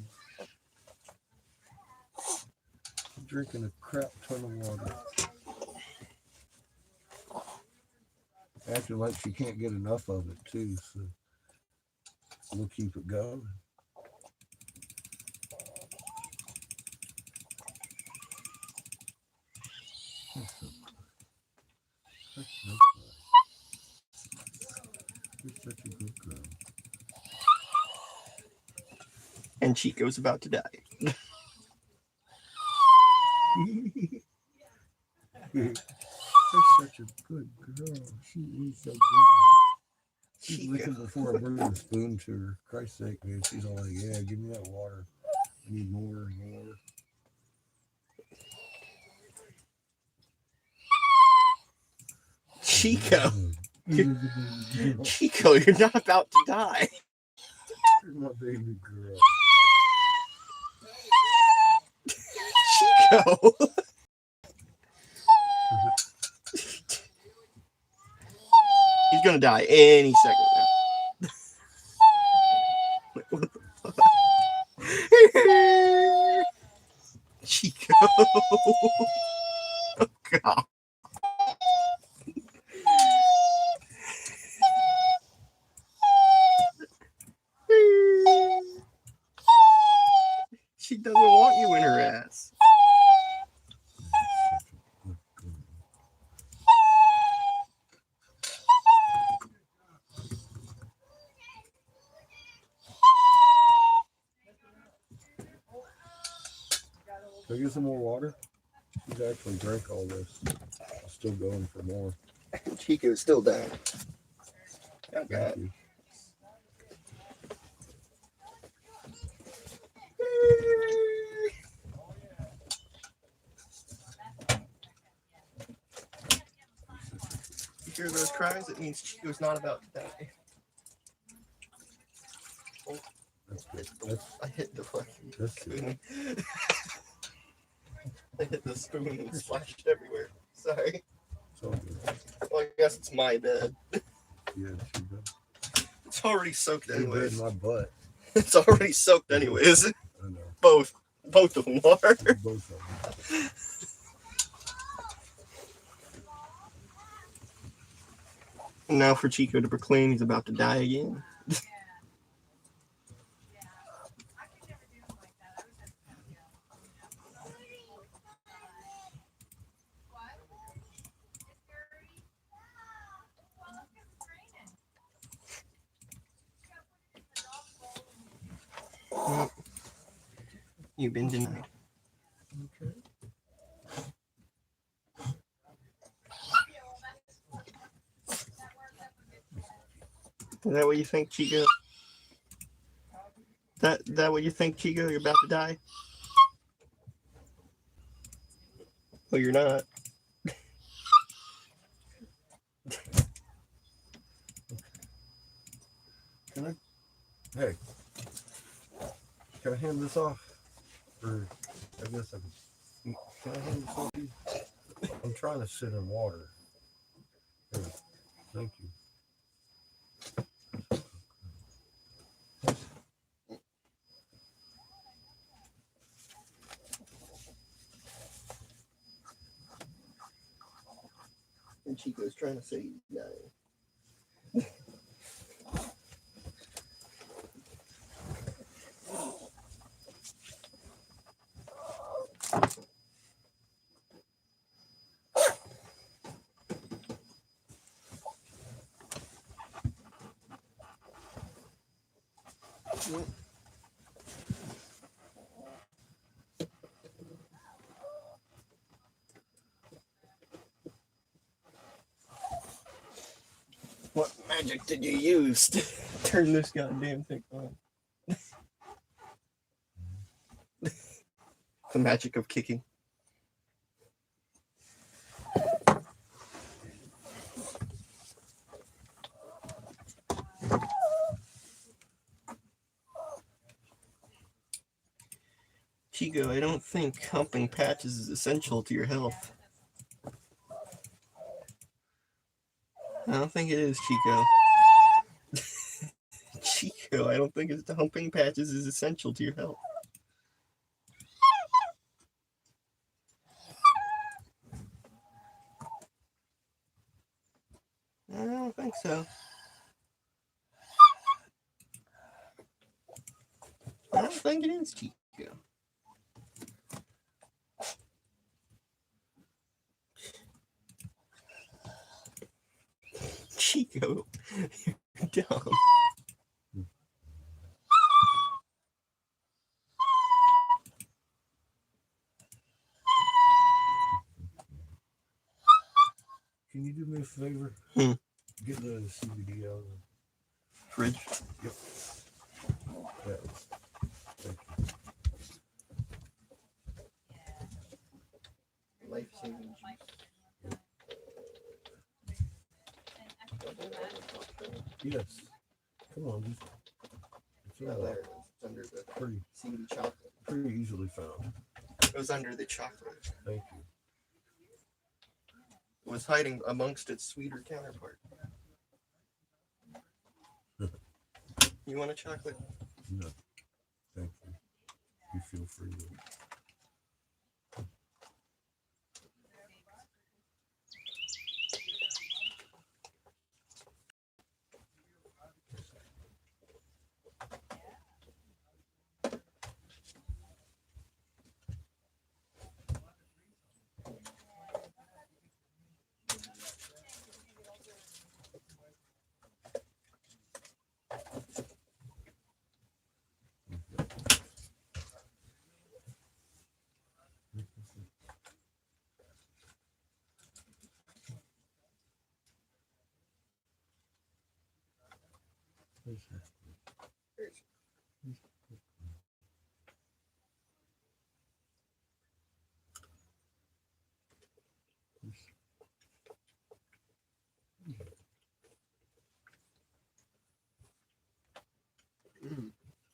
Drinking a crap ton of water. Acting like she can't get enough of it too, so we'll keep it going. That's so good. That's so good. You're such a good girl. And Chico's about to die. That's such a good girl. She is so good. She's looking before I bring the spoon to her. Christ's sake, man. She's all like, yeah, give me that water. I need more and more. Chico. Chico, you're not about to die. My baby girl. Chico. He's gonna die any second now. Wait, what the fuck? Chico. Oh, God. She doesn't want you in her ass. Can I get some more water? She's actually drank all this. I'm still going for more. Chico's still down. Got Thank that. you. You hear those cries? It means Chico's not about to die. That's good. That's I hit the fucking that's good. spoon. I hit the spoon and it splashed everywhere. Sorry. It's all good. Well, I guess it's my bed. Yeah, she does. It's already soaked You're in anyways. my butt. It's already soaked anyways. I know. Both of them are. Both of them. And now for Chico to proclaim he's about to die again. You've been denied. Okay. Is that what you think, Chico? That what you think, Chico? You're about to die? Well, you're not. Hey, can I hand this off? Or I guess I can. Can I hand this off to you? I'm trying to sit in water. Here, thank you. And Chico's trying to say he's dying. What magic did you use to turn this goddamn thing on? The magic of kicking. Chico, I don't think humping patches is essential to your health. I don't think it is, Chico. Chico, I don't think it's the humping patches is essential to your health. I don't think so. I don't think it is, Chico. Chico, you're dumb. Can you do me a favor? Get the CBD out of the Fridge. Yep. Yeah. Thank you. Life-saving juice. Yes. Come on, just it's Oh, all there it is. It's under the pretty seedy chocolate. pretty easily found. It was under the chocolate. Thank you. It was hiding amongst its sweeter counterpart. You want a chocolate? No, thank you. You feel free to.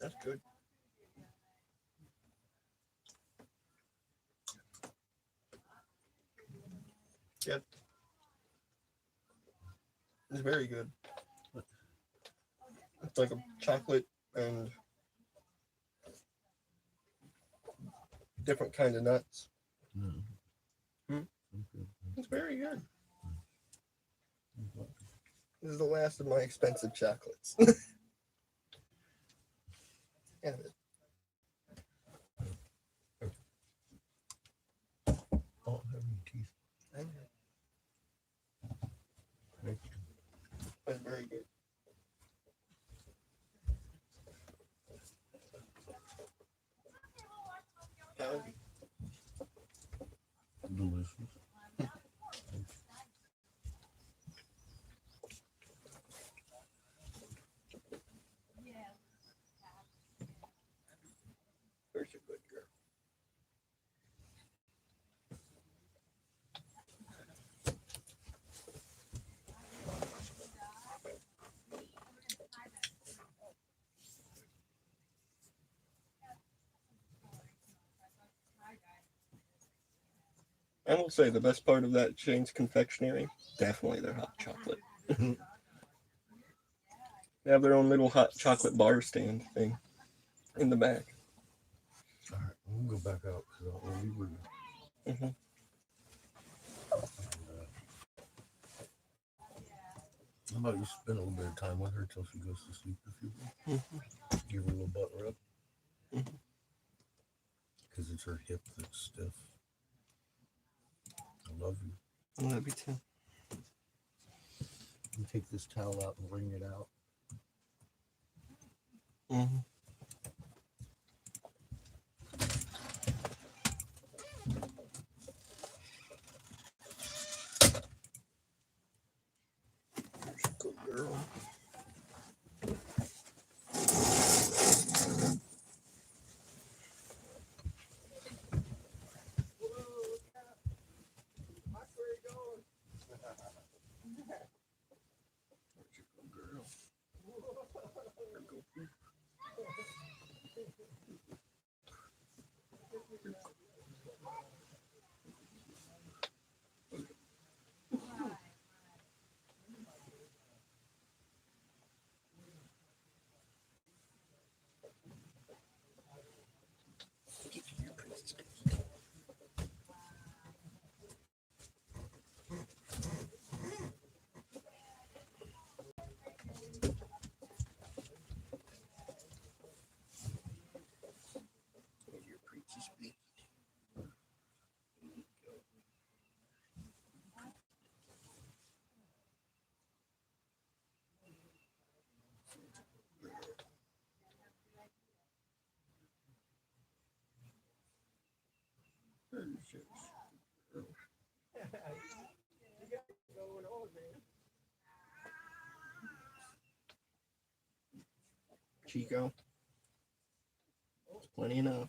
That's good. Yep. It's very good. It's like a chocolate and different kind of nuts. No. Hmm? Okay. It's very good. This is the last of my expensive chocolates. Yeah. Oh, have any teeth. Thank you. It's very good. Delicious. There's a good girl. I will say the best part of that Shane's confectionery, definitely their hot chocolate. They have their own little hot chocolate bar stand thing in the back. All right, we'll go back out because I don't want to be rude. Mhm. How about you spend a little bit of time with her till she goes to sleep if you will? Give her a little butt rub. Because it's her hip that's stiff. I love you. I love you too. You take this towel out and wring it out. Mm-hmm. Good girl. Your princess baby. Chico. It's plenty enough.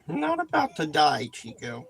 Not about to die, Chico.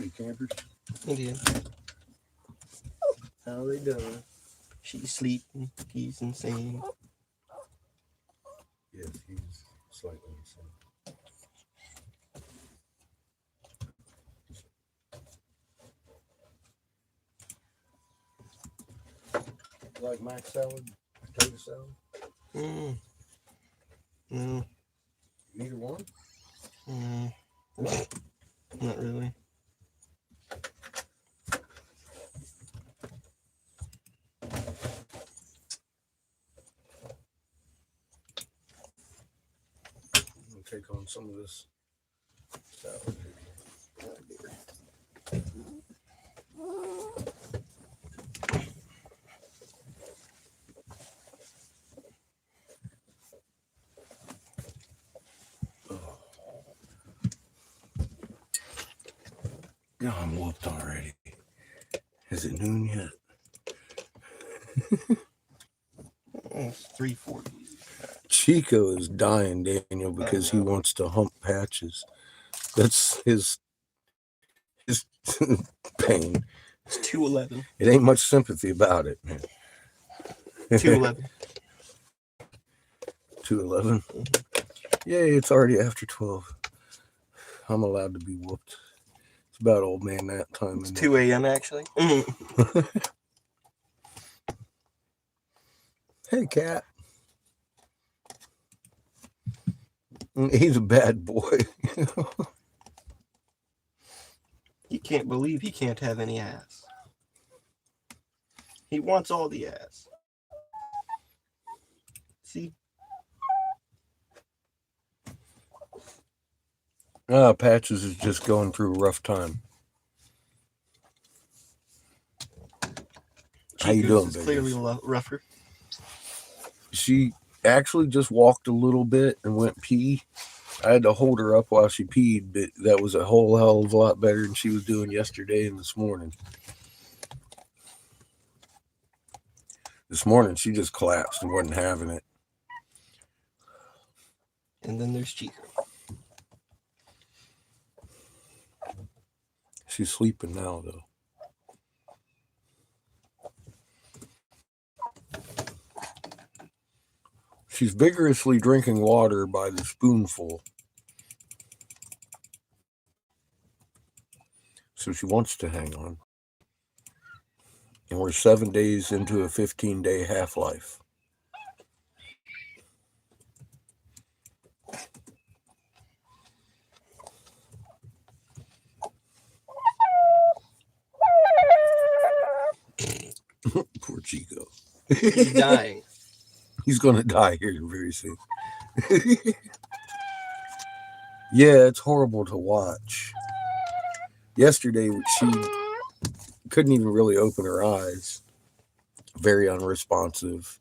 Howdy, campers. Indian. How they doing? She's sleeping. He's insane. Yes, he's slightly insane. Like mac salad, potato salad? No. Neither one? Not really. I'm gonna take on some of this salad. Yeah, I'm whooped already. Is it noon yet? It's 3:40. Chico is dying, Daniel, because he wants to hump Patches. That's his pain. It's 2:11. It ain't much sympathy about it, man. 2:11. 2:11. Yay, it's already after 12. I'm allowed to be whooped. It's about old man that time. It's isn't it? 2 a.m. actually. Hey, cat. He's a bad boy. He can't believe he can't have any ass. He wants all the ass. See? Patches is just going through a rough time. How you doing, Is baby? clearly rougher. She actually just walked a little bit and went pee. I had to hold her up while she peed, but that was a whole hell of a lot better than she was doing yesterday and this morning. This morning, she just collapsed and wasn't having it. And then there's Chico. She's sleeping now, though. She's vigorously drinking water by the spoonful. So she wants to hang on. And we're 7 days into a 15-day half-life. Poor Chico. He's dying. He's going to die here very soon. Yeah, it's horrible to watch. Yesterday, she couldn't even really open her eyes. Very unresponsive.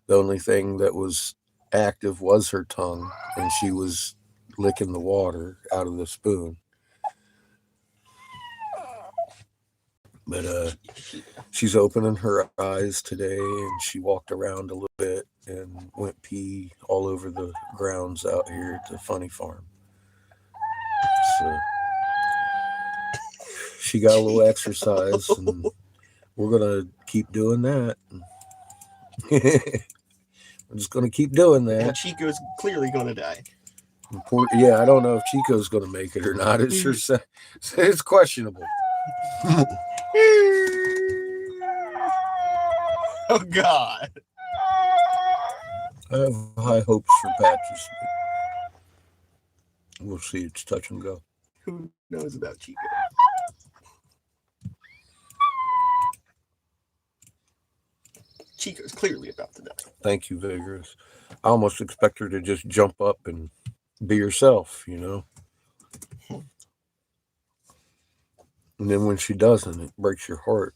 The only thing that was active was her tongue, and she was licking the water out of the spoon. But she's opening her eyes today, and she walked around a little bit and went pee all over the grounds out here at the funny farm. So she got a little exercise, and we're gonna keep doing that. We're just gonna keep doing And that. Chico's clearly going to die. Yeah, I don't know if Chico's gonna make it or not. It's sure it's questionable. Oh, God. I have high hopes for Patches. We'll see. It's touch and go. Who knows about Chico? Chico's clearly about to die. Thank you, Vigorous. I almost expect her to just jump up and be herself, you know? And then when she doesn't, it breaks your heart.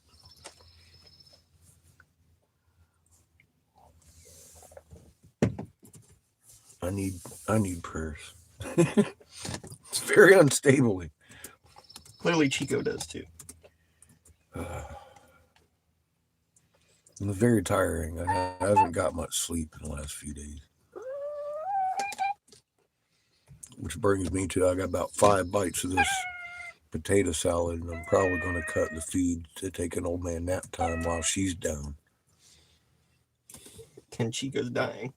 I need prayers. It's very unstable. Clearly Chico does too. It's very tiring. I haven't got much sleep in the last few days. Which brings me to, I got about 5 bites of this potato salad, and I'm probably going to cut the feed to take an old man nap time while she's down. And Chico's dying.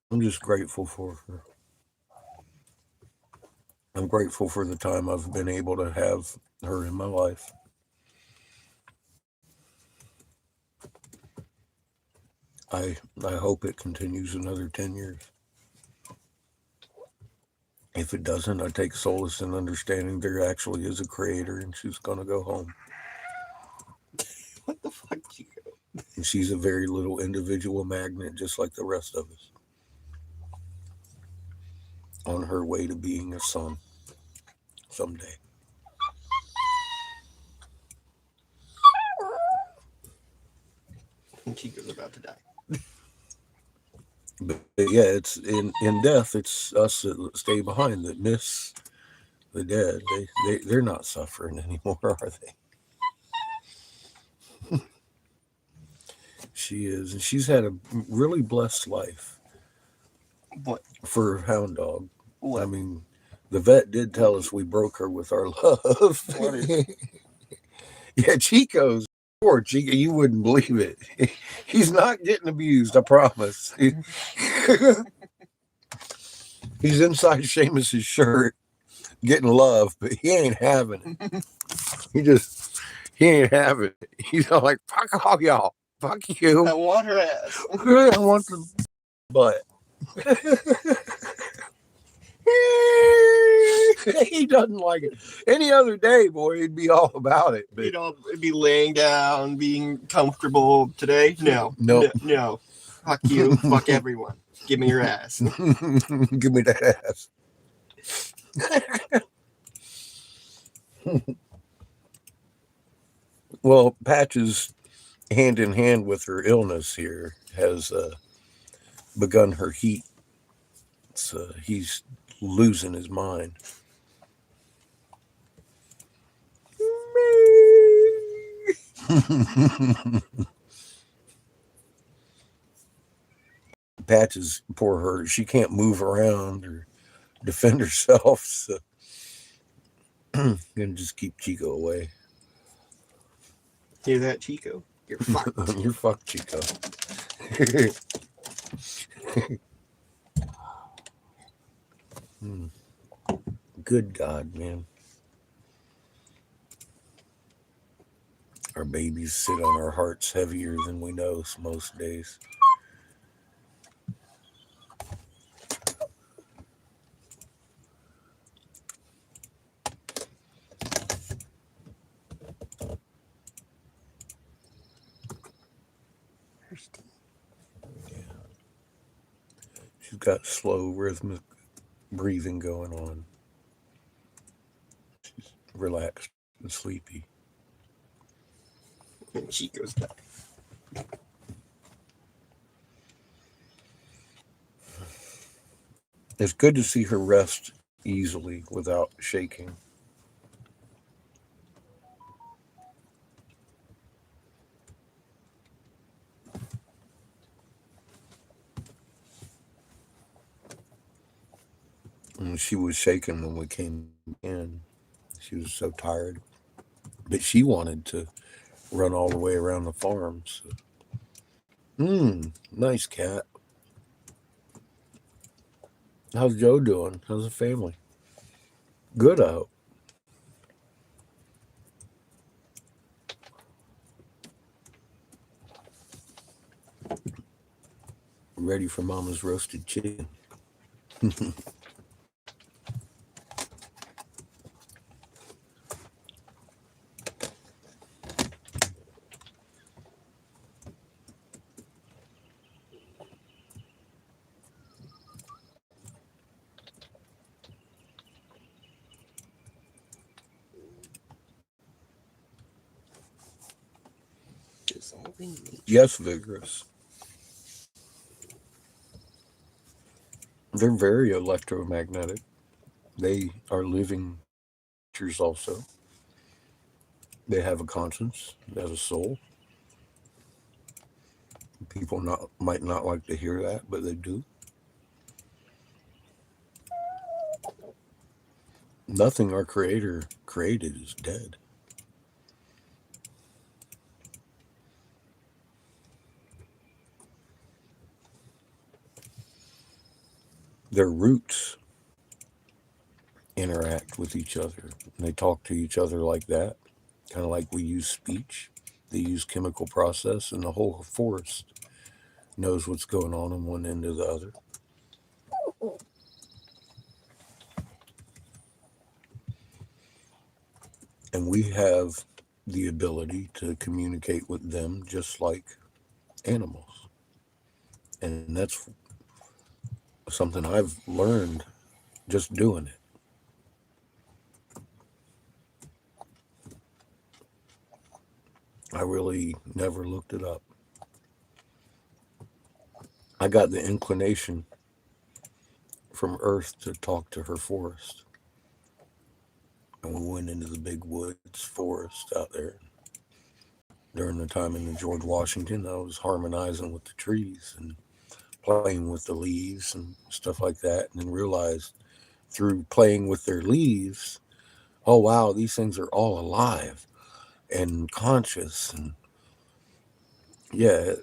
I'm just grateful for her. I'm grateful for the time I've been able to have her in my life. I hope it continues another 10 years. If it doesn't, I take solace in understanding there actually is a creator and she's going to go home. What the fuck, Chico? And she's a very little individual magnet, just like the rest of us, on her way to being a sun someday. And Chico's about to die. But yeah, it's in death, it's us that stay behind that miss the dead. They're not suffering anymore, are they? She is, and she's had a really blessed life. What? For a hound dog. What? I mean, the vet did tell us we broke her with our love. What is it? Yeah, Chico's. Poor Chico, you wouldn't believe it. He's not getting abused, I promise. He's inside Seamus's shirt getting love, but he ain't having it. He ain't having it. He's all like, fuck all y'all. Fuck you. I want her ass. I want the butt. He doesn't like it. Any other day, boy, he'd be all about it. But It'd be laying down, being comfortable. Today, no. Fuck you. Fuck everyone. Give me your ass. Give me that ass. Well, Patches, hand in hand with her illness here, has begun her heat. He's losing his mind. Patches, poor her, she can't move around or defend herself, so I'm gonna just keep Chico away. Hear that, Chico? You're fucked. You're fucked, Chico. Good God, man. Our babies sit on our hearts heavier than we know most days. She's got slow, rhythmic breathing going on. She's relaxed and sleepy. And Chico's dying. It's good to see her rest easily without shaking. And she was shaking when we came in. She was so tired. But she wanted to run all the way around the farm. So. Nice cat. How's Joe doing? How's the family? Good, I hope. Ready for Mama's roasted chicken. Yes, Vigorous. They're very electromagnetic. They are living creatures also. They have a conscience. They have a soul. People might not like to hear that, but they do. Nothing our Creator created is dead. Their roots interact with each other. And they talk to each other like that, kind of like we use speech. They use chemical process, and the whole forest knows what's going on one end or the other. And we have the ability to communicate with them just like animals. And that's something I've learned just doing it. I really never looked it up. I got the inclination from Earth to talk to her forest. And we went into the big woods forest out there. During the time in the George Washington, I was harmonizing with the trees and playing with the leaves and stuff like that, and then realized through playing with their leaves, oh wow, these things are all alive and conscious. And yeah,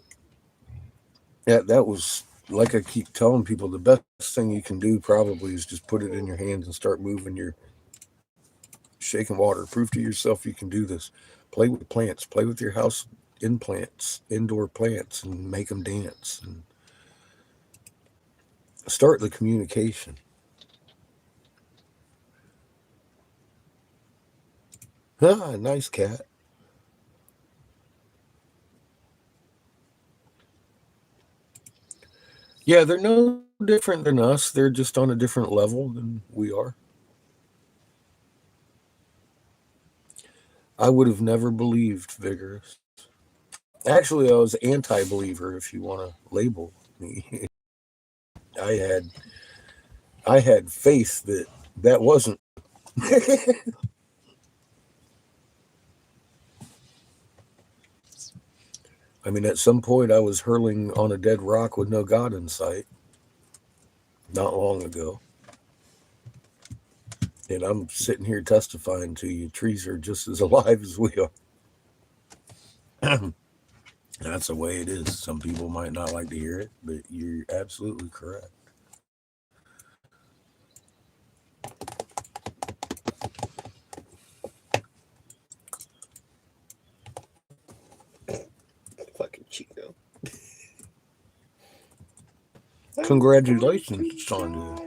that was, like I keep telling people, the best thing you can do probably is just put it in your hands and start moving your shaking water. Prove to yourself you can do this. Play with plants, play with your house in plants, indoor plants, and make them dance and start the communication. Ah, nice cat. Yeah, they're no different than us. They're just on a different level than we are. I would have never believed Vigorous. Actually, I was anti-believer, if you want to label me. I had I had faith that that wasn't. I mean, at some point, I was hurling on a dead rock with no God in sight. Not long ago, and I'm sitting here testifying to you. Trees are just as alive as we are. That's the way it is. Some people might not like to hear it, but you're absolutely correct. Fucking Chico. Congratulations, Sondu.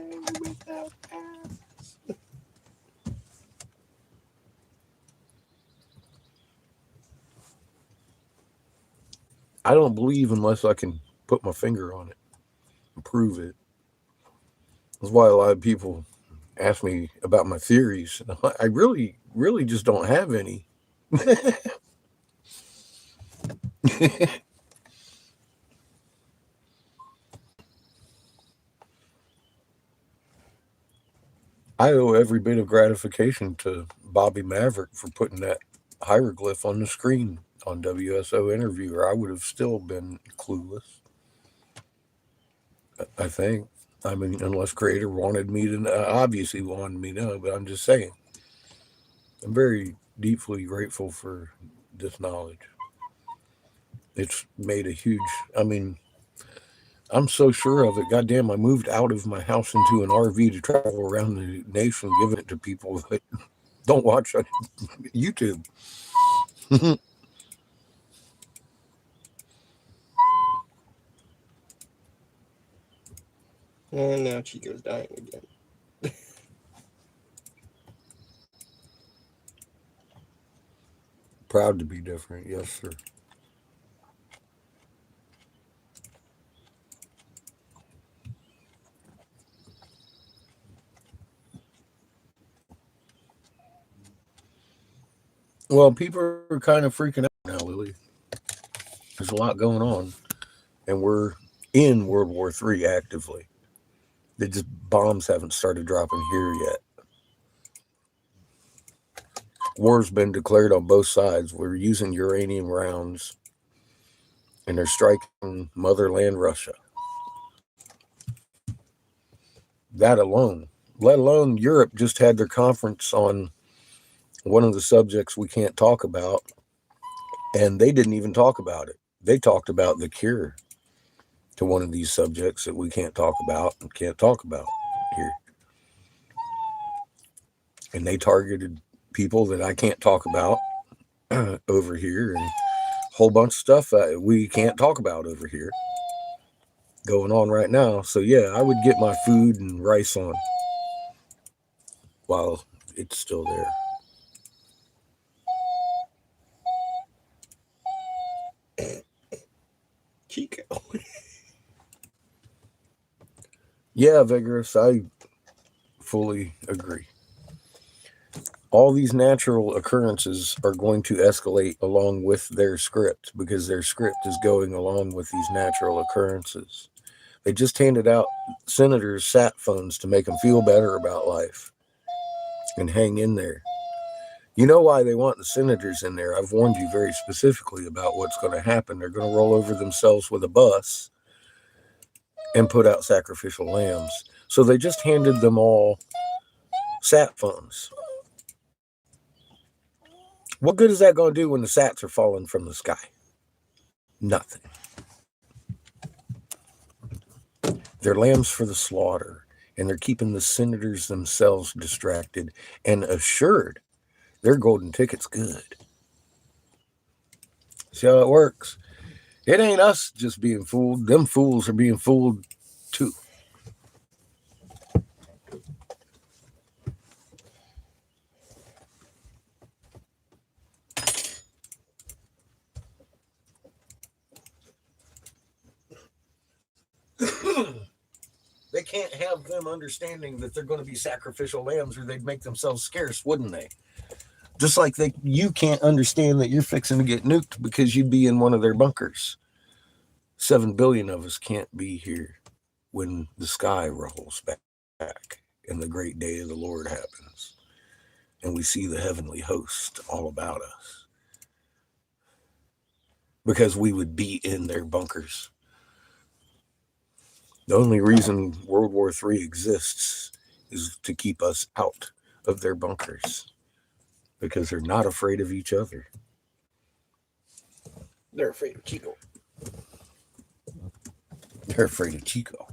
I don't believe unless I can put my finger on it and prove it. That's why a lot of people ask me about my theories. I really, really just don't have any. I owe every bit of gratification to Bobby Maverick for putting that hieroglyph on the screen on WSO Interviewer. I would have still been clueless, I think. I mean, unless Creator wanted me to know, obviously wanted me to know, but I'm just saying. I'm very deeply grateful for this knowledge. It's made a huge, I mean, I'm so sure of it. Goddamn, I moved out of my house into an RV to travel around the nation giving it to people that don't watch on YouTube. And now Chico's dying again. Proud to be different. Yes, sir. Well, people are kind of freaking out now, Lily. There's a lot going on, and we're in World War III actively. The just bombs haven't started dropping here yet. War's been declared on both sides. We're using uranium rounds and they're striking motherland Russia. That alone, let alone Europe just had their conference on one of the subjects we can't talk about, and they didn't even talk about it. They talked about the cure to one of these subjects that we can't talk about and can't talk about here. And they targeted people that I can't talk about over here, and a whole bunch of stuff we can't talk about over here going on right now. So yeah, I would get my food and rice on while it's still there. Chico. Yeah, Vigorous, I fully agree. All these natural occurrences are going to escalate along with their script because their script is going along with these natural occurrences. They just handed out senators sat phones to make them feel better about life and hang in there. You know why they want the senators in there? I've warned you very specifically about what's going to happen. They're going to roll over themselves with a bus and put out sacrificial lambs. So they just handed them all sat phones. What good is that going to do when the sats are falling from the sky? Nothing. They're lambs for the slaughter, and they're keeping the senators themselves distracted and assured their golden ticket's good. See how it works? It ain't us just being fooled. Them fools are being fooled too. They can't have them understanding that they're going to be sacrificial lambs, or they'd make themselves scarce, wouldn't they? Just like you can't understand that you're fixing to get nuked because you'd be in one of their bunkers. 7 billion of us can't be here when the sky rolls back and the great day of the Lord happens and we see the heavenly host all about us, because we would be in their bunkers. The only reason World War III exists is to keep us out of their bunkers, because they're not afraid of each other. They're afraid of Chico. They're afraid of Chico.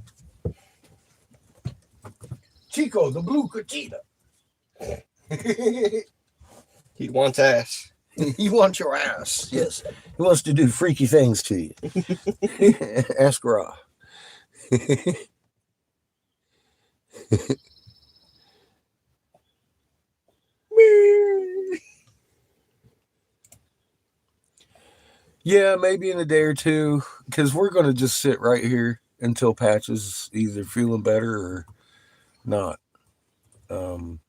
Chico, the blue Cuchita. He wants ass. He wants your ass. Yes. He wants to do freaky things to you. Ask Ra. Yeah, maybe in a day or two, because we're going to just sit right here until Patch is either feeling better or not. And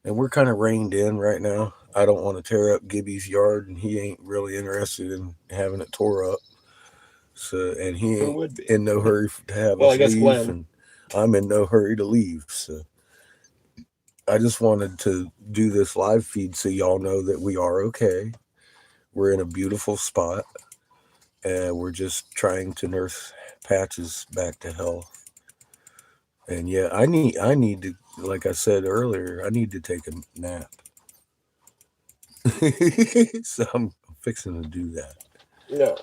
we're kind of reined in right now. I don't want to tear up Gibby's yard, and he ain't really interested in having it tore up. So, and he ain't in no hurry to have us leave, and I'm in no hurry to leave. So I just wanted to do this live feed so y'all know that we are okay. We're in a beautiful spot, and we're just trying to nurse Patches back to health. And yeah, I need to, like I said earlier, I need to take a nap. So I'm fixing to do that. No.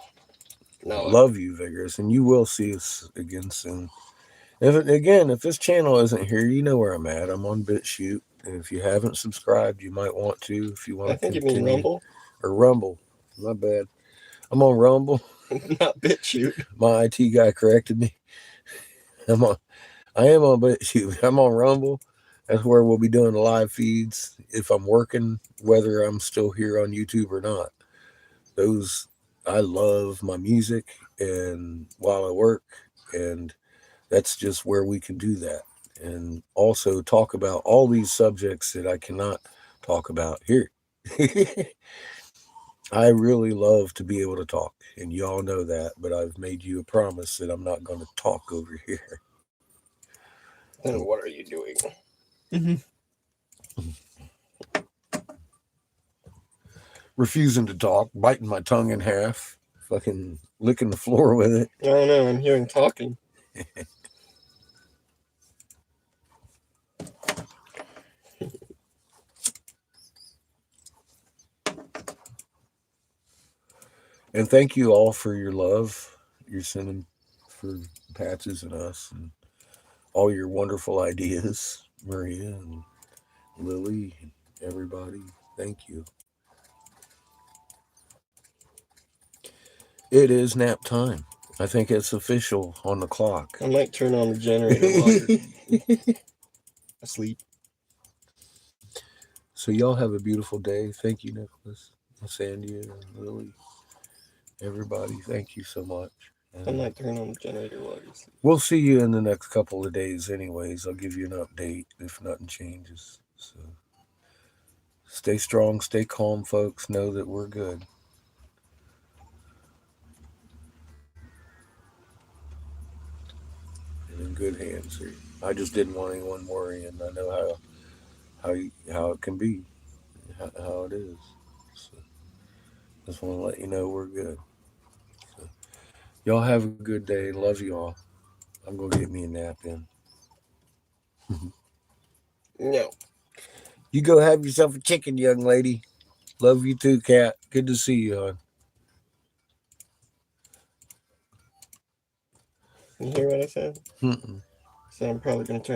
Love you, Vigorous, and you will see us again soon. If this channel isn't here, you know where I'm at. I'm on BitChute, and if you haven't subscribed, you might want to. If you want to continue, you mean Rumble or Rumble. My bad. I'm on Rumble. Not BitChute. My IT guy corrected me. I am on BitChute. I'm on Rumble. That's where we'll be doing the live feeds if I'm working, whether I'm still here on YouTube or not. I love my music and while I work, and that's just where we can do that. And also talk about all these subjects that I cannot talk about here. I really love to be able to talk, and y'all know that, but I've made you a promise that I'm not going to talk over here. Then what are you doing? Refusing to talk, biting my tongue in half, fucking licking the floor with it. I don't know. I'm hearing talking. And thank you all for your love you're sending for Patches and us, and all your wonderful ideas, Maria and Lily, and everybody. Thank you. It is nap time. I think it's official on the clock. I might turn on the generator while you're asleep. So y'all have a beautiful day. Thank you, Nicholas, and Sandia, and Lily, everybody. Thank you so much. I might turn on the generator while you're asleep. We'll see you in the next couple of days anyways. I'll give you an update if nothing changes. So stay strong, stay calm, folks. Know that we're good. And in good hands here. I just didn't want anyone worrying. I know how it can be, how it is. So just want to let you know we're good. So y'all have a good day. Love you all. I'm gonna get me a nap in. No. You go have yourself a chicken, young lady. Love you too, Kat. Good to see you, hon. You hear what I said? Mm-mm. So I'm probably going to turn